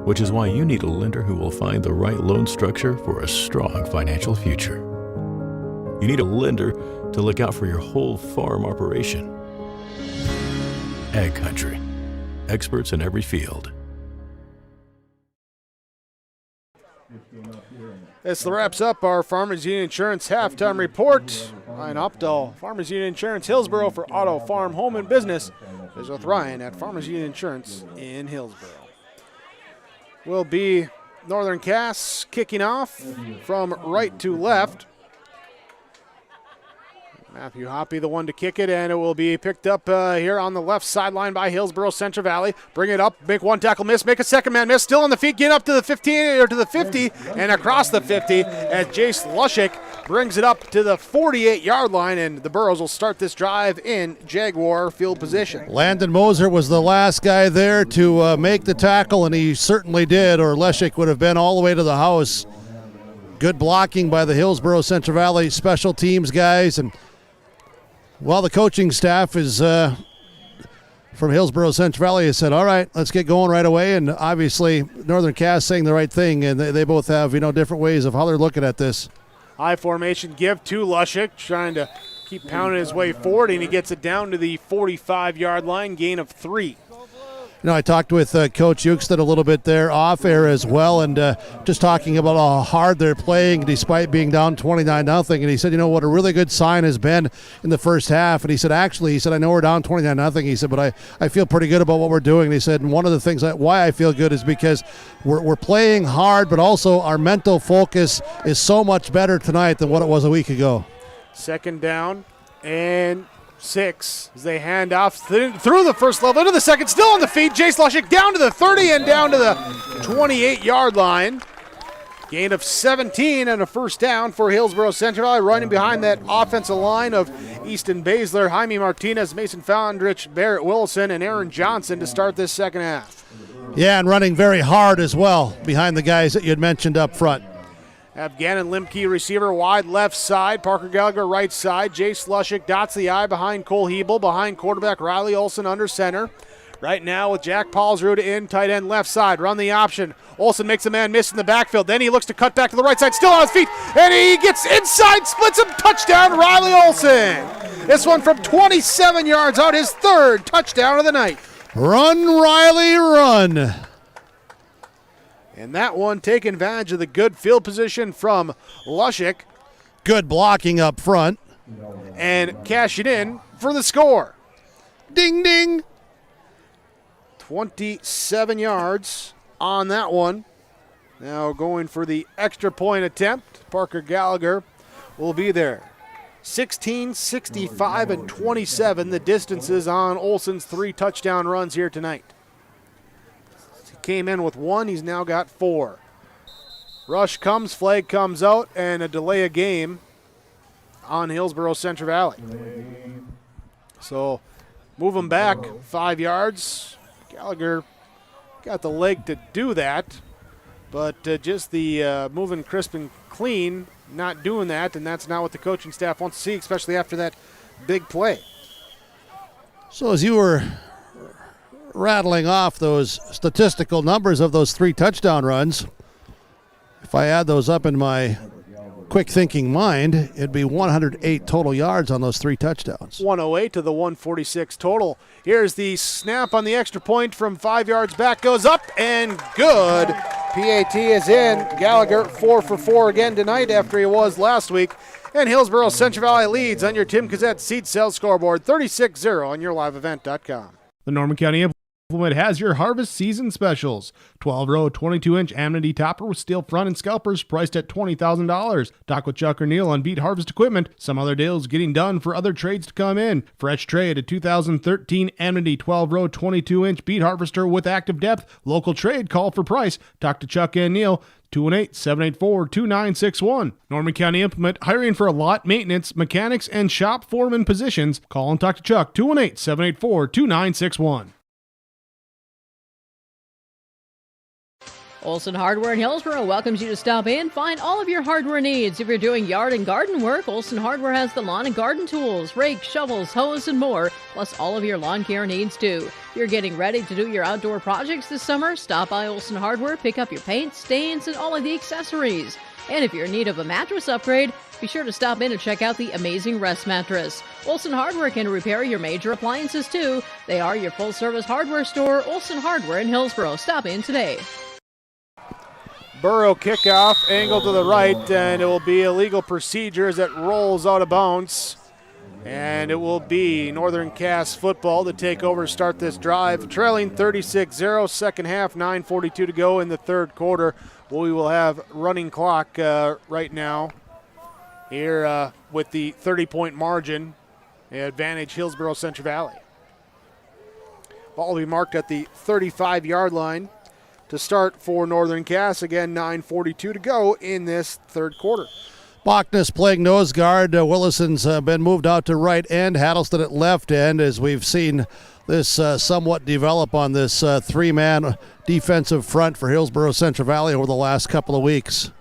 which is why you need a lender who will find the right loan structure for a strong financial future. You need a lender to look out for your whole farm operation. Ag Country. Experts in every field. this wraps up our Farmers Union Insurance halftime report. Ryan Opdahl, Farmers Union Insurance, Hillsboro for auto, farm, home, and business. Is with Ryan at Farmers Union Insurance in Hillsboro. Will be Northern Cass kicking off from right to left. Matthew Hoppy, the one to kick it, and it will be picked up here on the left sideline by Hillsboro Central Valley. Bring it up, make one tackle miss, make a second man miss, still on the feet, get up to the 15 or to the 50 and across the 50 as Jace Lushik brings it up to the 48-yard line, and the Burros will start this drive in Jaguar field position. Landon Moser was the last guy there to make the tackle, and he certainly did, or Lushik would have been all the way to the house. Good blocking by the Hillsboro Central Valley special teams guys, and well, the coaching staff is from Hillsboro Central Valley has said, all right, let's get going right away. And obviously, Northern Cass saying the right thing, and they both have, different ways of how they're looking at this. High formation give to Lushik, trying to keep pounding his way forward, and he gets it down to the 45-yard line, gain of 3. I talked with Coach Uxtet a little bit there off air as well, and just talking about how hard they're playing despite being down 29-0. And he said, what a really good sign has been in the first half. And he said, I know we're down 29-0. He said, but I feel pretty good about what we're doing. And he said, and one of the things why I feel good is because we're playing hard, but also our mental focus is so much better tonight than what it was a week ago. Second down and 6 as they hand off through the first level into the second, still on the feet. Jace Lushik down to the 30 and down to the 28-yard line. Gain of 17 and a first down for Hillsboro Central Valley, running behind that offensive line of Easton Baszler, Jaime Martinez, Mason Foundrich, Barrett Wilson, and Aaron Johnson to start this second half. Yeah, and running very hard as well behind the guys that you had mentioned up front. Have Gannon Limke, receiver, wide left side. Parker Gallagher, right side. Jace Lushik dots the I behind Cole Hebel. Behind quarterback Riley Olsen under center. Right now with Jack Paulsrud in tight end left side. Run the option. Olsen makes a man miss in the backfield. Then he looks to cut back to the right side. Still on his feet. And he gets inside. Splits him. Touchdown, Riley Olsen. This one from 27 yards out. His third touchdown of the night. Run, Riley, run. And that one taking advantage of the good field position from Lushik. Good blocking up front. And cashing in for the score. Ding, ding. 27 yards on that one. Now going for the extra point attempt. Parker Gallagher will be there. 16, 65, and 27, the distances on Olsen's 3 touchdown runs here tonight. Came in with 1, he's now got 4. Rush comes, flag comes out, and a delay of game on Hillsboro Central Valley. So move him back 5 yards. Gallagher got the leg to do that, but just the moving crisp and clean, not doing that, and that's not what the coaching staff wants to see, especially after that big play. So as you were rattling off those statistical numbers of those 3 touchdown runs, if I add those up in my quick thinking mind, it'd be 108 total yards on those 3 touchdowns. 108 to the 146 total. Here's the snap on the extra point from 5 yards back, goes up and good. PAT is in. Gallagher 4 for 4 again tonight after he was last week. And Hillsboro Central Valley leads on your Tim Cassette seat sales scoreboard 36-0 on yourliveevent.com. The Norman County Implement has your harvest season specials. 12-row, 22-inch Amity topper with steel front and scalpers priced at $20,000. Talk with Chuck or Neil on Beat Harvest equipment. Some other deals getting done for other trades to come in. Fresh trade, a 2013 Amity 12-row, 22-inch Beat Harvester with active depth. Local trade, call for price. Talk to Chuck and Neil. 218-784-2961. Norman County Implement, hiring for a lot, maintenance, mechanics, and shop foreman positions. Call and talk to Chuck. 218-784-2961. Olsen Hardware in Hillsboro welcomes you to stop in. Find all of your hardware needs. If you're doing yard and garden work, Olsen Hardware has the lawn and garden tools, rakes, shovels, hose, and more, plus all of your lawn care needs too. If you're getting ready to do your outdoor projects this summer, stop by Olsen Hardware, pick up your paint, stains, and all of the accessories. And if you're in need of a mattress upgrade, be sure to stop in and check out the amazing Rest Mattress. Olsen Hardware can repair your major appliances too. They are your full-service hardware store, Olsen Hardware in Hillsboro. Stop in today. Burrow kickoff, angle to the right, and it will be illegal procedure as it rolls out of bounds. And it will be Northern Cass football to take over, start this drive. Trailing 36-0, second half, 9:42 to go in the third quarter. We will have running clock right now here with the 30-point margin. Advantage Hillsboro Central Valley. Ball will be marked at the 35-yard line to start for Northern Cass. Again, 9:42 to go in this third quarter. Bachnes playing nose guard. Willison's been moved out to right end. Hattleston at left end, as we've seen this somewhat develop on this three-man defensive front for Hillsboro Central Valley over the last couple of weeks.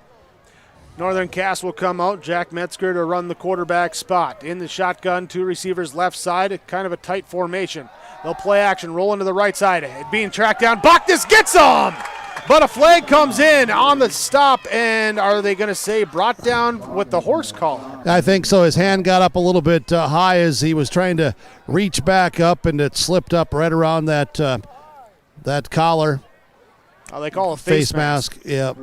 Northern Cass will come out. Jack Metzger to run the quarterback spot. In the shotgun, 2 receivers left side, kind of a tight formation. They'll play action, roll into the right side. Being tracked down. Bachnes gets him! But a flag comes in on the stop, and are they going to say brought down with the horse collar? I think so. His hand got up a little bit high as he was trying to reach back up, and it slipped up right around that collar. They call it a face mask. Yep.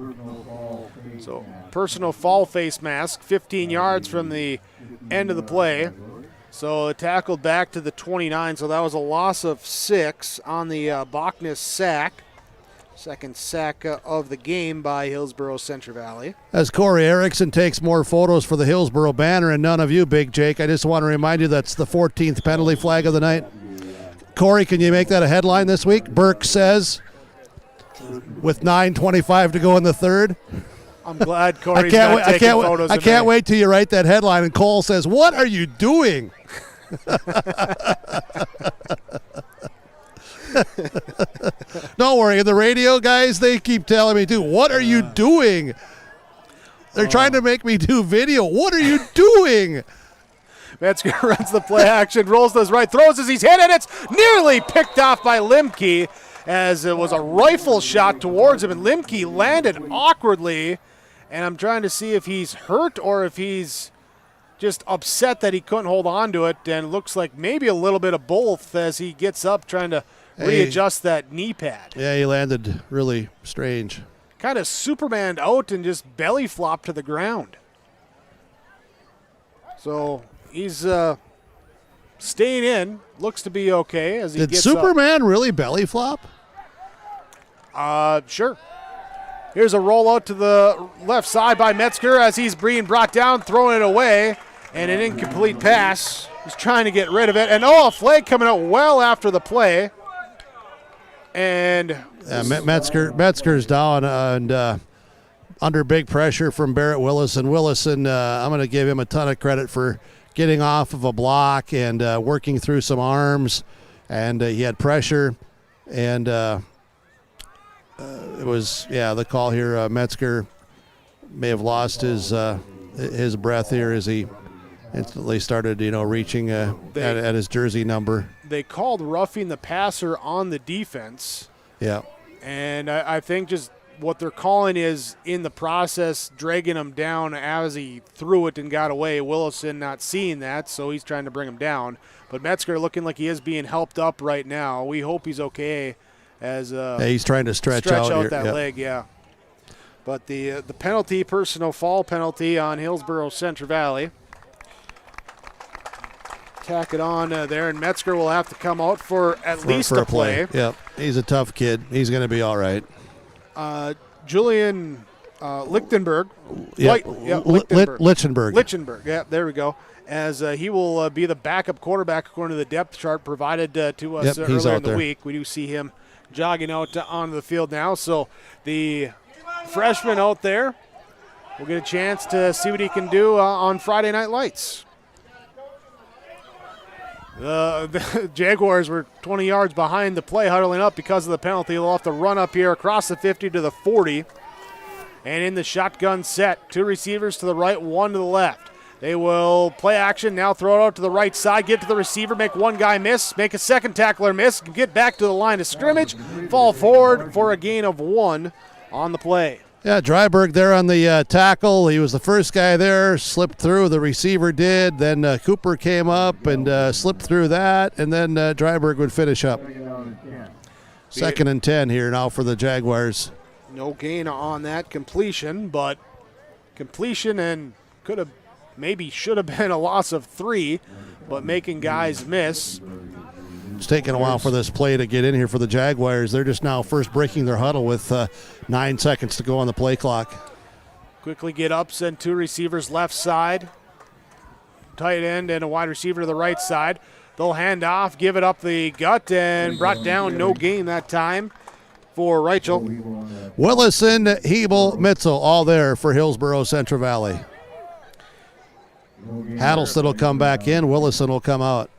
So personal foul face mask, 15 yards from the end of the play. So tackled back to the 29, so that was a loss of 6 on the Bachnes sack. Second sack of the game by Hillsboro Central Valley. As Corey Erickson takes more photos for the Hillsboro banner and none of you, Big Jake, I just want to remind you that's the 14th penalty flag of the night. Corey, can you make that a headline this week? Burke says, with 9:25 to go in the third. I'm glad Corey's not taking photos. I can't wait till you write that headline and Cole says, "What are you doing?" Don't worry, the radio guys, they keep telling me too, "What are you doing?" They're trying to make me do video. What are you doing? Metzger runs the play action, rolls to his right, throws as he's hit, and it's nearly picked off by Limke as it was a rifle shot towards him, and Limke landed awkwardly. And I'm trying to see if he's hurt or if he's just upset that he couldn't hold on to it. And it looks like maybe a little bit of both as he gets up trying to readjust that knee pad. Yeah, he landed really strange. Kind of Superman out and just belly flopped to the ground. So he's staying in. Looks to be okay as he gets Superman really belly flop? Sure. Here's a rollout to the left side by Metzger as he's being brought down, throwing it away, and an incomplete pass. He's trying to get rid of it, and a flag coming out well after the play. And Metzger's down and under big pressure from Barrett Willison. Willison, I'm going to give him a ton of credit for getting off of a block and working through some arms, and he had pressure, and it was, the call here, Metzger may have lost his breath here as he instantly started, reaching at his jersey number. They called roughing the passer on the defense. Yeah. And I think just what they're calling is in the process dragging him down as he threw it and got away. Willison not seeing that, so he's trying to bring him down. But Metzger looking like he is being helped up right now. We hope he's okay. As he's trying to stretch out here. That leg, yeah. But the penalty, personal foul penalty on Hillsboro Central Valley. Tack it on there, and Metzger will have to come out for at least a play. Yep, he's a tough kid. He's going to be all right. Julian Lichtenberg. Lichtenberg. Yeah, there we go. As he will be the backup quarterback according to the depth chart provided to us earlier in the week. We do see him jogging out onto the field now. So the freshman out there will get a chance to see what he can do on Friday Night Lights. The Jaguars were 20 yards behind the play, huddling up because of the penalty. They'll have to run up here across the 50 to the 40. And in the shotgun set, 2 receivers to the right, 1 to the left. They will play action, now throw it out to the right side, get to the receiver, make one guy miss, make a second tackler miss, get back to the line of scrimmage, fall forward for a gain of 1 on the play. Yeah, Dryberg there on the tackle. He was the first guy there, slipped through. The receiver did. Then Cooper came up and slipped through that, and then Dryberg would finish up. 2nd and 10 here now for the Jaguars. No gain on that completion, but completion and should have been a loss of 3, but making guys miss. It's taken a while for this play to get in here for the Jaguars. They're just now first breaking their huddle with 9 seconds to go on the play clock. quickly get up, send two receivers left side, tight end and a wide receiver to the right side. They'll hand off, give it up the gut, and brought down, no gain that time for Rachel. Willison, Hebel, Mitzel, all there for Hillsboro Central Valley. Hattleston will come back in. Willison will come out.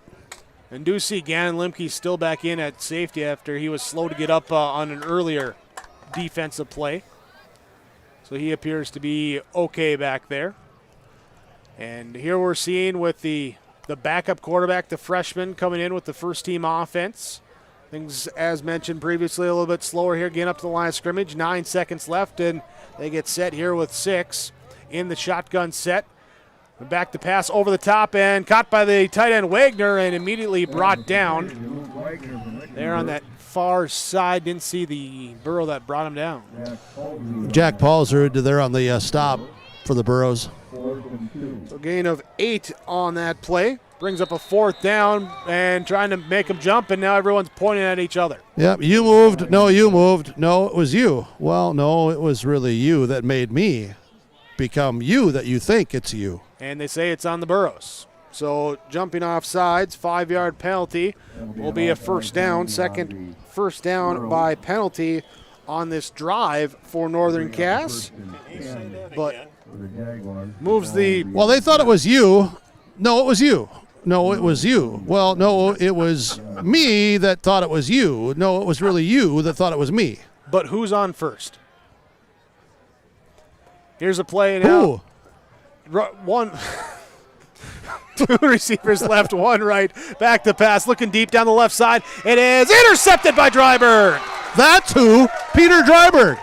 And do see Gannon Limke still back in at safety after he was slow to get up on an earlier defensive play. So he appears to be okay back there. And here we're seeing with the backup quarterback, the freshman, coming in with the first team offense. Things, as mentioned previously, a little bit slower here, getting up to the line of scrimmage. 9 seconds left, and they get set here with 6 in the shotgun set. Back to pass over the top and caught by the tight end Wagner and immediately brought down. There on that far side, didn't see the Burrow that brought him down. Jack Paulsrud there on the stop for the Burrows. So gain of 8 on that play. Brings up a 4th down and trying to make him jump, and now everyone's pointing at each other. Yep, you moved. No, you moved. No, it was you. Well, no, it was really you that made me become you that you think it's you. And they say it's on the Burrows. So jumping off sides, 5-yard penalty will be a first down. Second first down by penalty on this drive for Northern Cass. But moves the... Well, they thought it was you. No, it was you. No, it was you. Well, no, it was me that thought it was you. No, it was really you that thought it was me. But who's on first? Here's a play now. One, 2 receivers left, 1 right. Back to pass, looking deep down the left side. It is intercepted by Dryberg. That's who, Peter Dryberg.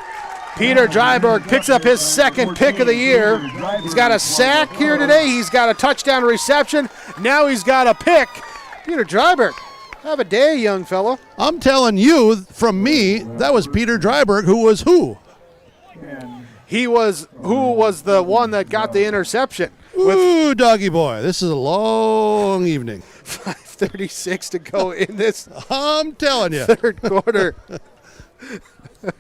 Peter Dryberg picks up his 2nd pick of the year. He's got a sack here today. He's got a touchdown reception. Now he's got a pick. Peter Dryberg, have a day, young fella. I'm telling you, from me, that was Peter Dryberg, who was who? Who was the one that got the interception? Ooh, doggy boy. This is a long evening. 5:36 to go in this I'm telling you. 3rd quarter.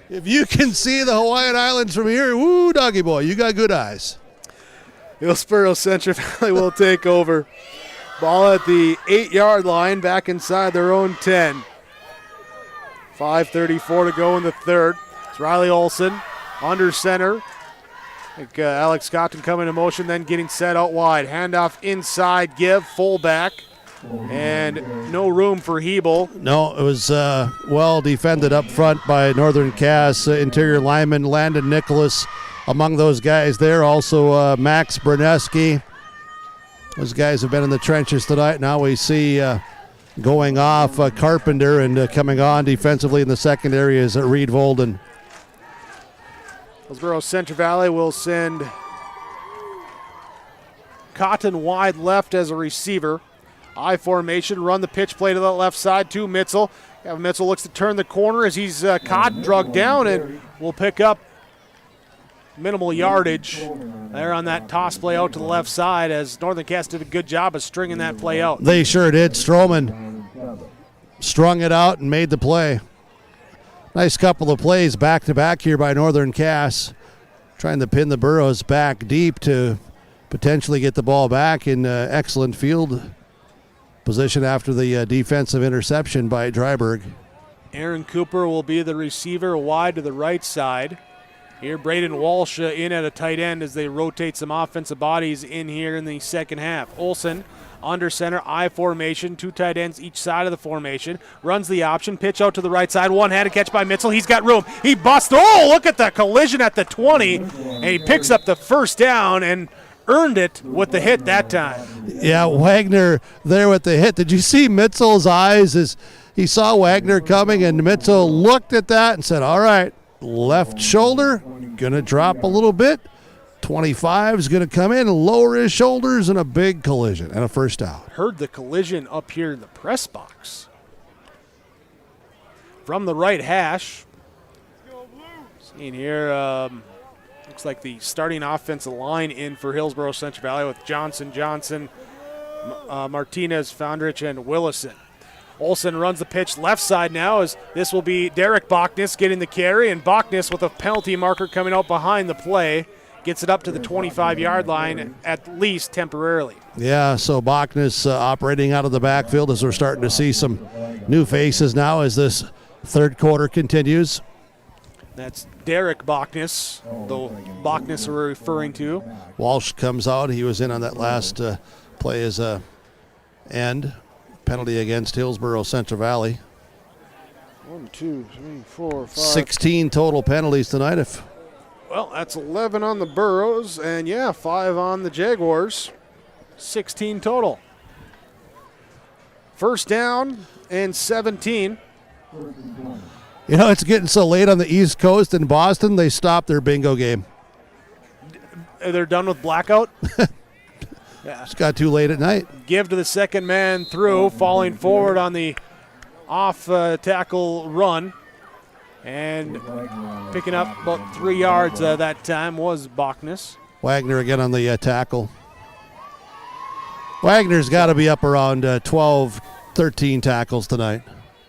If you can see the Hawaiian Islands from here, woo, doggy boy, you got good eyes. Hillsboro Central Valley will take over. Ball at the 8-yard line, back inside their own 10. 5:34 to go in the 3rd. It's Riley Olsen under center. Alex Scott can come into motion, then getting set out wide. Handoff inside, give, fullback. And no room for Hebel. No, it was well defended up front by Northern Cass. Interior lineman Landon Nicholas among those guys there. Also Max Berneski. Those guys have been in the trenches tonight. Now we see going off Carpenter, and coming on defensively in the secondary is Reed Volden. Hillsboro Central Valley will send Cotton wide left as a receiver. I formation, run the pitch play to the left side to Mitzel. Mitzel looks to turn the corner as he's caught, drugged down, and will pick up minimal yardage there on that toss play out to the left side, as Northern Cass did a good job of stringing that play out. They sure did. Stroman strung it out and made the play. Nice couple of plays back-to-back here by Northern Cass, trying to pin the Burrows back deep to potentially get the ball back in excellent field position after the defensive interception by Dryberg. Aaron Cooper will be the receiver wide to the right side. Here, Braden Walsh in at a tight end as they rotate some offensive bodies in here in the second half. Olsen under center, I formation, 2 tight ends each side of the formation. Runs the option, pitch out to the right side, one-handed catch by Mitzel. He's got room. He busts. Oh, look at the collision at the 20, and he picks up the first down and earned it with the hit that time. Yeah, Wagner there with the hit. Did you see Mitzel's eyes as he saw Wagner coming, and Mitzel looked at that and said, all right, left shoulder, going to drop a little bit. 25 is going to come in and lower his shoulders, and a big collision and a first down. Heard the collision up here in the press box. From the right hash. Seeing here, looks like the starting offensive line in for Hillsboro Central Valley with Johnson, Martinez, Foundrich, and Willison. Olsen runs the pitch left side now, as this will be Derek Bachnis getting the carry, and Bachnis with a penalty marker coming out behind the play gets it up to the 25-yard line at least temporarily. Yeah, so Bachnes operating out of the backfield as we're starting to see some new faces now as this third quarter continues. That's Derek Bachnes, the Bachnes we're referring to. Walsh comes out. He was in on that last play as a end. Penalty against Hillsboro Central Valley. 1, 2, 3, 4, 5. 16 total penalties tonight. Well, that's 11 on the Burros, and 5 on the Jaguars. 16 total. First down and 17. You know, it's getting so late on the East Coast in Boston, they stopped their bingo game. They're done with blackout? It's got too late at night. Give to the second man through, falling forward on the off tackle run. And picking up about 3 yards that time was Bachnes. Wagner again on the tackle. Wagner's got to be up around 12, 13 tackles tonight.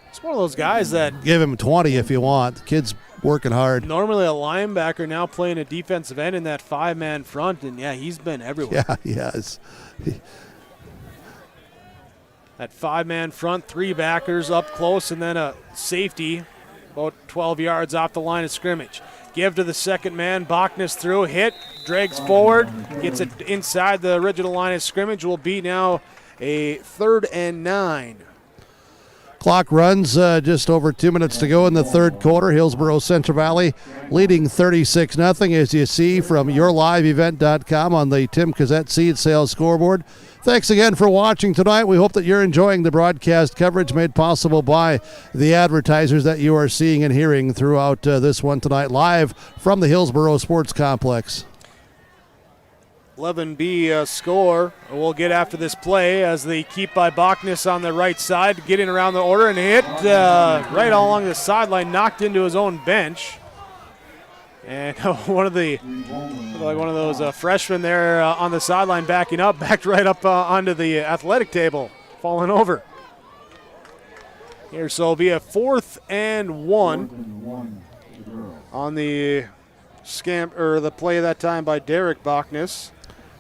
It's one of those guys that... Give him 20 if you want. The kid's working hard. Normally a linebacker, now playing a defensive end in that 5-man front, and he's been everywhere. Yeah, he has. That 5-man front, 3 backers up close, and then a safety about 12 yards off the line of scrimmage. Give to the second man, Bachnes through, hit, drags forward, gets it inside the original line of scrimmage. Will be now a 3rd and 9. Clock runs just over 2 minutes to go in the third quarter. Hillsboro Central Valley leading 36-0, as you see from yourliveevent.com on the Tim Cassette Seed Sales scoreboard. Thanks again for watching tonight. We hope that you're enjoying the broadcast coverage made possible by the advertisers that you are seeing and hearing throughout this one tonight, live from the Hillsboro Sports Complex. 11B score. We'll get after this play as they keep by Bachnes on the right side, getting around the order and hit right along the sideline, knocked into his own bench. And one of those freshmen there on the sideline backing up, backed right up onto the athletic table, falling over. Here, so it'll be a 4th and 1 on the the play that time by Derek Bachnes.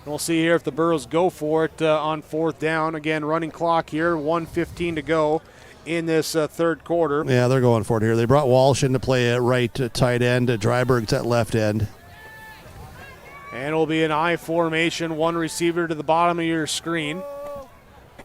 We'll see here if the Burros go for it on 4th down. Again, running clock here, 1:15 to go in this third quarter. Yeah, they're going for it here. They brought Walsh in to play at right tight end. Dryberg's at left end. And it'll be an I formation, 1 receiver to the bottom of your screen.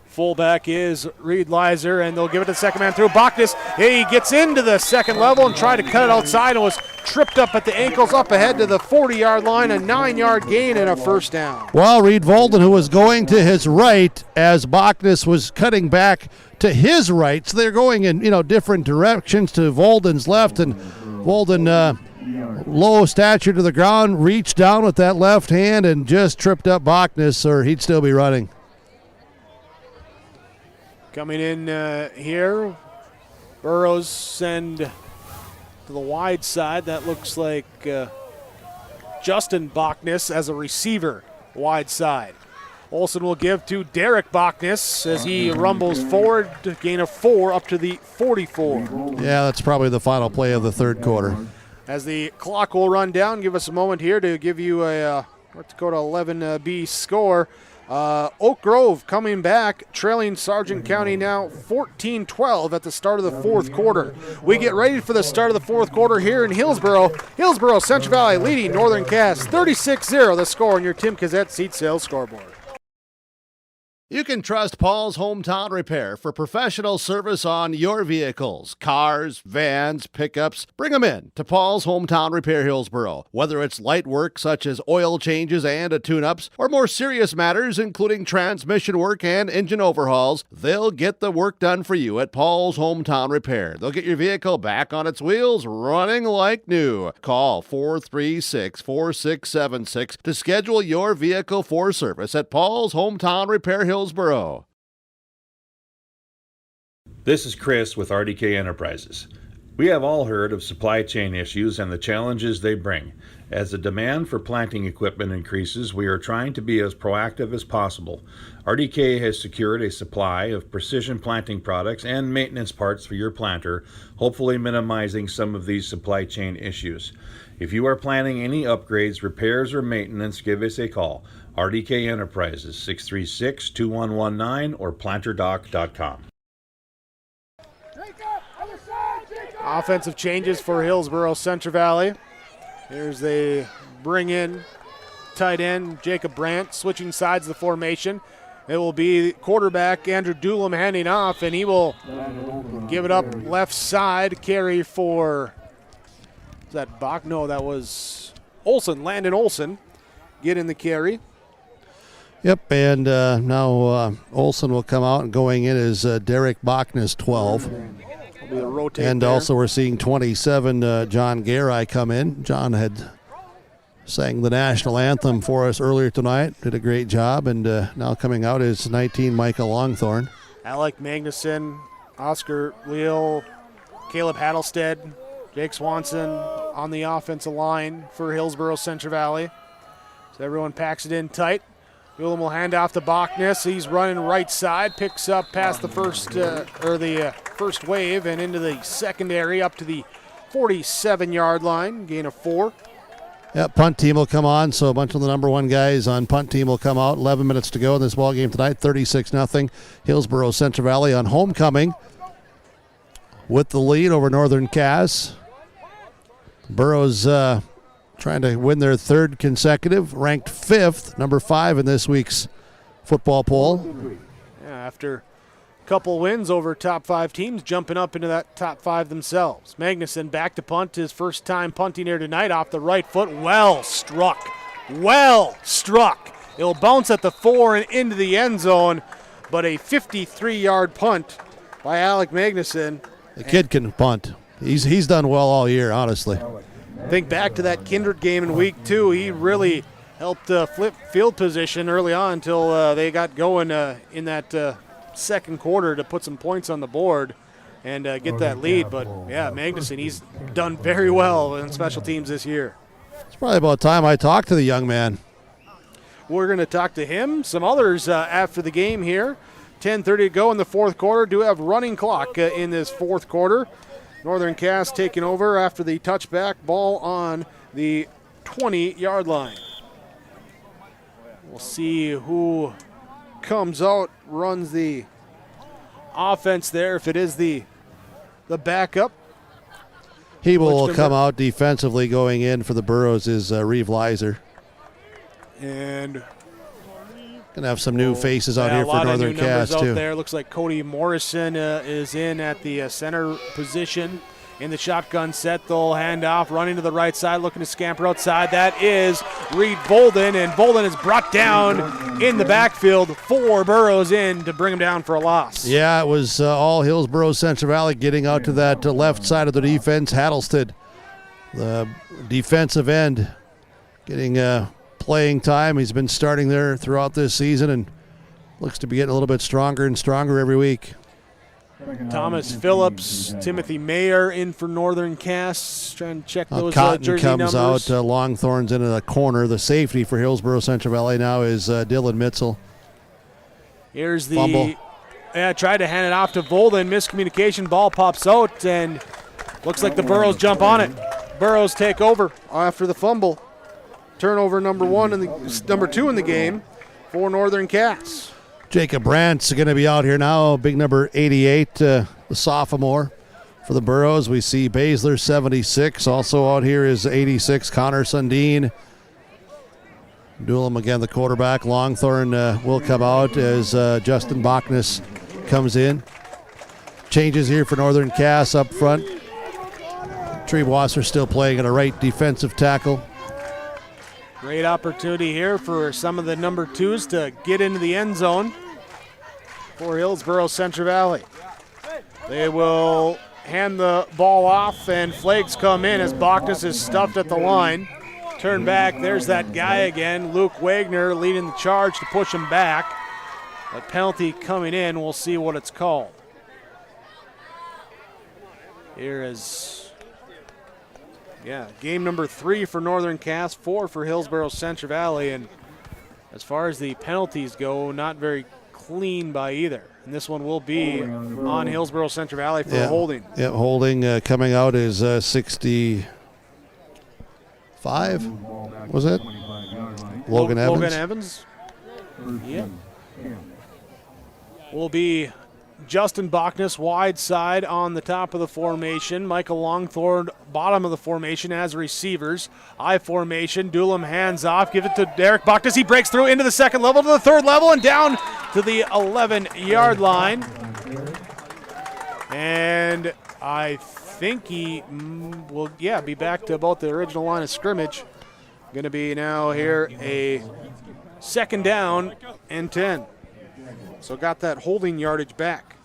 Fullback is Reed Leiser, and they'll give it to the second man through. Bachnes, he gets into the second level and tried to cut it outside and was tripped up at the ankles up ahead to the 40-yard line, a 9-yard gain and a first down. Well, Reed Volden, who was going to his right as Bachnes was cutting back to his right, so they're going in different directions to Volden's left, and Volden, low stature to the ground, reached down with that left hand and just tripped up Bachnes, or he'd still be running. Coming in here, Burros send to the wide side. That looks like Justin Bachnes as a receiver, wide side. Olsen will give to Derek Bachnes as he rumbles forward, gain of 4 up to the 44. Yeah, that's probably the final play of the third quarter. As the clock will run down, give us a moment here to give you a let's go to 11B score. Oak Grove coming back, trailing Sargent County now 14-12 at the start of the fourth quarter. We get ready for the start of the fourth quarter here in Hillsboro. Hillsboro Central Valley leading Northern Cass 36-0, the score on your Tim Cassette Seat Sales scoreboard. You can trust Paul's Hometown Repair for professional service on your vehicles, cars, vans, pickups. Bring them in to Paul's Hometown Repair Hillsboro. Whether it's light work such as oil changes and tune-ups, or more serious matters including transmission work and engine overhauls, they'll get the work done for you at Paul's Hometown Repair. They'll get your vehicle back on its wheels, running like new. Call 436-4676 to schedule your vehicle for service at Paul's Hometown Repair Hillsboro. This is Chris with RDK Enterprises. We have all heard of supply chain issues and the challenges they bring. As the demand for planting equipment increases, we are trying to be as proactive as possible. RDK has secured a supply of precision planting products and maintenance parts for your planter, hopefully minimizing some of these supply chain issues. If you are planning any upgrades, repairs, or maintenance, give us a call. RDK Enterprises, 636-2119 or planterdoc.com. Offensive changes for Hillsboro Central Valley. Here's they bring in tight end Jacob Brandt, switching sides of the formation. It will be quarterback Andrew Doolum handing off, and he will give it up left side. Carry for, is that Bach? No, that was Olsen, Landon Olsen, getting the carry. Yep, and now Olsen will come out, and going in is Derek Bachner, 12. And there. Also we're seeing 27, John Garai come in. John had sang the national anthem for us earlier tonight, did a great job, and now coming out is 19, Michael Longthorn. Alec Magnuson, Oscar Leal, Caleb Hattlestead, Jake Swanson on the offensive line for Hillsboro Central Valley. So everyone packs it in tight. Doolum will hand off to Bachner. He's running right side, picks up past the first wave and into the secondary up to the 47-yard line, gain of 4. Yep, punt team will come on, so a bunch of the number 1 guys on punt team will come out. 11 minutes to go in this ball game tonight, 36-0. Hillsboro Central Valley on homecoming with the lead over Northern Cass. Burrows trying to win their 3rd consecutive, ranked 5th, number 5 in this week's football poll. Yeah, after a couple wins over top 5 teams, jumping up into that top 5 themselves. Magnuson back to punt, his first time punting here tonight off the right foot. Well struck. It'll bounce at the 4 and into the end zone, but a 53-yard punt by Alec Magnuson. The kid can punt. He's done well all year, honestly. Think back to that Kindred game in week 2. He really helped flip field position early on until they got going in that second quarter to put some points on the board and get that lead. But, yeah, Magnuson, he's done very well in special teams this year. It's probably about time I talked to the young man. We're going to talk to him, some others after the game here. 10:30 to go in the fourth quarter. Do have running clock in this fourth quarter. Northern Cass taking over after the touchback, ball on the 20-yard line. We'll see who comes out, runs the offense there, if it is the backup. He will come out defensively going in for the Burros is Reeve Leiser. And gonna have some new faces out here for Northern Cass too. Out there. Looks like Cody Morrison is in at the center position in the shotgun set. They'll hand off, running to the right side, looking to scamper outside. That is Reed Bolden, and Bolden is brought down in the backfield. 4 Burros in to bring him down for a loss. Yeah, it was all Hillsboro Central Valley getting out to that left side of the defense. Hattlestead, the defensive end, getting playing time. He's been starting there throughout this season and looks to be getting a little bit stronger and stronger every week. Thomas Phillips, Timothy Mayer in for Northern Cass, trying to check those Cotton jersey comes numbers. out, Longthorn's into the corner. The safety for Hillsboro Central Valley now is Dylan Mitzel. Here's the fumble. Tried to hand it off to Bolden. Miscommunication, ball pops out, and looks like the Burros jump on it. Burros take over after the fumble. Turnover number 2 in the game for Northern Cass. Jacob Brandt's going to be out here now, big number 88, the sophomore for the Burros. We see Baszler, 76. Also out here is 86, Connor Sundin. Doolum again, the quarterback. Longthorn will come out as Justin Bachner comes in. Changes here for Northern Cass up front. Treewasser still playing at a right defensive tackle. Great opportunity here for some of the number 2s to get into the end zone for Hillsboro Central Valley. They will hand the ball off, and flags come in as Bachner is stuffed at the line. Turn back, there's that guy again, Luke Wagner leading the charge to push him back. A penalty coming in, we'll see what it's called. Here is game number 3 for Northern Cass, 4 for Hillsboro Central Valley, and as far as the penalties go, not very clean by either. And this one will be on Hillsboro Central Valley for holding. Yeah, holding coming out is 60. 5, was it? Logan Evans. Logan Evans. Yep. Will be Justin Bachnes wide side on the top of the formation. Michael Longthorne bottom of the formation as receivers. I formation. Doolum hands off. Give it to Derek Bachnes. He breaks through into the second level to the third level and down to the 11-yard line. And I think he will, be back to about the original line of scrimmage. Going to be now here a second down and 10. So got that holding yardage back.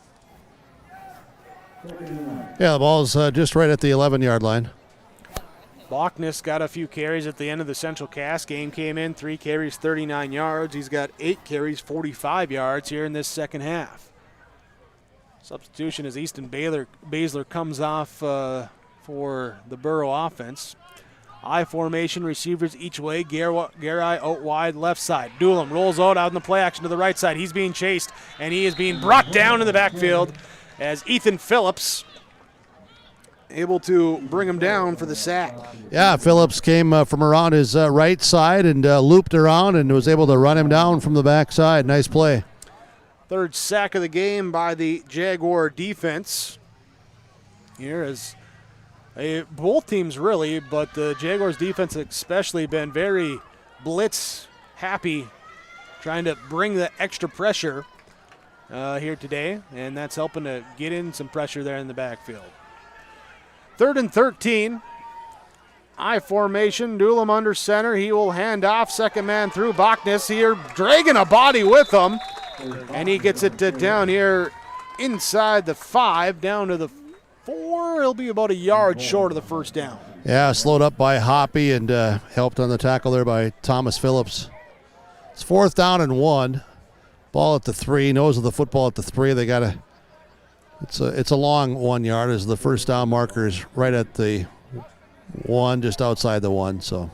Yeah, the ball's just right at the 11-yard line. Bachnes got a few carries at the end of the Central Cass game. Came in, 3 carries, 39 yards. He's got 8 carries, 45 yards here in this second half. Substitution as Easton Baszler comes off for the Borough offense. I formation, receivers each way. Garai out wide, left side. Doolum rolls out in the play action to the right side. He's being chased, and he is being brought down in the backfield as Ethan Phillips able to bring him down for the sack. Yeah, Phillips came from around his right side and looped around and was able to run him down from the backside. Nice play. Third sack of the game by the Jaguar defense. Here is both teams really, but the Jaguars defense especially been very blitz happy, trying to bring the extra pressure here today, and that's helping to get in some pressure there in the backfield. 3rd and 13. I formation, Doolum under center. He will hand off, second man through. Bachnes here dragging a body with him, and he gets it down here inside the 5, down to the 4. He'll be about a yard short of the first down. Yeah, slowed up by Hoppy and helped on the tackle there by Thomas Phillips. It's 4th down and 1. Ball at the 3. Nose of the football at the 3. They got to. It's a long 1 yard as the first down marker is right at the 1, just outside the 1. So.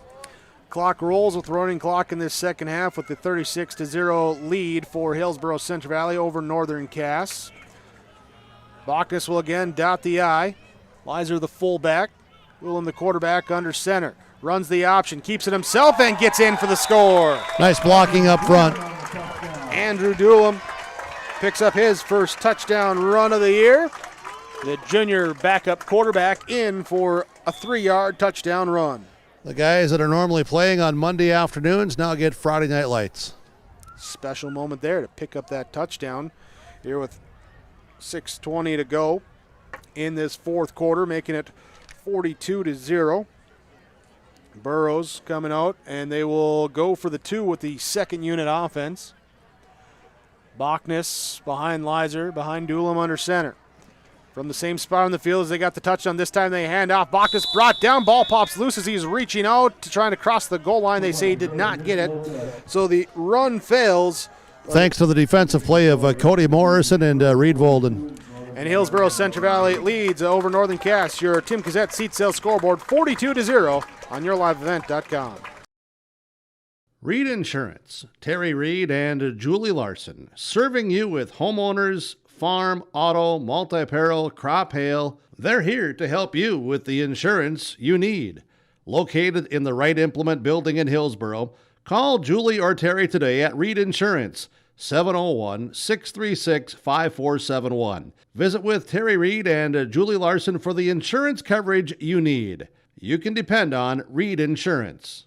Clock rolls with running clock in this second half with the 36-0 lead for Hillsboro Central Valley over Northern Cass. Bachnes will again dot the I. Lizer the fullback. Doolum the quarterback under center. Runs the option, keeps it himself, and gets in for the score. Nice blocking up front. Andrew Doolum picks up his first touchdown run of the year. The junior backup quarterback in for a 3-yard touchdown run. The guys that are normally playing on Monday afternoons now get Friday night lights. Special moment there to pick up that touchdown here with 6:20 to go in this fourth quarter, making it 42-0. Burrows coming out, and they will go for the 2 with the second unit offense. Bachnes behind Lizer, behind Doolum under center. From the same spot on the field as they got the touchdown, this time they hand off. Bachnes brought down, ball pops loose as he's reaching out to trying to cross the goal line. They say he did not get it, so the run fails. Thanks to the defensive play of Cody Morrison and Reed Volden. And Hillsboro Central Valley leads over Northern Cass. Your Tim Cassette seat sales scoreboard 42-0 on yourliveevent.com. Reed Insurance, Terry Reed and Julie Larson, serving you with homeowners, farm, auto, multi-peril, crop hail. They're here to help you with the insurance you need. Located in the Wright Implement Building in Hillsboro, call Julie or Terry today at Reed Insurance, 701-636-5471. Visit with Terry Reed and Julie Larson for the insurance coverage you need. You can depend on Reed Insurance.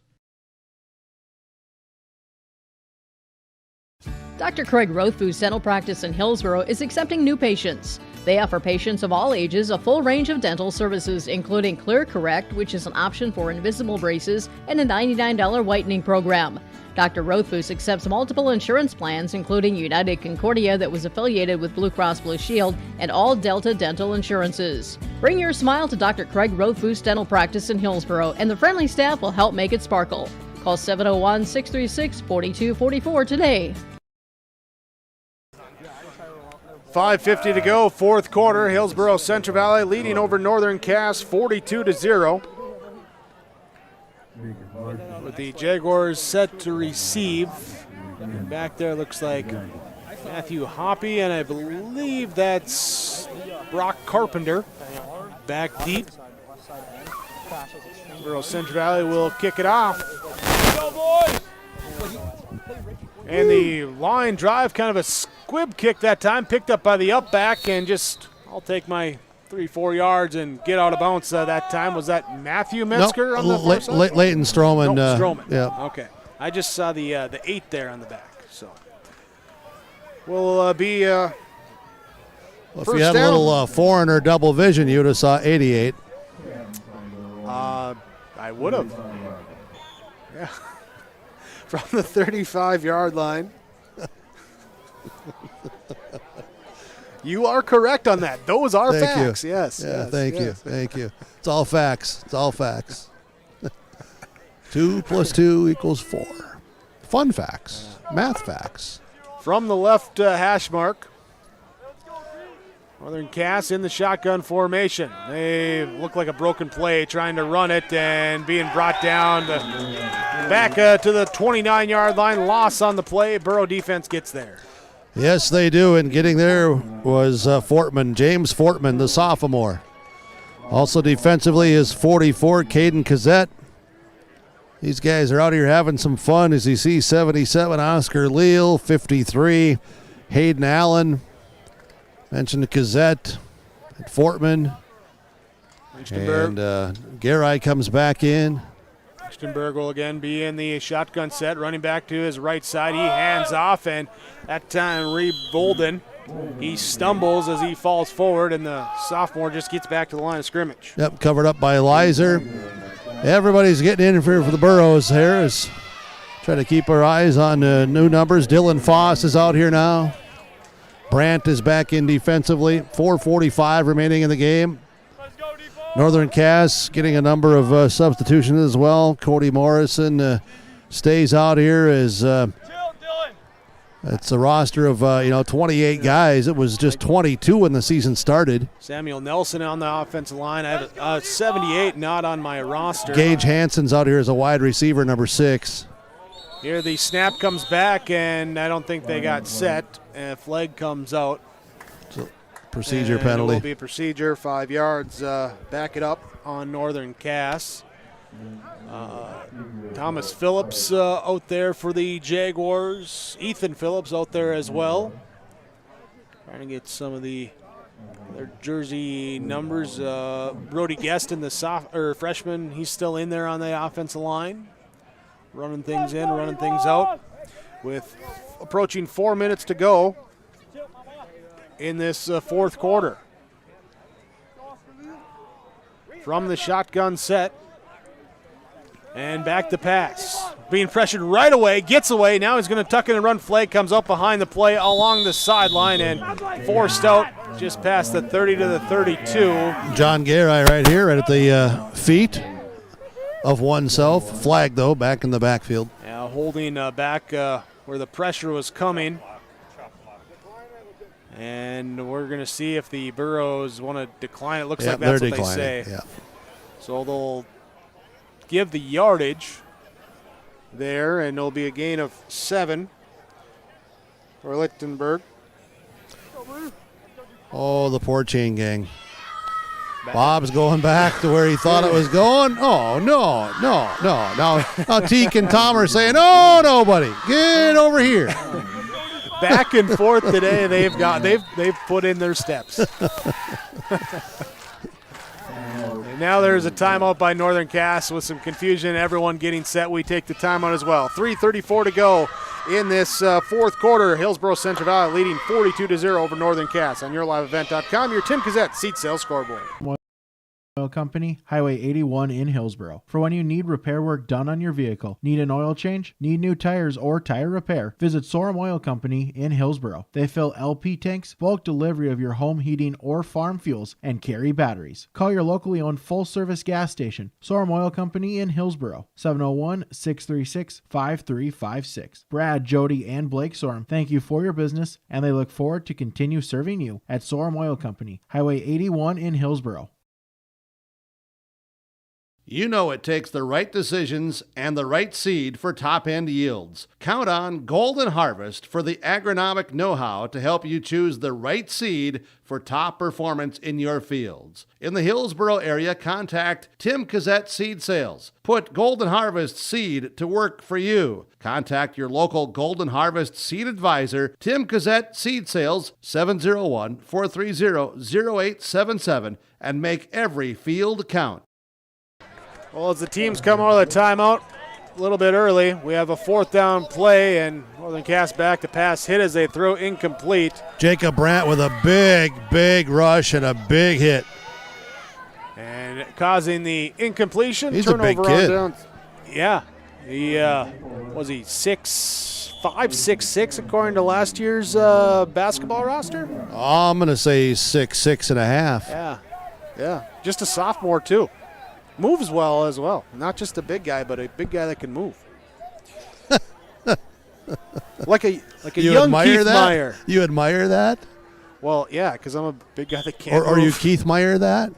Dr. Craig Rothfuss Dental Practice in Hillsboro is accepting new patients. They offer patients of all ages a full range of dental services, including Clear Correct, which is an option for invisible braces, and a $99 whitening program. Dr. Rothfuss accepts multiple insurance plans, including United Concordia that was affiliated with Blue Cross Blue Shield, and all Delta dental insurances. Bring your smile to Dr. Craig Rothfuss Dental Practice in Hillsboro, and the friendly staff will help make it sparkle. Call 701-636-4244 today. 5:50 to go, fourth quarter. Hillsboro Central Valley leading over Northern Cass 42-0. With the Jaguars set to receive. Back there looks like Matthew Hoppy, and I believe that's Brock Carpenter. Back deep. Hillsboro Central Valley will kick it off. And the line drive, kind of a squib kick that time, picked up by the up back, and just, I'll take my 3-4 yards and get out of bounds that time. Was that Matthew Metzger on the far side? Leighton Stroman. No, Stroman. Yeah. Okay. I just saw the 8 there on the back. So we'll be well, if you had a little foreigner double vision, you would have saw 88. I would have. Yeah. From the 35-yard line. You are correct on that. Those are facts. You. Yes. Yeah, yes, thank you. yes. Thank you. It's all facts. It's all facts. 2 + 2 = 4. Fun facts. Math facts. From the left hash mark, Northern Cass in the shotgun formation. They look like a broken play, trying to run it and being brought down back to the 29-yard line. Loss on the play. Borough defense gets there. Yes, they do, and getting there was Fortman, James Fortman, the sophomore. Also defensively is 44, Caden Cassette. These guys are out here having some fun. As you see, 77, Oscar Leal, 53, Hayden Allen. Mentioned Cassette, Fortman, and Garai comes back in. Lichtenberg will again be in the shotgun set, running back to his right side. He hands off, and that time Reed Bolden, he stumbles as he falls forward, and the sophomore just gets back to the line of scrimmage. Yep, covered up by Lizer. Everybody's getting in for the Burros here. Is trying to keep our eyes on new numbers. Dylan Foss is out here now. Brandt is back in defensively. 4:45 remaining in the game. Northern Cass getting a number of substitutions as well. Cody Morrison stays out here as it's a roster of 28 guys. It was just 22 when the season started. Samuel Nelson on the offensive line. I have 78 not on my roster. Gage Hansen's out here as a wide receiver, number 6. Here the snap comes back, and I don't think they got set. Flag comes out. So, procedure and penalty. It will be a procedure, 5 yards. Back it up on Northern Cass. Thomas Phillips out there for the Jaguars. Ethan Phillips out there as well. Trying to get some of their jersey numbers. Brody Gueston, the freshman, he's still in there on the offensive line. Running things in, running things out. With approaching 4 minutes to go in this fourth quarter. From the shotgun set. And back to pass. Being pressured right away, gets away. Now he's going to tuck in and run. Flag comes up behind the play along the sideline and forced out just past the 30 to the 32. John Garai right here, right at the feet of oneself. Flag, though, back in the backfield. Yeah, holding back where the pressure was coming. And we're going to see if the Burros want to decline. It looks like that's what they say. Yeah. So they'll give the yardage there, and it'll be a gain of 7 for Lichtenberg. Oh, the poor chain gang. Bob's going back to where he thought it was going. Oh, no. Now Teak and Tom are saying, oh, nobody, get over here. Back and forth today, they've put in their steps. Now there's a timeout by Northern Cass with some confusion. Everyone getting set. We take the timeout as well. 3:34 to go in this fourth quarter. Hillsboro Central Valley leading 42-0 over Northern Cass. On YourLiveEvent.com, your Tim Cassette seat sales scoreboard. Oil Company, Highway 81 in Hillsboro. For when you need repair work done on your vehicle, need an oil change, need new tires or tire repair, visit Sorum Oil Company in Hillsboro. They fill LP tanks, bulk delivery of your home heating or farm fuels, and carry batteries. Call your locally owned full-service gas station, Sorum Oil Company in Hillsboro, 701-636-5356. Brad, Jody, and Blake Sorum thank you for your business, and they look forward to continue serving you at Sorum Oil Company, Highway 81 in Hillsboro. You know it takes the right decisions and the right seed for top-end yields. Count on Golden Harvest for the agronomic know-how to help you choose the right seed for top performance in your fields. In the Hillsboro area, contact Tim Cassette Seed Sales. Put Golden Harvest seed to work for you. Contact your local Golden Harvest seed advisor, Tim Cassette Seed Sales, 701-430-0877, and make every field count. Well, as the teams come out of the timeout a little bit early, we have a 4th down play, and Northern Cass back to pass hit as they throw incomplete. Jacob Brandt with a big rush and a big hit. And causing the incompletion. He's turnover a big kid. on down. Yeah. He was he 6'5", 6'6", according to last year's basketball roster? Oh, I'm going to say 6'6" and a half. Yeah. Just a sophomore, too. Moves well as well. Not just a big guy, but a big guy that can move. like a You young admire Keith that? Meyer. You admire that? Well, yeah, because I'm a big guy that can't Or move. you Keith Meyer that?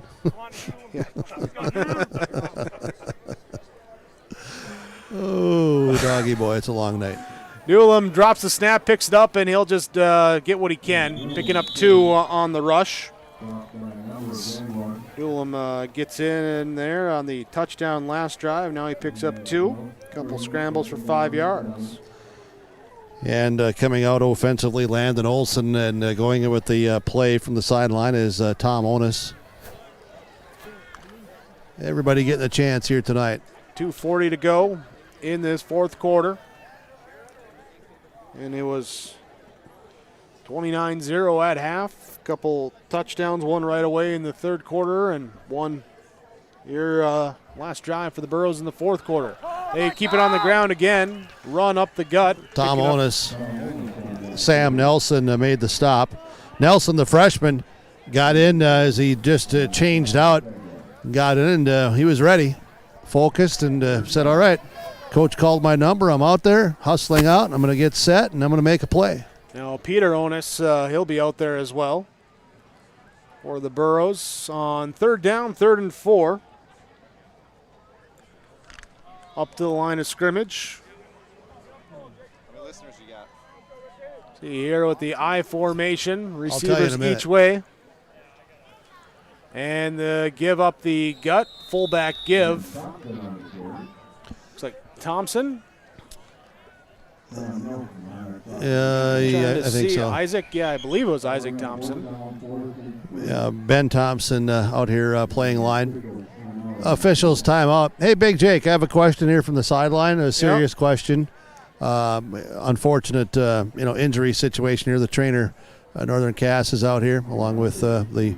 Oh, doggy boy, it's a long night. Newlam drops the snap, picks it up, and he'll just get what he can, picking up 2 on the rush. Newlam gets in there on the touchdown last drive. Now he picks up 2. Couple scrambles for 5 yards. And coming out offensively, Landon Olsen, and going in with the play from the sideline is Tom Onis. Everybody getting a chance here tonight. 2:40 to go in this 4th quarter. And it was 29-0 at half. Couple touchdowns, one right away in the 3rd quarter, and one here last drive for the Burros in the 4th quarter. They keep it on the ground again, run up the gut. Tom Onis. Sam Nelson made the stop. Nelson, the freshman, got in as he just changed out. Got in, and he was ready, focused, and said, all right, coach called my number. I'm out there, hustling out, and I'm going to get set, and I'm going to make a play. Now, Peter Onis, he'll be out there as well for the Burros on 3rd down, 3rd and 4. Up to the line of scrimmage. How many listeners you got? See here with the I formation, tell you in receivers a minute. each way. And give up the gut, fullback give. Looks like Thompson. I think so. Isaac, I believe it was Isaac Thompson. Ben Thompson out here playing line. Officials timeout. Hey, Big Jake, I have a question here from the sideline, a serious question. Unfortunate, injury situation here. The trainer, Northern Cass, is out here along with the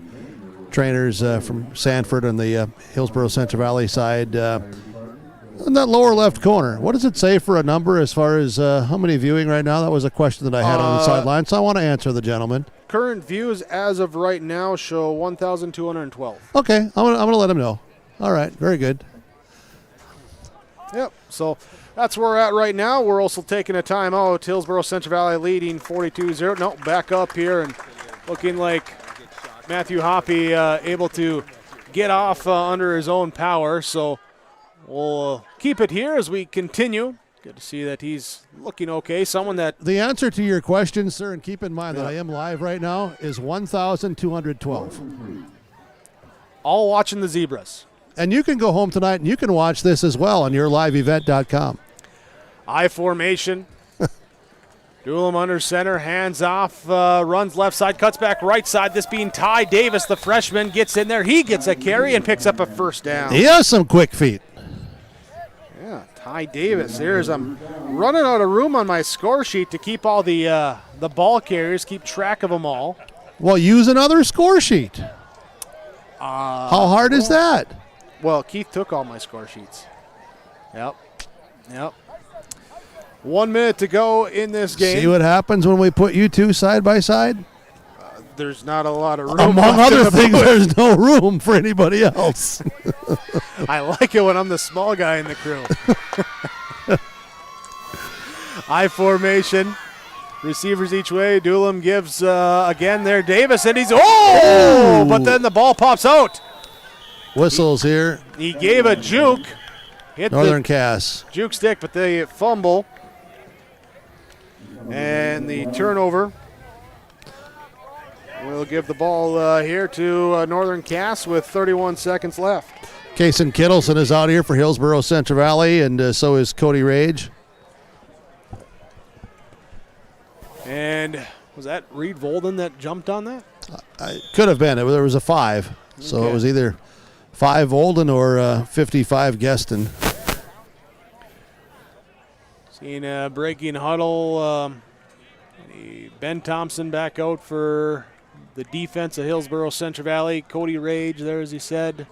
trainers from Sanford and the Hillsboro Central Valley side. In that lower left corner, what does it say for a number as far as how many viewing right now? That was a question that I had on the sideline, so I want to answer the gentleman. Current views as of right now show 1,212. Okay, I'm gonna let him know. All right, very good. Yep, so that's where we're at right now. We're also taking a timeout. Hillsboro Central Valley leading 42-0. No, back up here and looking like Matthew Hoppy able to get off under his own power. So we'll keep it here as we continue. Good to see that he's looking okay. Someone that... The answer to your question, sir, and keep in mind that I am live right now, is 1,212. All watching the Zebras. And you can go home tonight and you can watch this as well on yourliveevent.com. I formation. Doolem under center, hands off, runs left side, cuts back right side. This being Ty Davis, the freshman, gets in there. He gets a carry and picks up a 1st down. He has some quick feet. Yeah, Ty Davis. I'm running out of room on my score sheet to keep all the ball carriers, keep track of them all. Well, use another score sheet. How hard is that? Well, Keith took all my score sheets. Yep. 1 minute to go in this game. See what happens when we put you two side by side? There's not a lot of room. Among other things, there's no room for anybody else. I like it when I'm the small guy in the crew. I formation. Receivers each way. Doolem gives again there Davis, and he's but then the ball pops out. whistles here. He gave a juke. Hit Northern the Cass. juke stick, but they fumble. And the turnover. We'll give the ball here to Northern Cass with 31 seconds left. Kason Kittleson is out here for Hillsboro Central Valley, and so is Cody Rage. And was that Reed Volden that jumped on that? Could have been. There was a 5. So it was either 5 Volden or 55 Gueston. Seeing a breaking huddle. Ben Thompson back out for the defense of Hillsboro Central Valley. Cody Rage there, as he said.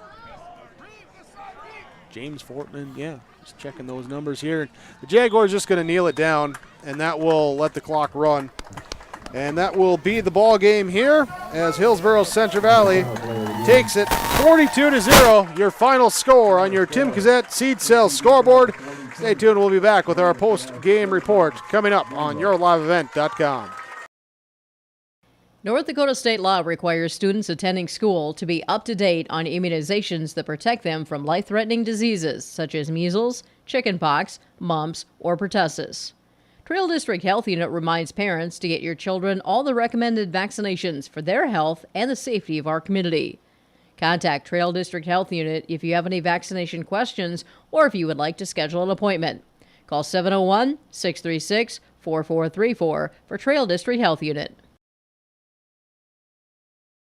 James Fortman, just checking those numbers here. The Jaguars just going to kneel it down, and that will let the clock run. And that will be the ball game here as Hillsboro Central Valley takes it 42-0. Your final score on your Tim Cassette Seed Sales scoreboard. Stay tuned. We'll be back with our post-game report coming up on YourLiveEvent.com. North Dakota state law requires students attending school to be up to date on immunizations that protect them from life-threatening diseases such as measles, chickenpox, mumps, or pertussis. Trail District Health Unit reminds parents to get your children all the recommended vaccinations for their health and the safety of our community. Contact Trail District Health Unit if you have any vaccination questions or if you would like to schedule an appointment. Call 701-636-4434 for Trail District Health Unit.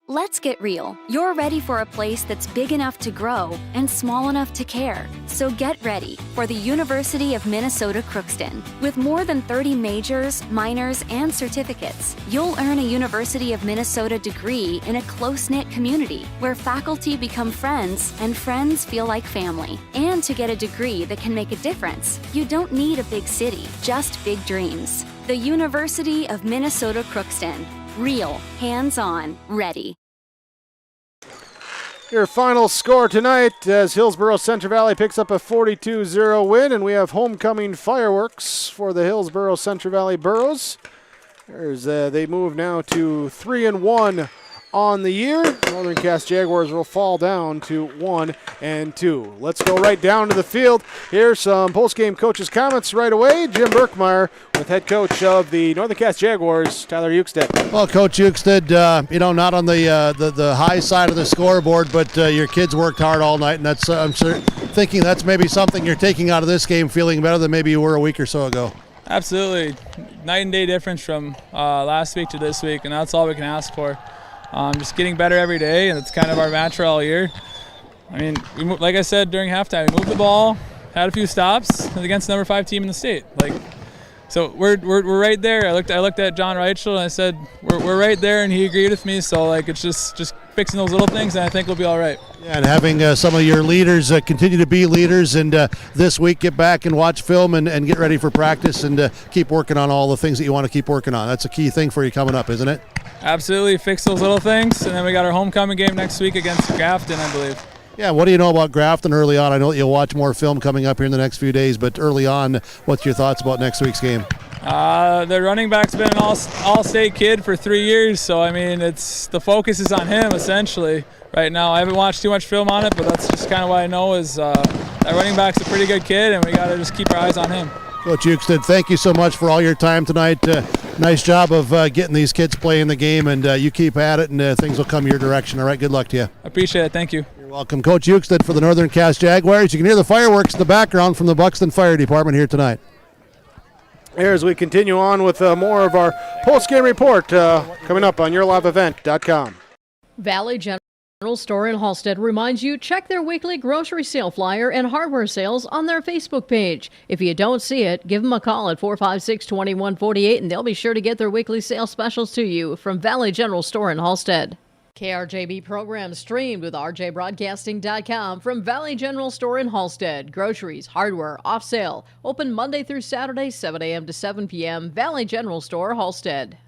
Let's get real. You're ready for a place that's big enough to grow and small enough to care. So get ready for the University of Minnesota Crookston. With more than 30 majors, minors, and certificates, you'll earn a University of Minnesota degree in a close-knit community where faculty become friends and friends feel like family. And to get a degree that can make a difference, you don't need a big city, just big dreams. The University of Minnesota Crookston. Real, hands-on, ready. Your final score tonight as Hillsboro Central Valley picks up a 42-0 win, and we have homecoming fireworks for the Hillsboro Central Valley Burros. They move now to 3-1 on the year. Northern Cass Jaguars will fall down to 1-2. Let's go right down to the field. Here's some post-game coaches' comments right away. Jim Berkmeyer with head coach of the Northern Cass Jaguars, Tyler Uxtet. Well, Coach Uxted, not on the high side of the scoreboard, but your kids worked hard all night, and that's I'm thinking that's maybe something you're taking out of this game, feeling better than maybe you were a week or so ago. Absolutely. Night and day difference from last week to this week, and that's all we can ask for. Just getting better every day, and it's kind of our mantra all year. I mean, like I said during halftime, we moved the ball, had a few stops against the number 5 team in the state. So we're right there. I looked at John Reichel and I said we're right there, and he agreed with me. So it's just fixing those little things, and I think we'll be all right. Yeah, and having some of your leaders continue to be leaders, and this week get back and watch film and get ready for practice and keep working on all the things that you want to keep working on. That's a key thing for you coming up, isn't it? Absolutely, fix those little things, and then we got our homecoming game next week against Grafton, I believe. Yeah, what do you know about Grafton early on? I know that you'll watch more film coming up here in the next few days, but early on, what's your thoughts about next week's game? The running back's been an all-state kid for 3 years, so I mean, the focus is on him essentially right now. I haven't watched too much film on it, but that's just kind of what I know is that running back's a pretty good kid, and we got to just keep our eyes on him. Coach Uxted, thank you so much for all your time tonight. Nice job of getting these kids playing the game, and you keep at it, and things will come your direction. All right, good luck to you. I appreciate it. Thank you. You're welcome. Coach Uxted for the Northern Cass Jaguars. You can hear the fireworks in the background from the Buxton Fire Department here tonight. Here as we continue on with more of our post-game report coming up on YourLiveEvent.com. Valley General Store in Halstead reminds you check their weekly grocery sale flyer and hardware sales on their Facebook page. If you don't see it, give them a call at 456-2148 and they'll be sure to get their weekly sale specials to you from Valley General Store in Halstead. KRJB program streamed with rjbroadcasting.com from Valley General Store in Halstead. Groceries, hardware, off sale. Open Monday through Saturday, 7 a.m. to 7 p.m. Valley General Store, Halstead.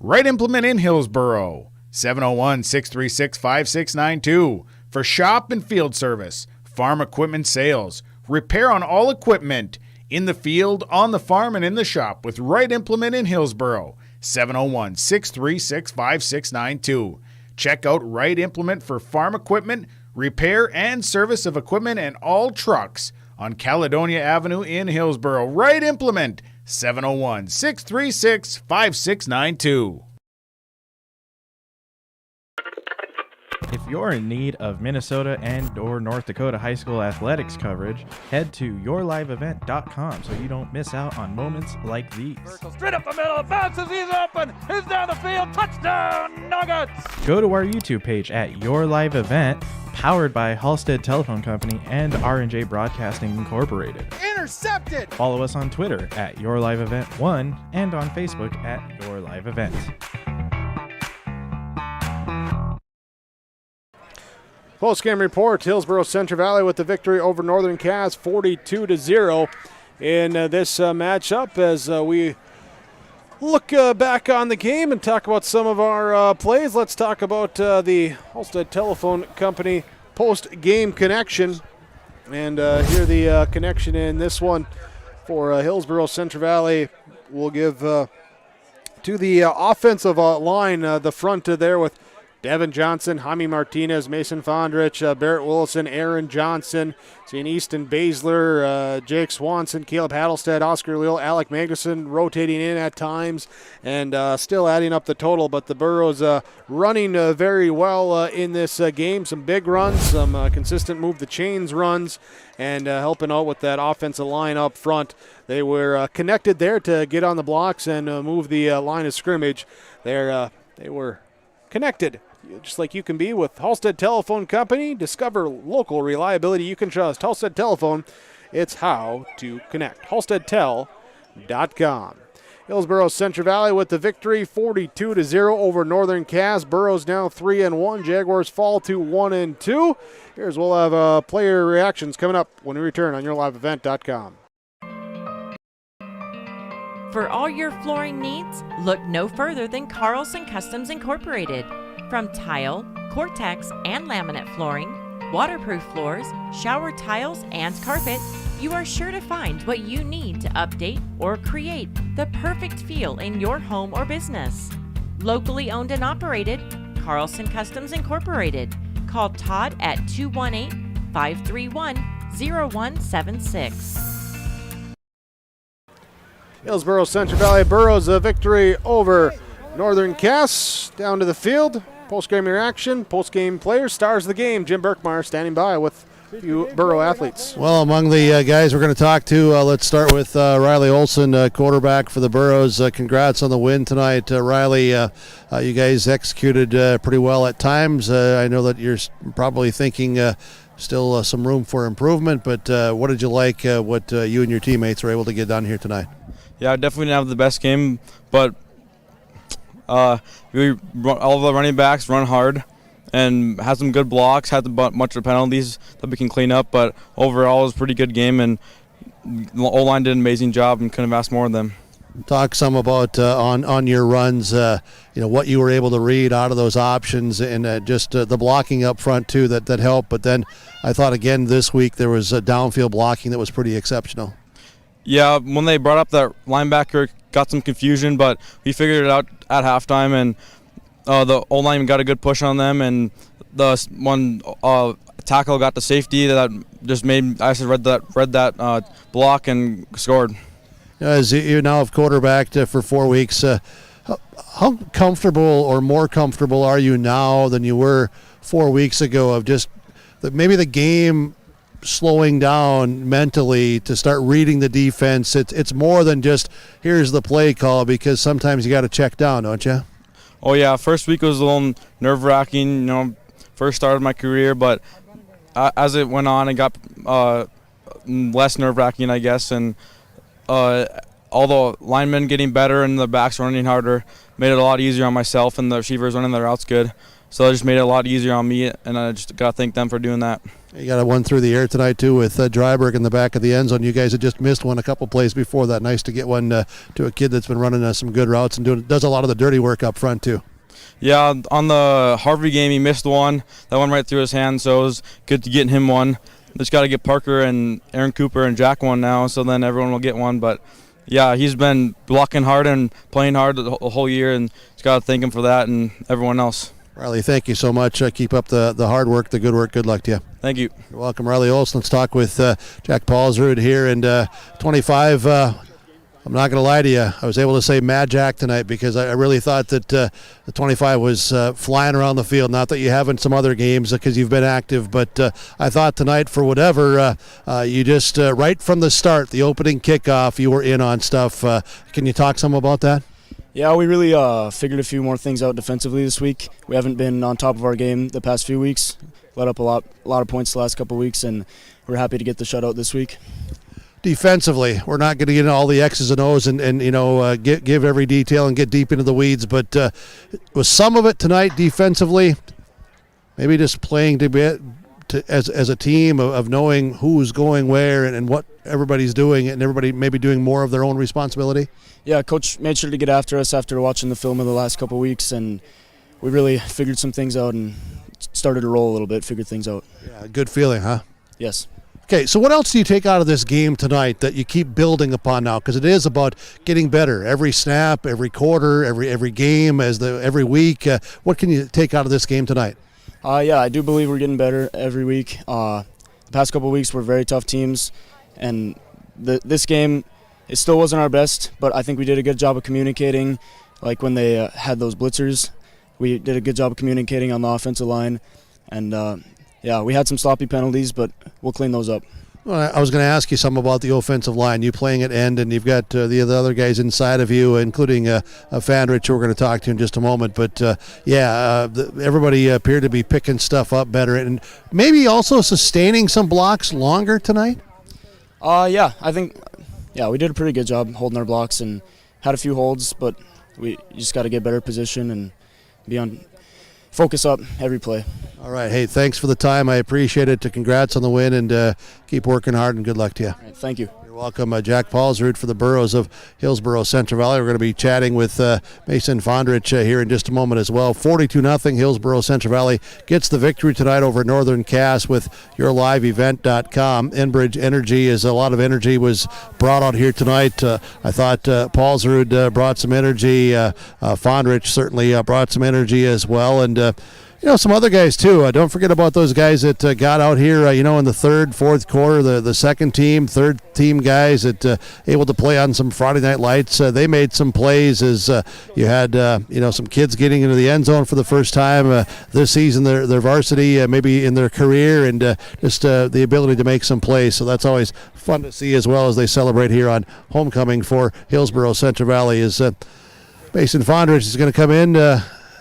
Right Implement in Hillsboro, 701-636-5692 for shop and field service, farm equipment sales, repair on all equipment, in the field, on the farm, and in the shop with Right Implement in Hillsboro, 701-636-5692. Check out Wright Implement for farm equipment, repair and service of equipment and all trucks on Caledonia Avenue in Hillsboro. Wright Implement, 701-636-5692. If you're in need of Minnesota and or North Dakota high school athletics coverage, head to yourliveevent.com so you don't miss out on moments like these. Straight up the middle, bounces, he's open, he's down the field, touchdown, Nuggets! Go to our YouTube page at Your Live Event, powered by Halstead Telephone Company and R&J Broadcasting Incorporated. Intercepted! Follow us on Twitter at Your Live Event 1 and on Facebook at Your Live Event. Post-game report, Hillsboro Central Valley with the victory over Northern Cass 42-0 in this matchup. As we look back on the game and talk about some of our plays, let's talk about the Halstead Telephone Company post-game connection. And here the connection in this one for Hillsboro Central Valley. We'll give to the offensive line, the front there with Devin Johnson, Jaime Martinez, Mason Fondrich, Barrett Willison, Aaron Johnson, seeing Easton Baszler, Jake Swanson, Caleb Hattelstead, Oscar Leal, Alec Magnuson rotating in at times and still adding up the total. But the Burros running very well in this game. Some big runs, some consistent move the chains runs, and helping out with that offensive line up front. They were connected there to get on the blocks and move the line of scrimmage. They were connected, just like you can be with Halstead Telephone Company. Discover local reliability you can trust. Halstead Telephone, it's how to connect. HalsteadTel.com. Hillsboro Central Valley with the victory, 42-0 over Northern Cass. Burros now 3-1. Jaguars fall to 1-2. We'll have player reactions coming up when we return on yourliveevent.com. For all your flooring needs, look no further than Carlson Customs Incorporated. From tile, Cortex, and laminate flooring, waterproof floors, shower tiles, and carpet, you are sure to find what you need to update or create the perfect feel in your home or business. Locally owned and operated, Carlson Customs Incorporated. Call Todd at 218-531-0176. Hillsboro Central Valley Burros a victory over Northern Cass. Down to the field. Post-game reaction, post-game players, stars of the game. Jim Berkmeyer standing by with a few Burro athletes. Well, among the guys we're going to talk to, let's start with Riley Olsen, quarterback for the Burros. Congrats on the win tonight. Riley, you guys executed pretty well at times. I know that you're probably thinking still some room for improvement, but what did you like what you and your teammates were able to get done here tonight? Yeah, I definitely didn't have the best game, but all of the running backs run hard and had some good blocks, had a bunch of penalties that we can clean up, but overall it was a pretty good game, and the O-line did an amazing job and couldn't have asked more of them. Talk some about on your runs, what you were able to read out of those options and just the blocking up front too that helped. But then I thought again this week there was downfield blocking that was pretty exceptional. Yeah, when they brought up that linebacker, got some confusion, but we figured it out at halftime, and the O-line got a good push on them, and the one tackle got the safety that just made I read that block and scored. As you now have quarterbacked for 4 weeks, how comfortable or more comfortable are you now than you were 4 weeks ago of just maybe the game slowing down mentally to start reading the defense? It's more than just here's the play call, because sometimes you got to check down, don't you? Oh yeah, first week was a little nerve-wracking, first start of my career, but as it went on it got less nerve-wracking, I guess, and all the linemen getting better and the backs running harder made it a lot easier on myself, and the receivers running their routes good, so it just made it a lot easier on me, and I just got to thank them for doing that. You got a one through the air tonight, too, with Dryberg in the back of the end zone. You guys had just missed one a couple plays before that. Nice to get one to a kid that's been running some good routes and does a lot of the dirty work up front, too. Yeah, on the Harvey game, he missed one. That went right through his hand, so it was good to get him one. Just got to get Parker and Aaron Cooper and Jack one now, so then everyone will get one. But Yeah, he's been blocking hard and playing hard the whole year, and just got to thank him for that and everyone else. Riley, thank you so much. Keep up the hard work, the good work. Good luck to you. Thank you. You're welcome. Riley Olsen. Let's talk with Jack Paulsrud here. And 25, I'm not going to lie to you, I was able to say Mad Jack tonight because I really thought that the 25 was flying around the field. Not that you haven't some other games because you've been active, but I thought tonight, for whatever, you just, right from the start, the opening kickoff, you were in on stuff. Can you talk some about that? Yeah, we really figured a few more things out defensively this week. We haven't been on top of our game the past few weeks. Let up a lot of points the last couple of weeks, and we're happy to get the shutout this week. Defensively, we're not going to get into all the X's and O's and give every detail and get deep into the weeds, but was some of it tonight defensively, maybe just playing as a team of knowing who's going where and what everybody's doing, and everybody maybe doing more of their own responsibility? Yeah, Coach made sure to get after us after watching the film of the last couple of weeks, and we really figured some things out and started to roll a little bit, figured things out. Yeah, good feeling, huh? Yes. Okay, so what else do you take out of this game tonight that you keep building upon now? Because it is about getting better every snap, every quarter, every game, every week. What can you take out of this game tonight? Yeah, I do believe we're getting better every week. The past couple of weeks were very tough teams, and this game, it still wasn't our best, but I think we did a good job of communicating. Like when they had those blitzers, we did a good job of communicating on the offensive line, and yeah, we had some sloppy penalties, but we'll clean those up. Well, I was going to ask you some about the offensive line. You playing at end, and you've got the other guys inside of you, including Fandrich, who we're going to talk to in just a moment. But, everybody appeared to be picking stuff up better and maybe also sustaining some blocks longer tonight? Yeah, I think we did a pretty good job holding our blocks and had a few holds, but you just got to get better position and focus up every play. All right. Hey, thanks for the time. I appreciate it. Congrats on the win, and keep working hard, and good luck to you. All right, thank you. You're welcome. Jack Paulsrud for the Burros of Hillsboro Central Valley. We're going to be chatting with Mason Fondrich here in just a moment as well. 42-0. Hillsboro Central Valley gets the victory tonight over Northern Cass with yourliveevent.com. Enbridge Energy, a lot of energy was brought out here tonight. I thought Paulsrud brought some energy. Fondrich certainly brought some energy as well, and some other guys too. Don't forget about those guys that got out here, in the third, fourth quarter, the second team, third team guys that able to play on some Friday night lights. They made some plays as you had, some kids getting into the end zone for the first time this season, their varsity, maybe in their career, and just the ability to make some plays. So that's always fun to see as well as they celebrate here on homecoming for Hillsboro Central Valley. Mason Fondrich is going to come in.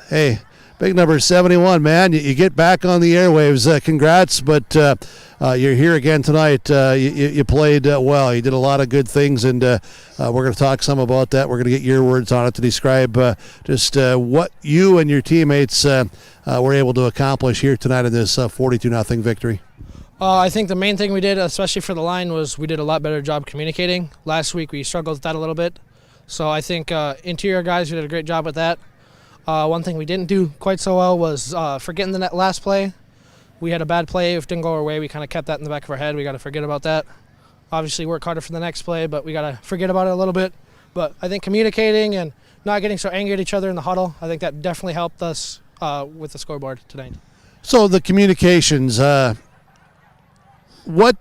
Hey, big number 71, man. You get back on the airwaves. Congrats, but you're here again tonight. You played well. You did a lot of good things, and we're going to talk some about that. We're going to get your words on it to describe just what you and your teammates were able to accomplish here tonight in this 42-0 victory. I think the main thing we did, especially for the line, was we did a lot better job communicating. Last week we struggled with that a little bit. So I think interior guys, we did a great job with that. One thing we didn't do quite so well was forgetting the last play. We had a bad play. If it didn't go our way, we kind of kept that in the back of our head. We got to forget about that. Obviously work harder for the next play, but we got to forget about it a little bit. But I think communicating and not getting so angry at each other in the huddle, I think that definitely helped us with the scoreboard tonight. So the communications, what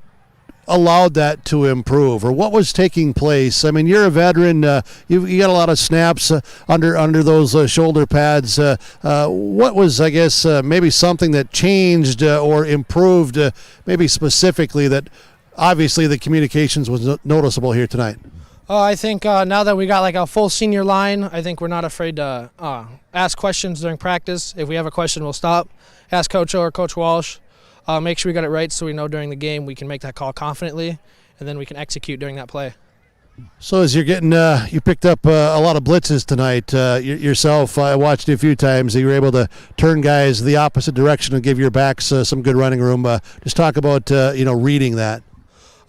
allowed that to improve, or what was taking place? I mean, you're a veteran. You got a lot of snaps under those shoulder pads. What was, I guess, maybe something that changed or improved, maybe specifically that obviously the communications was noticeable here tonight? I think now that we got like a full senior line, I think we're not afraid to ask questions during practice. If we have a question, we'll stop, ask Coach O or Coach Walsh. Make sure we got it right so we know during the game we can make that call confidently, and then we can execute during that play. So as you're getting, you picked up a lot of blitzes tonight yourself. I watched you a few times. You were able to turn guys the opposite direction and give your backs some good running room. Just talk about, reading that.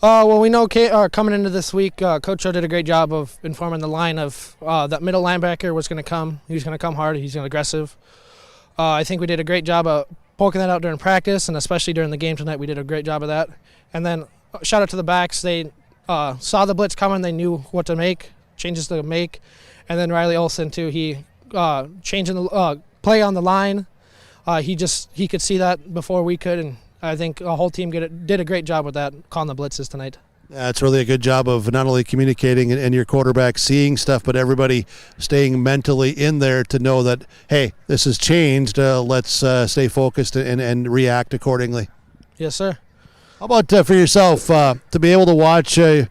Well, we know coming into this week, Coach O did a great job of informing the line of that middle linebacker was going to come. He's going to come hard. He's going to aggressive. I think we did a great job of poking that out during practice, and especially during the game tonight, we did a great job of that. And then shout out to the backs. They saw the blitz coming. They knew what to make, changes to make. And then Riley Olsen, too, he changing the play on the line. He could see that before we could, and I think the whole team did a great job with that, calling the blitzes tonight. Yeah, it's really a good job of not only communicating and your quarterback seeing stuff, but everybody staying mentally in there to know that, hey, this has changed. Let's stay focused and react accordingly. Yes, sir. How about for yourself, to be able to watch your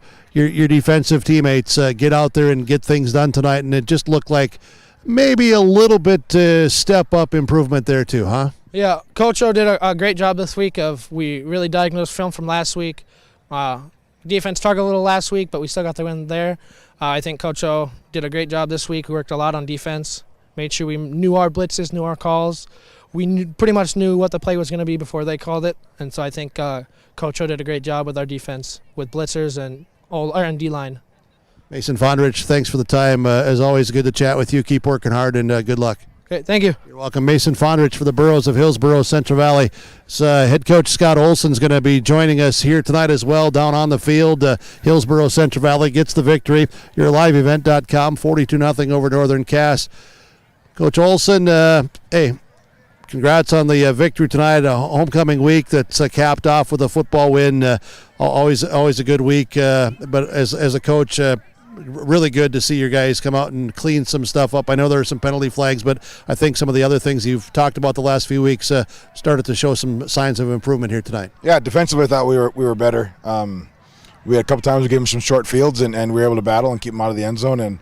defensive teammates get out there and get things done tonight, and it just looked like maybe a little bit step-up improvement there too, huh? Yeah, Coach O did a great job this week. We really diagnosed film from last week. Defense struggled a little last week, but we still got the win there. I think Coach O did a great job this week. We worked a lot on defense, made sure we knew our blitzes, knew our calls. We pretty much knew what the play was going to be before they called it, and so I think Coach O did a great job with our defense, with blitzers and D-line. Mason Fondrich, thanks for the time. As always, good to chat with you. Keep working hard, and good luck. Okay, thank you. You're welcome. Mason Fondrich for the Burros of Hillsboro, Central Valley. Head coach Scott Olsen is going to be joining us here tonight as well down on the field. Hillsboro, Central Valley gets the victory. Your liveevent.com, 42-0 over Northern Cass. Coach Olsen, hey, congrats on the victory tonight. A homecoming week that's capped off with a football win. Always a good week. But as a coach, really good to see your guys come out and clean some stuff up. I know there are some penalty flags, but I think some of the other things you've talked about the last few weeks started to show some signs of improvement here tonight. Yeah, defensively I thought we were better. We had a couple times we gave them some short fields, and we were able to battle and keep them out of the end zone. And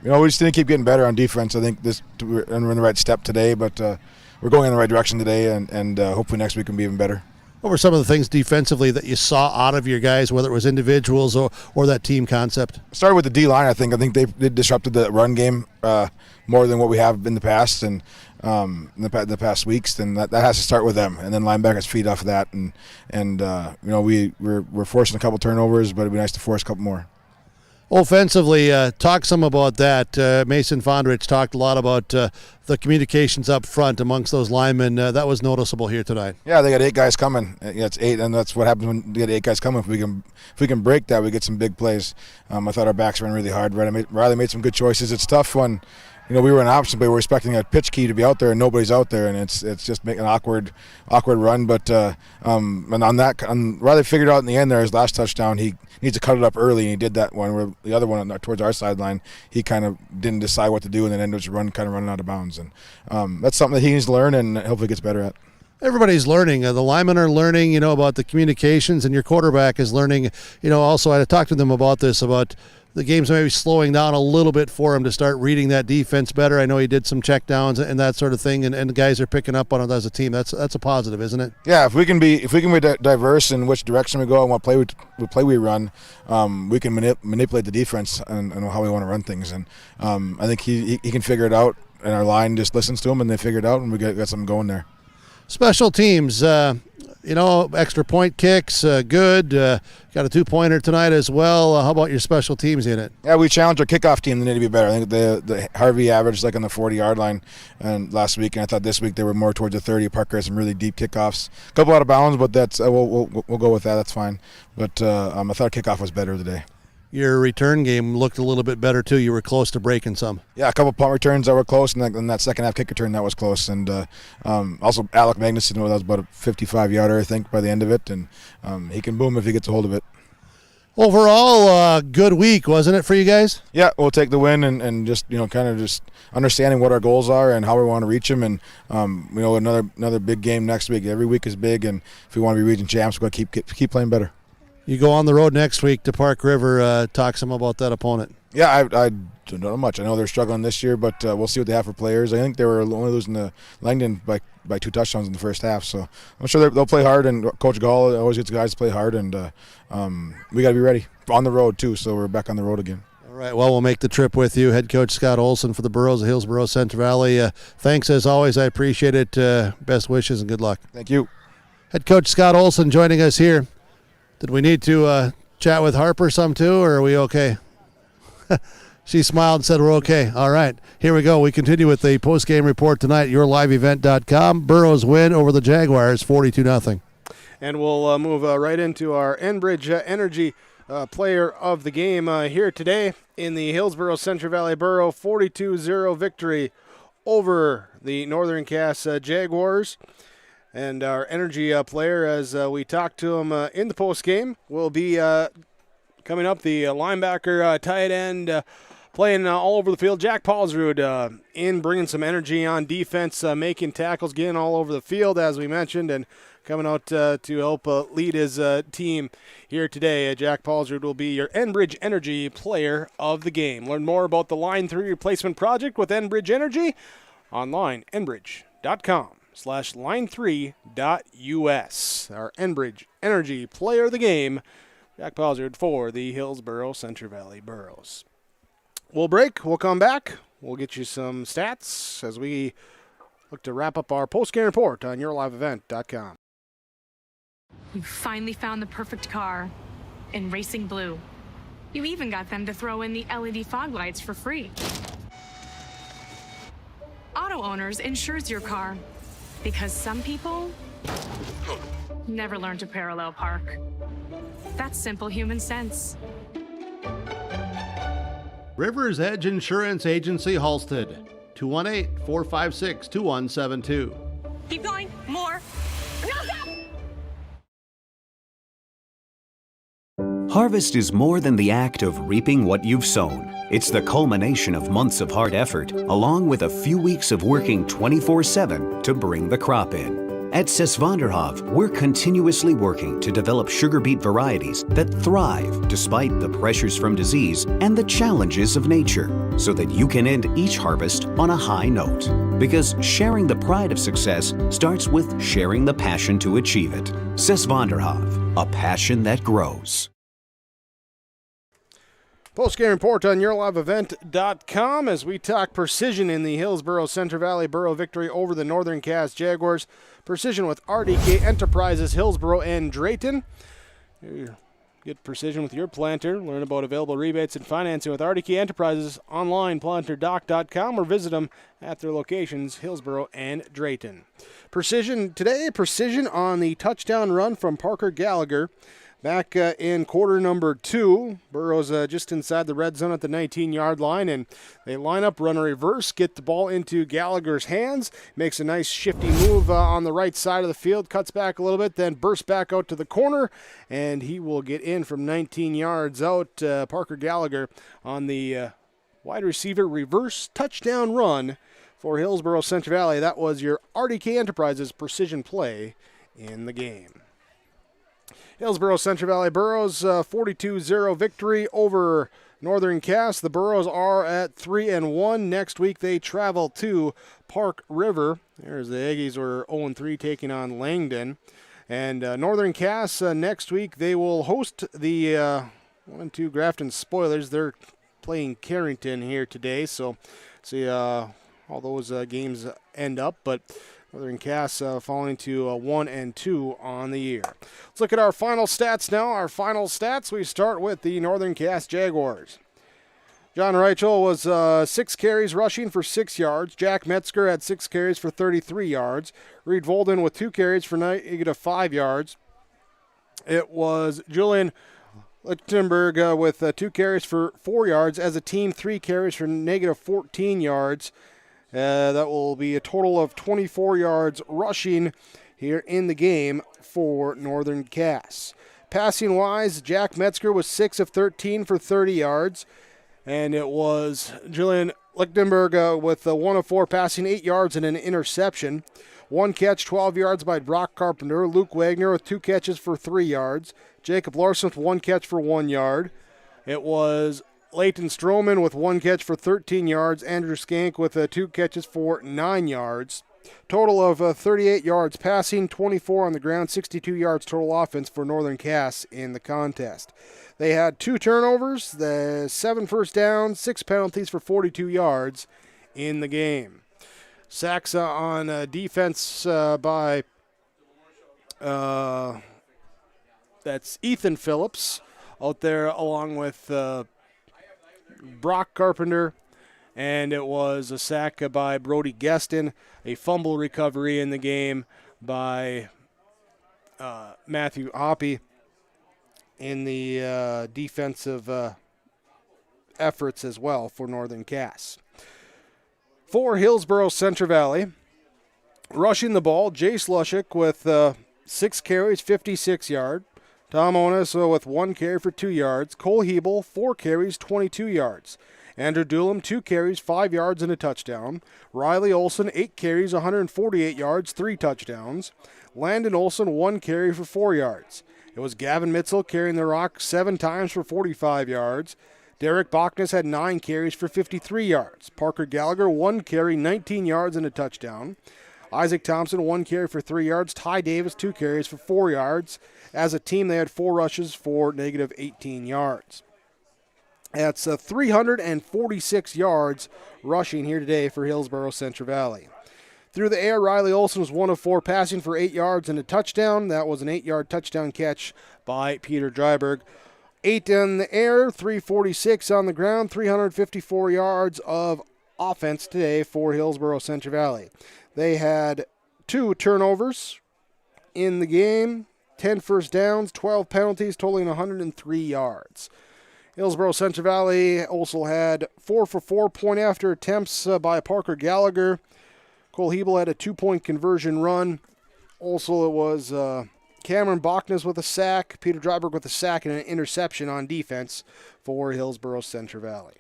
we just didn't keep getting better on defense. I think we're in the right step today, but we're going in the right direction today, and hopefully next week can be even better. What were some of the things defensively that you saw out of your guys, whether it was individuals or that team concept? Started with the D-line, I think they disrupted the run game more than what we have in the past, and in the past weeks. Then that has to start with them, and then linebackers feed off of that. And we're forcing a couple turnovers, but it'd be nice to force a couple more. Offensively, talk some about that. Mason Fondrich talked a lot about the communications up front amongst those linemen. That was noticeable here tonight. Yeah, they got 8 guys coming. It's 8, and that's what happens when you get 8 guys coming. If we can break that, we get some big plays. I thought our backs ran really hard. Riley made some good choices. It's tough when we were an option, but we're expecting a pitch key to be out there, and nobody's out there, and it's just making an awkward run. But and Riley figured out in the end there, his last touchdown, he needs to cut it up early, and he did that one. Where the other one towards our sideline, he kind of didn't decide what to do, and then ended up running out of bounds. And that's something that he needs to learn, and hopefully gets better at. Everybody's learning. The linemen are learning, about the communications, and your quarterback is learning. Also, I talked to them about this, about the game's maybe slowing down a little bit for him to start reading that defense better. I know he did some checkdowns and that sort of thing, and the guys are picking up on it as a team. That's a positive, isn't it? Yeah, if we can be diverse in which direction we go and what play we run, we can manipulate the defense and how we want to run things. And I think he can figure it out, and our line just listens to him, and they figure it out, and we got something going there. Special teams, extra point kicks, good. Got a 2-pointer tonight as well. How about your special teams unit? Yeah, we challenged our kickoff team. They need to be better. I think the Harvey averaged like on the 40-yard line last week, and I thought this week they were more towards the 30. Parker has some really deep kickoffs. A couple out of bounds, but that's we'll go with that. That's fine. But I thought kickoff was better today. Your return game looked a little bit better, too. You were close to breaking some. Yeah, a couple punt returns that were close, and that second half kick return that was close. And also Alec Magnuson, that was about a 55-yarder, I think, by the end of it. And he can boom if he gets a hold of it. Overall, good week, wasn't it, for you guys? Yeah, we'll take the win and just, kind of just understanding what our goals are and how we want to reach them. And, another big game next week. Every week is big, and if we want to be region champs, we've got to keep playing better. You go on the road next week to Park River. Talk some about that opponent. Yeah, I don't know much. I know they're struggling this year, but we'll see what they have for players. I think they were only losing to Langdon by 2 touchdowns in the first half. So I'm sure they'll play hard, and Coach Gall always gets guys to play hard, and we got to be ready. On the road, too, so we're back on the road again. All right, well, we'll make the trip with you. Head coach Scott Olsen for the Burros of Hillsboro, Central Valley. Thanks, as always. I appreciate it. Best wishes and good luck. Thank you. Head coach Scott Olsen joining us here. Did we need to chat with Harper some too, or are we okay? She smiled and said we're okay. All right, here we go. We continue with the post-game report tonight. YourLiveEvent.com. Burros win over the Jaguars, 42-0. And we'll move right into our Enbridge Energy player of the game here today in the Hillsboro Central Valley Borough 42-0 victory over the Northern Cass Jaguars. And our energy player, as we talked to him in the post game, will be coming up, the linebacker, tight end, playing all over the field. Jack Paulsrud in, bringing some energy on defense, making tackles, getting all over the field, as we mentioned, and coming out to help lead his team here today. Jack Paulsrud will be your Enbridge Energy player of the game. Learn more about the Line 3 replacement project with Enbridge Energy online, enbridge.com/line3.us. Our Enbridge Energy player of the game, Jack Paulsrud for the Hillsboro Central Valley Boroughs. We'll break. We'll come back. We'll get you some stats as we look to wrap up our post-game report on yourliveevent.com. You finally found the perfect car in Racing Blue. You even got them to throw in the LED fog lights for free. Auto Owners insures your car because some people never learn to parallel park. That's simple human sense. Rivers Edge Insurance Agency Halsted, 218-456-2172. Keep going. More. Harvest is more than the act of reaping what you've sown. It's the culmination of months of hard effort, along with a few weeks of working 24/7 to bring the crop in. At Sesvanderhof, we're continuously working to develop sugar beet varieties that thrive despite the pressures from disease and the challenges of nature, so that you can end each harvest on a high note. Because sharing the pride of success starts with sharing the passion to achieve it. Sesvanderhof, a passion that grows. Post-game report on yourliveevent.com as we talk precision in the Hillsboro Central Valley Borough victory over the Northern Cass Jaguars. Precision with RDK Enterprises, Hillsboro and Drayton. Get precision with your planter. Learn about available rebates and financing with RDK Enterprises online, planterdoc.com, or visit them at their locations, Hillsboro and Drayton. Precision today, precision on the touchdown run from Parker Gallagher. Back in quarter number 2, Burrow's just inside the red zone at the 19-yard line, and they line up, run a reverse, get the ball into Gallagher's hands, makes a nice shifty move on the right side of the field, cuts back a little bit, then bursts back out to the corner, and he will get in from 19 yards out. Parker Gallagher on the wide receiver reverse touchdown run for Hillsboro Central Valley. That was your RDK Enterprises precision play in the game. Hillsboro Central Valley Burrows 42-0 victory over Northern Cass. The Burrows are at 3-1. Next week they travel to Park River. There's the Aggies were 0-3 taking on Langdon. And Northern Cass next week they will host the 1-2 Grafton Spoilers. They're playing Carrington here today, so see all those games end up. But Northern Cass falling to 1-2 on the year. Let's look at our final stats now. Our final stats, we start with the Northern Cass Jaguars. John Reichel was 6 carries rushing for 6 yards. Jack Metzger had 6 carries for 33 yards. Reed Volden with 2 carries for -5 yards. It was Julian Lichtenberg with 2 carries for 4 yards. As a team, 3 carries for -14 yards. That will be a total of 24 yards rushing here in the game for Northern Cass. Passing-wise, Jack Metzger was 6 of 13 for 30 yards. And it was Julian Lichtenberg with 1 of 4 passing, 8 yards and an interception. 1 catch, 12 yards by Brock Carpenter. Luke Wagner with 2 catches for 3 yards. Jacob Larson with 1 catch for 1 yard. It was Leighton Stroman with 1 catch for 13 yards. Andrew Skank with 2 catches for 9 yards. Total of 38 yards passing, 24 on the ground, 62 yards total offense for Northern Cass in the contest. They had 2 turnovers, 7 first downs, 6 penalties for 42 yards in the game. Sacks on defense by that's Ethan Phillips out there along with Brock Carpenter, and it was a sack by Brody Gueston, a fumble recovery in the game by Matthew Hoppy, in the defensive efforts as well for Northern Cass. For Hillsboro Central Valley, rushing the ball, Jace Lushik with 6 carries, 56 yards. Tom Onis with 1 carry for 2 yards. Cole Hebel, 4 carries, 22 yards. Andrew Doolum, 2 carries, 5 yards and a touchdown. Riley Olsen, 8 carries, 148 yards, 3 touchdowns. Landon Olsen, 1 carry for 4 yards. It was Gavin Mitzel carrying the rock 7 times for 45 yards. Derek Bachnes had 9 carries for 53 yards. Parker Gallagher, 1 carry, 19 yards and a touchdown. Isaac Thompson, 1 carry for 3 yards. Ty Davis, 2 carries for 4 yards. As a team, they had 4 rushes for negative 18 yards. That's 346 yards rushing here today for Hillsboro Central Valley. Through the air, Riley Olsen was 1 of 4 passing for 8 yards and a touchdown. That was an 8-yard touchdown catch by Peter Dryberg. 8 in the air, 346 on the ground, 354 yards of offense today for Hillsboro Central Valley. They had 2 turnovers in the game, 10 first downs, 12 penalties, totaling 103 yards. Hillsboro Central Valley also had 4 for 4 point after attempts by Parker Gallagher. Cole Hebel had a 2-point conversion run. Also, it was Cameron Bachnes with a sack, Peter Dryberg with a sack, and an interception on defense for Hillsboro Central Valley.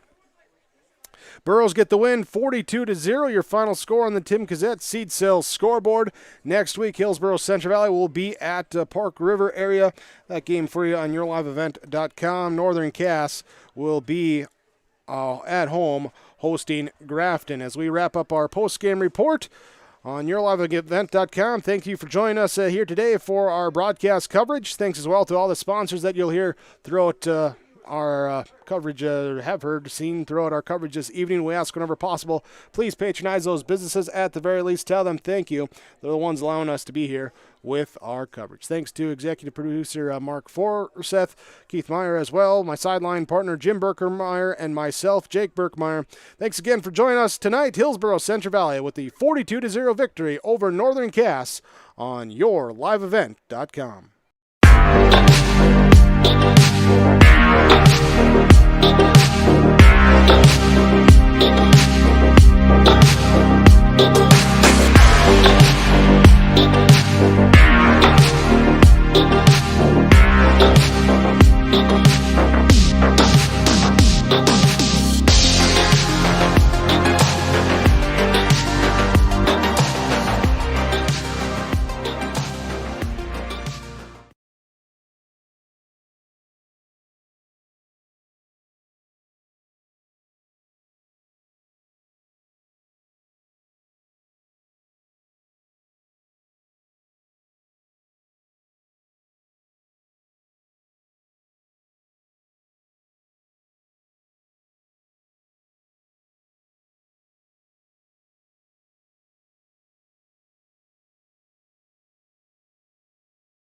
Burrows get the win, 42-0, your final score on the Tim Cassette Seed Sales scoreboard. Next week, Hillsboro Central Valley will be at Park River area. That game for you on yourliveevent.com. Northern Cass will be at home hosting Grafton. As we wrap up our post-game report on yourliveevent.com, thank you for joining us here today for our broadcast coverage. Thanks as well to all the sponsors that you'll hear throughout our coverage, seen throughout our coverage this evening. We ask whenever possible, please patronize those businesses. At the very least, tell them thank you. They're the ones allowing us to be here with our coverage. Thanks to executive producer Mark Forseth, Keith Meyer as well, my sideline partner Jim Berkermeyer, and myself, Jake Berkmeyer. Thanks again for joining us tonight. Hillsboro Central Valley with the 42-0 victory over Northern Cass on yourliveevent.com.